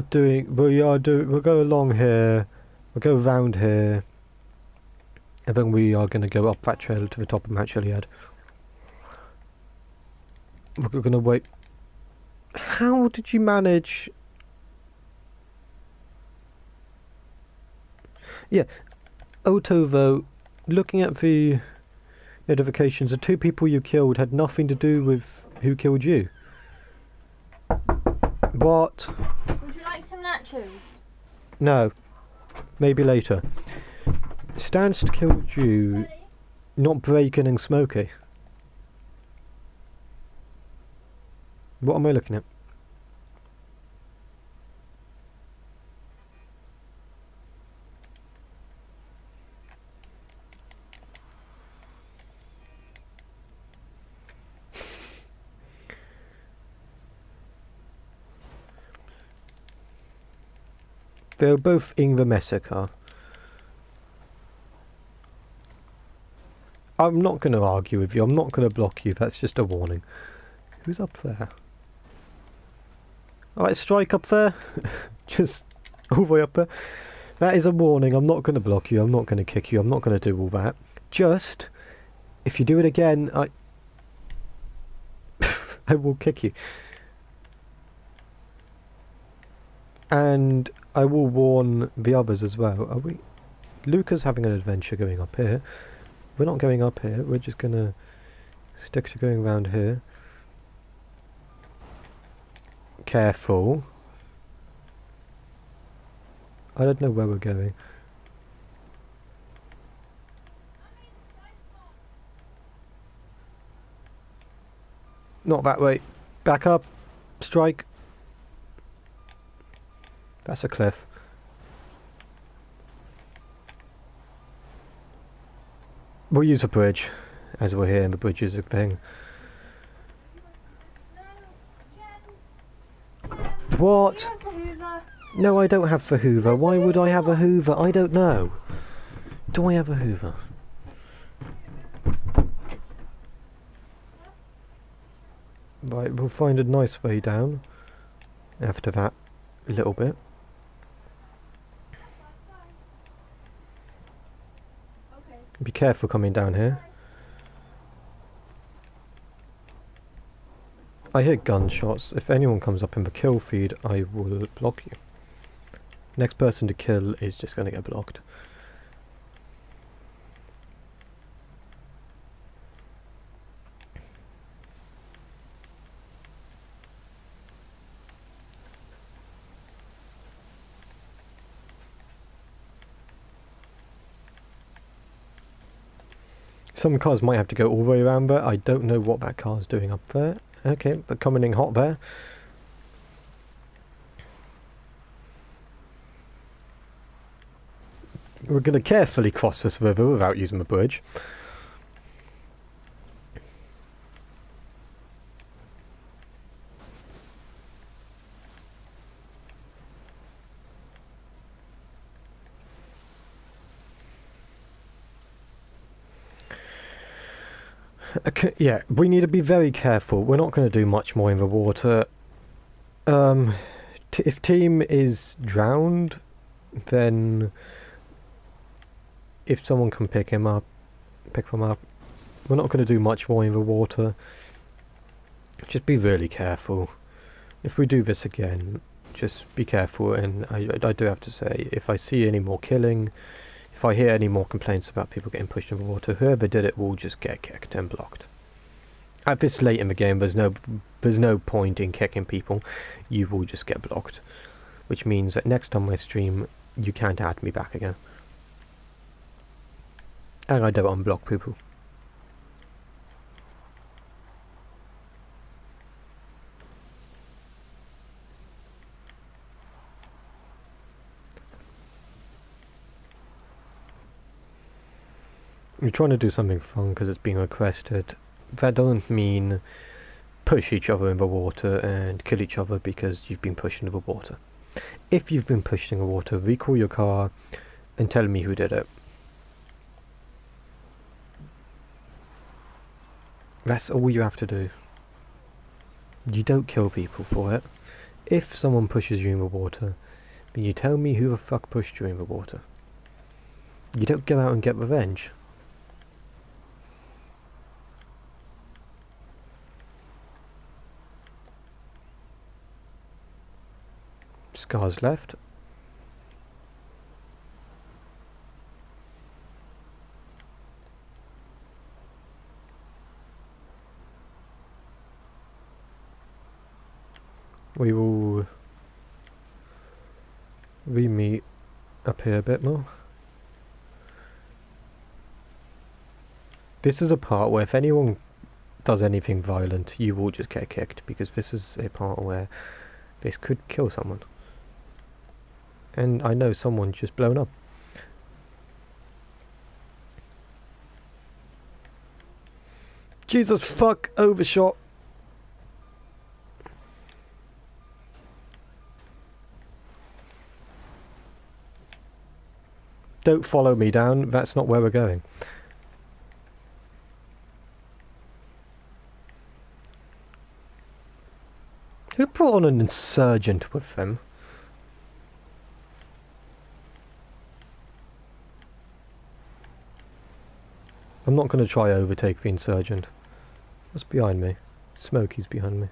go along here, we'll go around here, and then we are going to go up that trailer to the top of Mount Chiliad. We're going to wait. How did you manage? Yeah, Otto though, looking at the notifications, the two people you killed had nothing to do with who killed you. What? Would you like some nachos? No, maybe later. Stanst killed you, not Breaking and Smokey. What am I looking at? They were both in the Messer car. I'm not going to argue with you. I'm not going to block you. That's just a warning. Who's up there? Alright, Strike up there. Just all the way up there. That is a warning. I'm not going to block you. I'm not going to kick you. I'm not going to do all that. Just, if you do it again, I will kick you. And I will warn the others as well. Are we? Luca's having an adventure going up here. We're not going up here. We're just gonna stick to going around here. Careful. I don't know where we're going. Not that way. Back up. Strike. That's a cliff. We'll use a bridge, as we're here, and the bridge is a thing. What? You have the Hoover. No, I don't have the Hoover. Why would I have a Hoover? I don't know. Do I have a Hoover? Right, we'll find a nice way down after that little bit. Okay. Be careful coming down here. I hear gunshots. If anyone comes up in the kill feed, I will block you. Next person to kill is just going to get blocked. Some cars might have to go all the way around there. I don't know what that car's doing up there. Okay, they're coming in hot there. We're going to carefully cross this river without using the bridge. Okay, yeah, we need to be very careful. We're not going to do much more in the water. If team is drowned, then if someone can pick them up, we're not going to do much more in the water. Just be really careful. If we do this again, just be careful. And I do have to say, if I see any more killing, if I hear any more complaints about people getting pushed in the water, whoever did it will just get kicked and blocked. At this late in the game, there's no point in kicking people. You will just get blocked, which means that next time I stream, you can't add me back again. And I don't unblock people. You're trying to do something fun because it's being requested. That doesn't mean push each other in the water and kill each other because you've been pushed into the water. If you've been pushed in the water, recall your car and tell me who did it. That's all you have to do. You don't kill people for it. If someone pushes you in the water, then you tell me who the fuck pushed you in the water. You don't go out and get revenge. Scars left. We will re-meet up here a bit more. This is a part where if anyone does anything violent, you will just get kicked, because this is a part where this could kill someone. And I know someone just blown up. Jesus fuck, overshot. Don't follow me down, that's not where we're going. Who put on an insurgent with them? I'm not going to try overtake the insurgent. What's behind me? Smokey's behind me.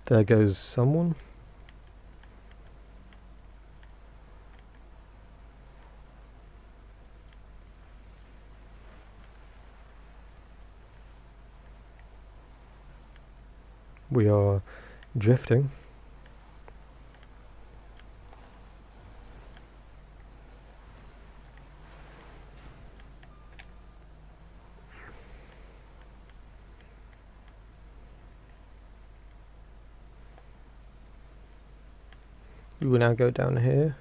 There goes someone. We are drifting. We will now go down here.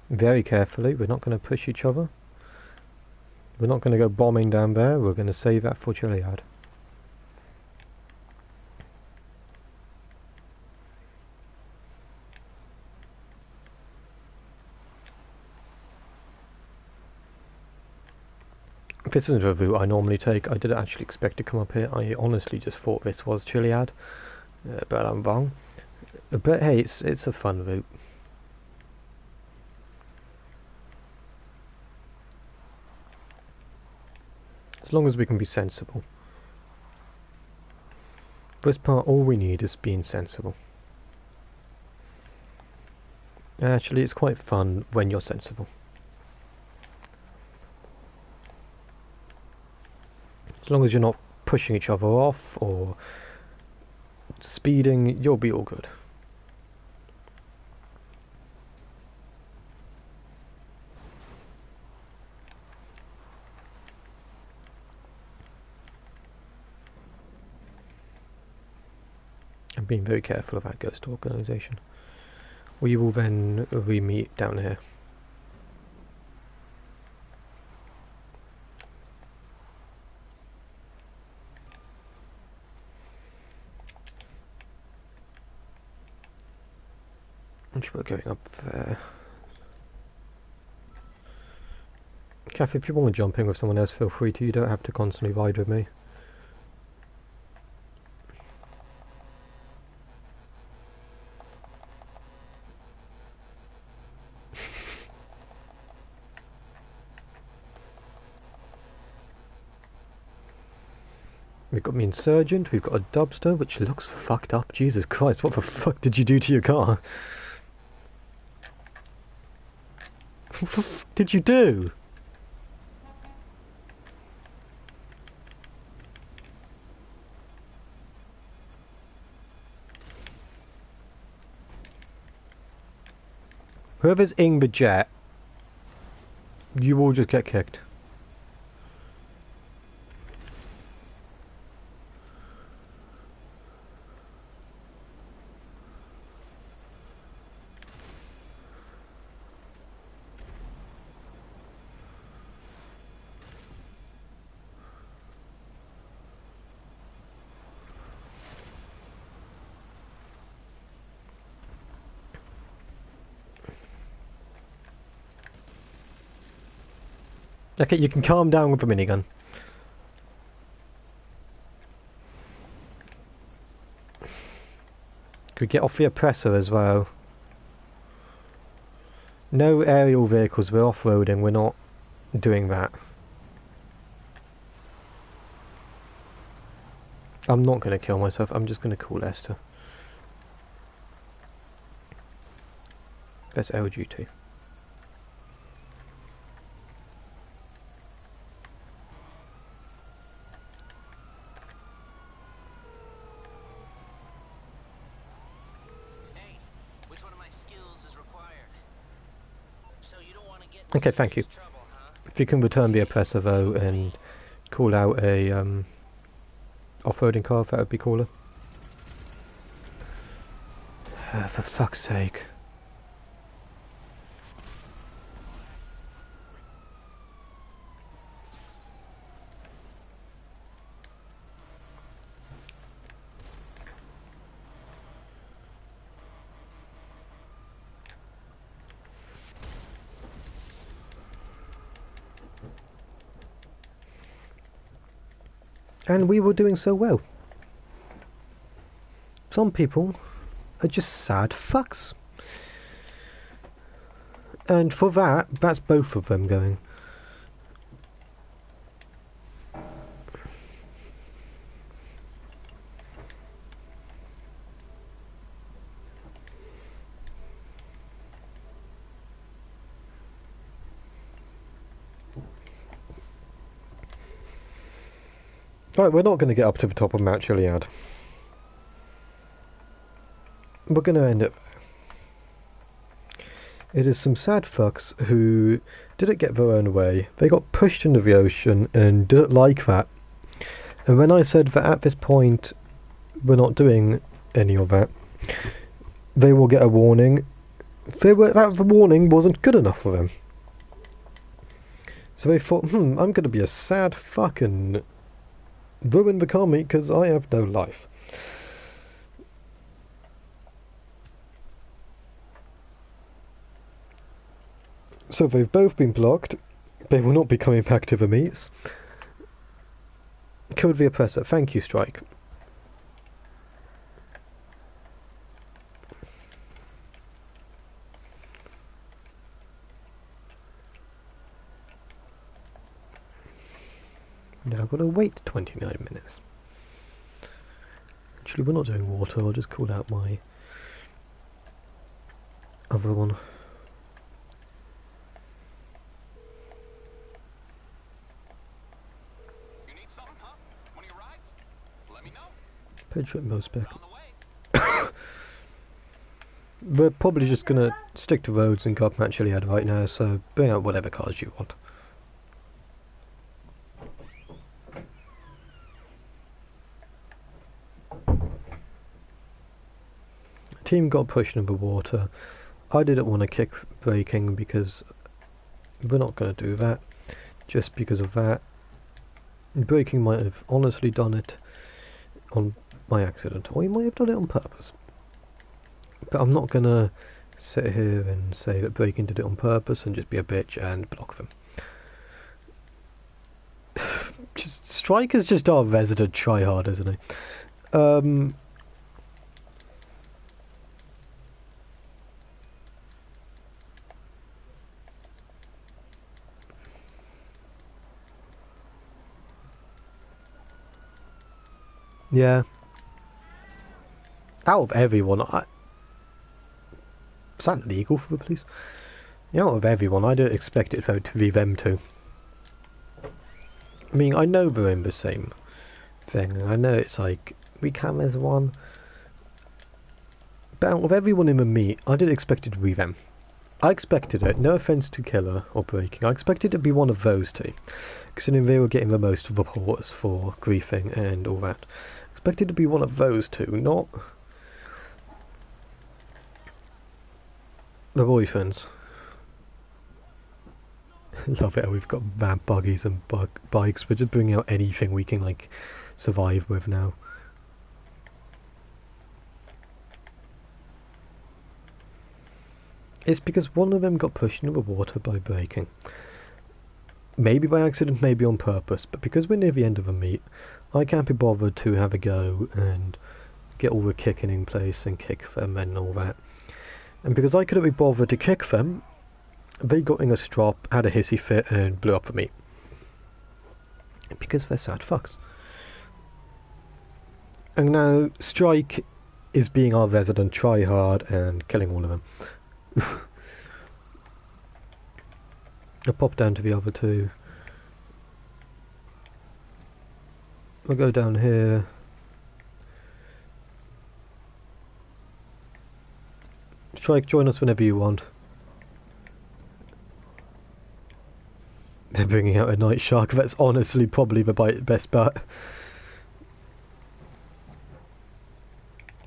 Very carefully, we're not going to push each other. We're not going to go bombing down there, we're going to save that for Chiliad. This isn't a route I normally take. I didn't actually expect to come up here. I honestly just thought this was Chiliad, but I'm wrong. But hey, it's a fun route. As long as we can be sensible. This part, all we need is being sensible. Actually, it's quite fun when you're sensible. As long as you're not pushing each other off or speeding, you'll be all good. I'm being very careful of that ghost organisation. We will then re-meet down here. And we're going up there. Kath, if you want to jump in with someone else, feel free to. You don't have to constantly ride with me. We've got me Insurgent, we've got a Dubster, which looks fucked up. Jesus Christ, what the fuck did you do to your car? What the fuck did you do? Whoever's in the jet, you will just get kicked. Okay, you can calm down with the minigun. Could we get off the oppressor as well? No aerial vehicles, we're off-roading, we're not doing that. I'm not going to kill myself, I'm just going to call Esther. That's LGT. Okay, thank you. If you can return the oppressor though and call out a off-roading car, that would be cooler. For fuck's sake. And we were doing so well. Some people are just sad fucks. And for that, that's both of them going. Right, we're not going to get up to the top of Mount Chiliad. We're going to end it. It is some sad fucks who didn't get their own way. They got pushed into the ocean and didn't like that. And when I said that at this point we're not doing any of that, they will get a warning. The warning wasn't good enough for them. So they thought, I'm going to be a sad fuck and ruin the comic because I have no life. So they've both been blocked. They will not be coming back to the meets. Killed the oppressor. Thank you, Strike. Now I've got to wait 29 minutes. Actually, we're not doing water. I'll just call out my other one. You need something, huh? One of your rides? Let me know. Pedro Mospec. On the way. We're probably just gonna stick to roads and go up Mount Chiliad right now, so bring out whatever cars you want. Team got pushed into the water. I didn't want to kick braking because we're not going to do that. Just because of that. Braking might have honestly done it on my accident, or he might have done it on purpose. But I'm not going to sit here and say that braking did it on purpose and just be a bitch and block them. Strike is just our resident tryhard, isn't he? Yeah. Out of everyone, is that legal for the police? Yeah, out of everyone, I don't expect it to be them two. I mean, I know they're in the same thing. I know it's like, we come as one. But out of everyone in the meet, I didn't expect it to be them. I expected it, no offence to Killer or Breaking, I expected it to be one of those two. Considering they were getting the most reports for griefing and all that. Expected to be one of those two, not the boyfriends. Love it how we've got van buggies and bikes. We're just bringing out anything we can like survive with now. It's because one of them got pushed into the water by braking. Maybe by accident, maybe on purpose, but because we're near the end of the meet, I can't be bothered to have a go and get all the kicking in place and kick them and all that. And because I couldn't be bothered to kick them, they got in a strop, had a hissy fit and blew up the meet. Because they're sad fucks. And now Strike is being our resident tryhard and killing all of them. I'll pop down to the other two. We'll go down here. Strike, join us whenever you want. They're bringing out a night shark. That's honestly probably the best bet.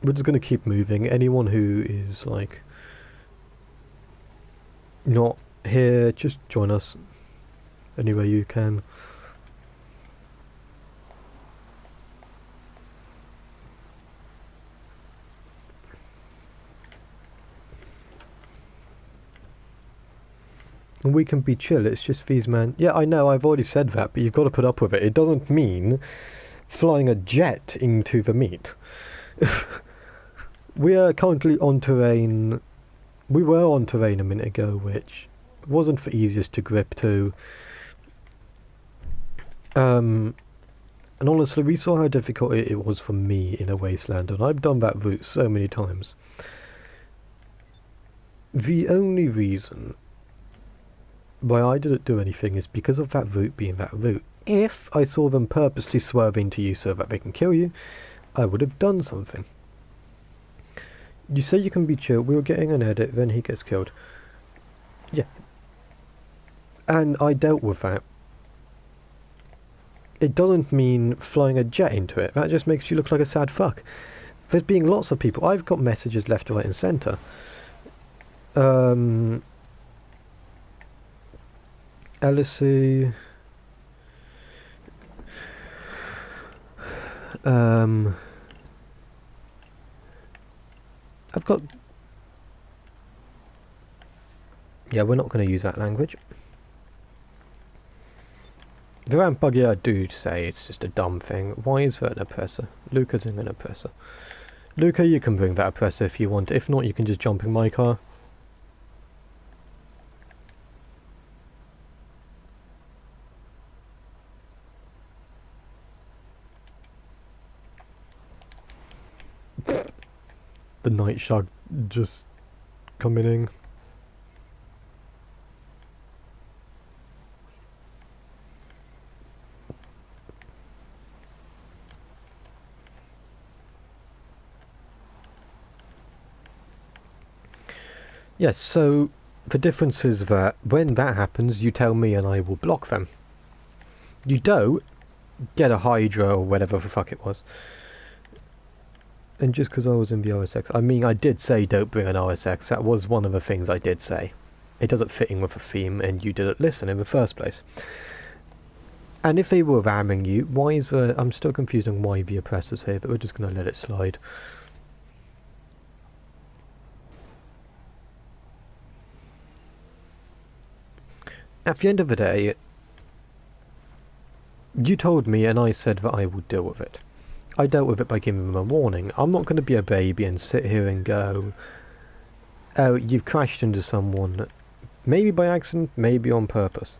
We're just going to keep moving. Anyone who is like not here, just join us anywhere you can. And we can be chill, it's just these man. Yeah, I know, I've already said that, but you've got to put up with it. It doesn't mean flying a jet into the meet. We are currently on terrain. We were on terrain a minute ago, which wasn't the easiest to grip to. And honestly, we saw how difficult it was for me in a wasteland, and I've done that route so many times. The only reason why I didn't do anything is because of that route being that route. If I saw them purposely swerving to you so that they can kill you, I would have done something. You say you can be chill, we were getting an edit, then he gets killed. Yeah. And I dealt with that. It doesn't mean flying a jet into it. That just makes you look like a sad fuck. There's being lots of people. I've got messages left, right and centre. Ellisy. I've got... Yeah, we're not going to use that language. The ramp buggy, I do say it's just a dumb thing. Why is there an oppressor? Luca's in an oppressor. Luca, you can bring that oppressor if you want. If not, you can just jump in my car. The night shark just coming in. Yes, so the difference is that when that happens, you tell me and I will block them. You don't get a Hydra or whatever the fuck it was. And just because I was in the OSX, I mean, I did say don't bring an OSX. That was one of the things I did say. It doesn't fit in with the theme, and you didn't listen in the first place. And if they were ramming you, why is the... I'm still confused on why the oppressor's here, but we're just going to let it slide. At the end of the day, you told me and I said that I would deal with it. I dealt with it by giving them a warning. I'm not going to be a baby and sit here and go, oh, you've crashed into someone, maybe by accident, maybe on purpose.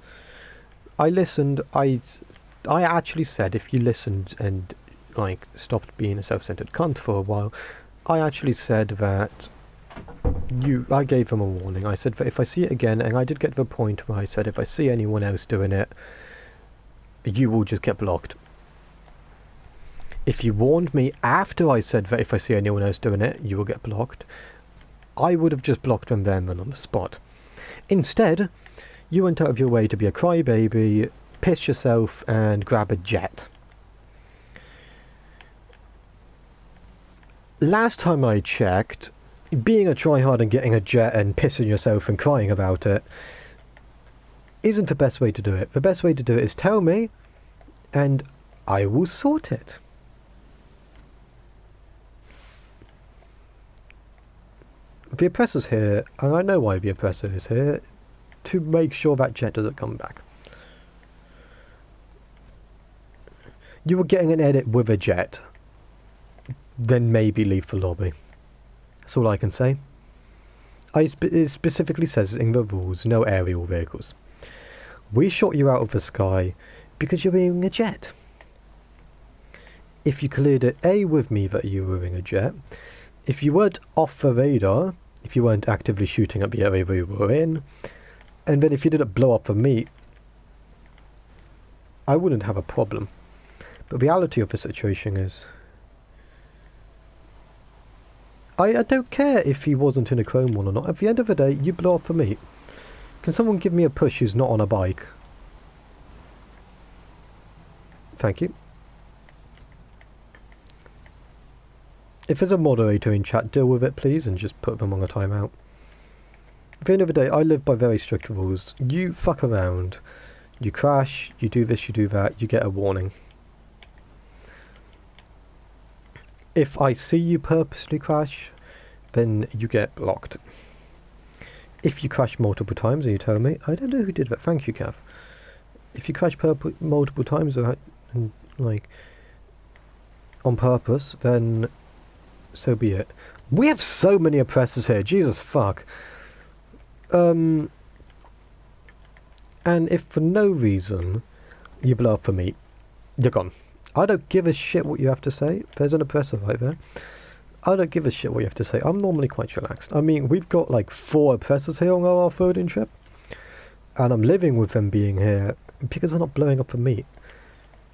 I listened. I actually said if you listened and like stopped being a self-centered cunt for a while, I actually said that I gave them a warning. I said that if I see it again, and I did get to the point where I said if I see anyone else doing it, you will just get blocked. If you warned me after I said that if I see anyone else doing it, you will get blocked, I would have just blocked them then and on the spot. Instead, you went out of your way to be a crybaby, piss yourself, and grab a jet. Last time I checked, being a tryhard and getting a jet and pissing yourself and crying about it isn't the best way to do it. The best way to do it is tell me, and I will sort it. The oppressor's here, and I know why the oppressor is here, to make sure that jet doesn't come back. You were getting an edit with a jet, then maybe leave the lobby. That's all I can say. It specifically says in the rules, no aerial vehicles. We shot you out of the sky because you're in a jet. If you cleared it A with me that you were in a jet, if you weren't off the radar, if you weren't actively shooting at the area we were in, and then if you didn't blow up for me, I wouldn't have a problem. But the reality of the situation is, I don't care if he wasn't in a chrome one or not. At the end of the day, you blow up for me. Can someone give me a push who's not on a bike? Thank you. If there's a moderator in chat, deal with it please and just put them on a timeout. At the end of the day, I live by very strict rules. You fuck around, you crash, you do this, you do that, you get a warning. If I see you purposely crash, then you get blocked. If you crash multiple times and you tell me, I don't know who did that, thank you Cav. If you crash multiple times like on purpose, then so be it. We have so many oppressors here, Jesus fuck. And if for no reason you blow up for me, you're gone. I don't give a shit what you have to say. There's an oppressor right there. I don't give a shit what you have to say. I'm normally quite relaxed. I mean, we've got like 4 oppressors here on our off-roading trip. and I'm living with them being here because we're not blowing up for meat.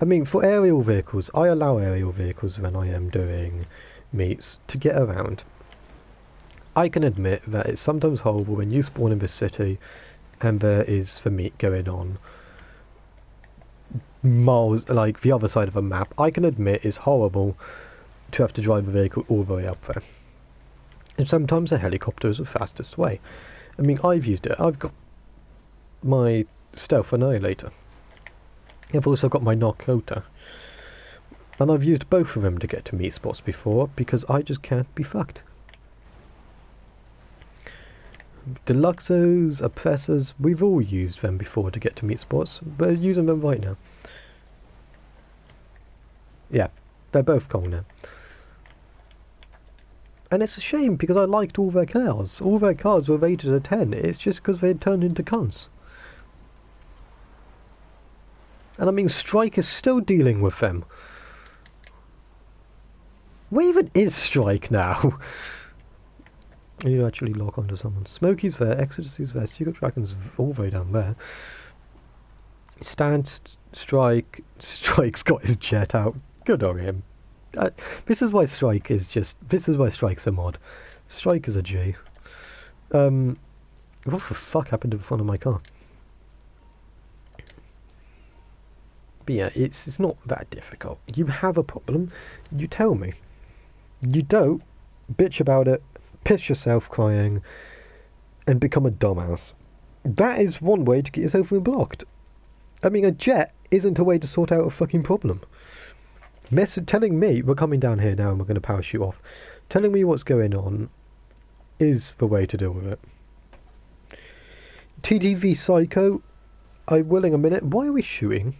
I mean, for aerial vehicles, I allow aerial vehicles when I am doing meets to get around. I can admit that it's sometimes horrible when you spawn in this city and there is the meat going on miles, like the other side of the map. I can admit it's horrible to have to drive a vehicle all the way up there. And sometimes a helicopter is the fastest way. I mean, I've used it. I've got my Stealth Annihilator. I've also got my Narcota. And I've used both of them to get to meat spots before, because I just can't be fucked. Deluxos, Oppressors, we've all used them before to get to meat spots. We're using them right now. Yeah, they're both cool now. And it's a shame, because I liked all their cars. All their cars were rated a 10. It's just because they had turned into cunts. And I mean, Strike is still dealing with them. Where even is Strike now? You actually lock onto someone. Smokey's there, Exodusy's there, Secret Dragon's all the way down there. Strike. Strike's got his jet out. Good on him. This is why Strike is just... This is why Strike's a mod. Strike is a G. What the fuck happened to the front of my car? But yeah, it's not that difficult. You have a problem, you tell me. You don't bitch about it, piss yourself crying, and become a dumbass. That is one way to get yourself blocked. I mean, a jet isn't a way to sort out a fucking problem. Telling me, we're coming down here now and we're going to parachute off, telling me what's going on is the way to deal with it. TDV Psycho, I will in a minute. Why are we shooting?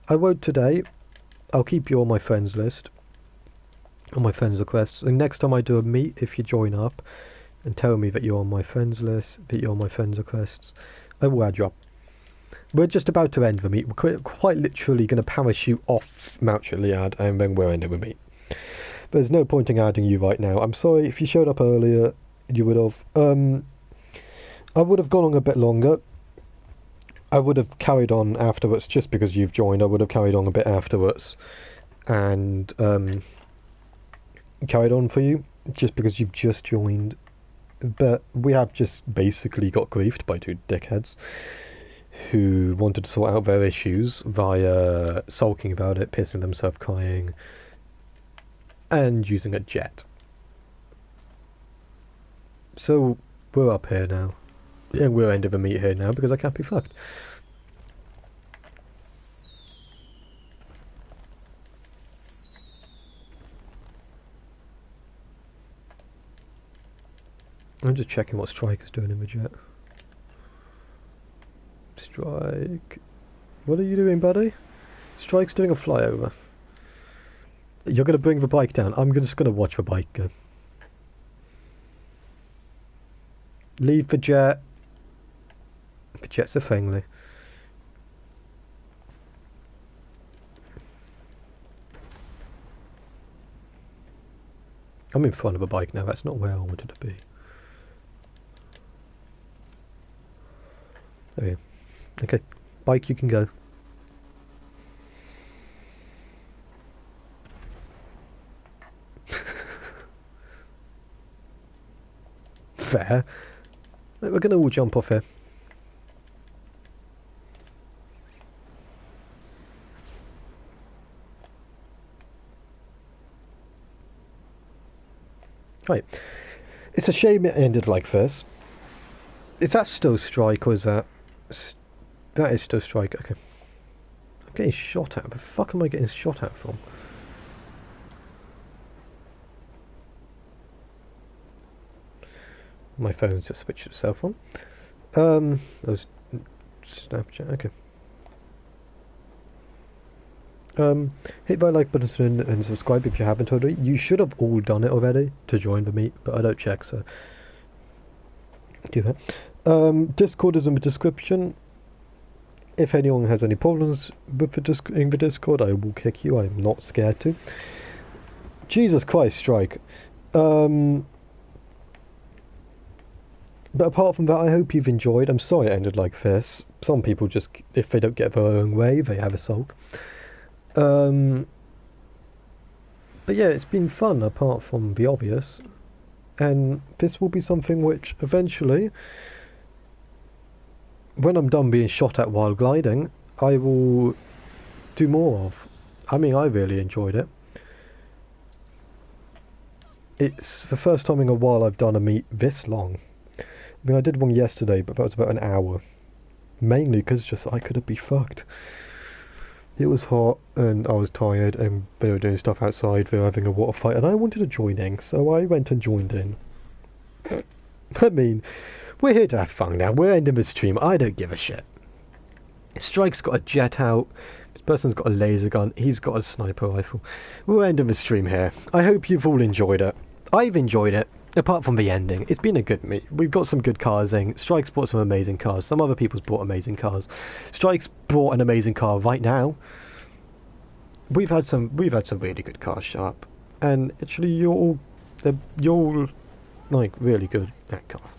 I won't today. I'll keep you on my friends list, on my friends requests. And next time I do a meet, if you join up and tell me that you're on my friends list, that you're on my friends requests, I will add you up. We're just about to end the meet. We're quite literally going to parachute off Mount Chiliad and then we're ending the meet. There's no point in adding you right now. I'm sorry, if you showed up earlier, you would have. I would have gone on a bit longer. I would have carried on afterwards, just because you've joined. I would have carried on a bit afterwards and carried on for you, just because you've just joined. But we have just basically got griefed by two dickheads who wanted to sort out their issues via sulking about it, pissing themselves crying, and using a jet. So we're up here now. And we're ending the meet here now because I can't be fucked. I'm just checking what Strike is doing in the jet. Strike. What are you doing, buddy? Strike's doing a flyover. You're going to bring the bike down. I'm just going to watch the bike go. Leave the jet. The jet's a friendly. I'm in front of a bike now. That's not where I wanted to be. There we go. Okay, bike, you can go. Fair. We're going to all jump off here. Right. It's a shame it ended like this. Is that still Strike or is that... That is still Strike, okay. I'm getting shot at. Where the fuck am I getting shot at from? My phone's just switched itself on. That was Snapchat, okay. Hit that like button and subscribe if you haven't already. You should have all done it already to join the meet, but I don't check, so do that. Discord is in the description. If anyone has any problems with in the Discord, I will kick you. I'm not scared to. Jesus Christ, Strike. But apart from that, I hope you've enjoyed. I'm sorry it ended like this. Some people just, if they don't get their own way, they have a sulk. But yeah, it's been fun apart from the obvious. And this will be something which eventually, when I'm done being shot at while gliding, I will do more of. I mean, I really enjoyed it. It's the first time in a while I've done a meet this long. I mean, I did one yesterday, but that was about an hour. Mainly because just I couldn't be fucked. It was hot, and I was tired, and they were doing stuff outside, they were having a water fight, and I wanted to join in, so I went and joined in. I mean, we're here to have fun now, we're ending the stream, I don't give a shit. Strike's got a jet out, this person's got a laser gun, he's got a sniper rifle. We're ending the stream here. I hope you've all enjoyed it. I've enjoyed it, apart from the ending. It's been a good meet. We've got some good cars in. Strike's bought some amazing cars. Some other people's bought amazing cars. Strike's bought an amazing car right now. We've had some really good cars show up. And actually you're all like really good at cars.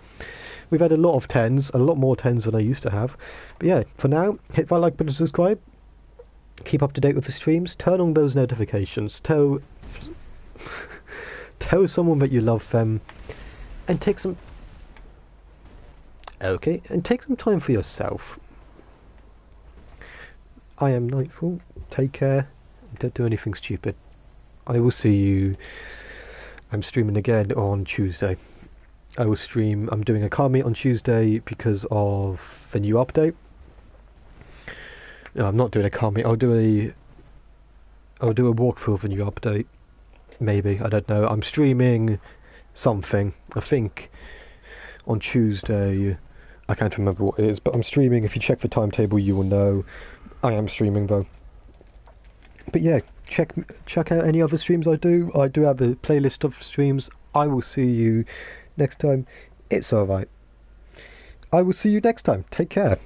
We've had a lot of 10s, a lot more 10s than I used to have. But yeah, for now, hit that like button, subscribe. Keep up to date with the streams. Turn on those notifications. Tell someone that you love them. And take some time for yourself. I am Nightfall. Take care. Don't do anything stupid. I will see you. I'm streaming again on Tuesday. I will stream. I'm doing a car meet on Tuesday because of the new update. No, I'm not doing a car meet. I'll do a walkthrough of the new update. Maybe, I don't know. I'm streaming something. I think on Tuesday. I can't remember what it is, but I'm streaming. If you check the timetable, you will know. I am streaming though. But yeah, check out any other streams I do. I do have a playlist of streams. I will see you next time. It's alright. I will see you next time. Take care.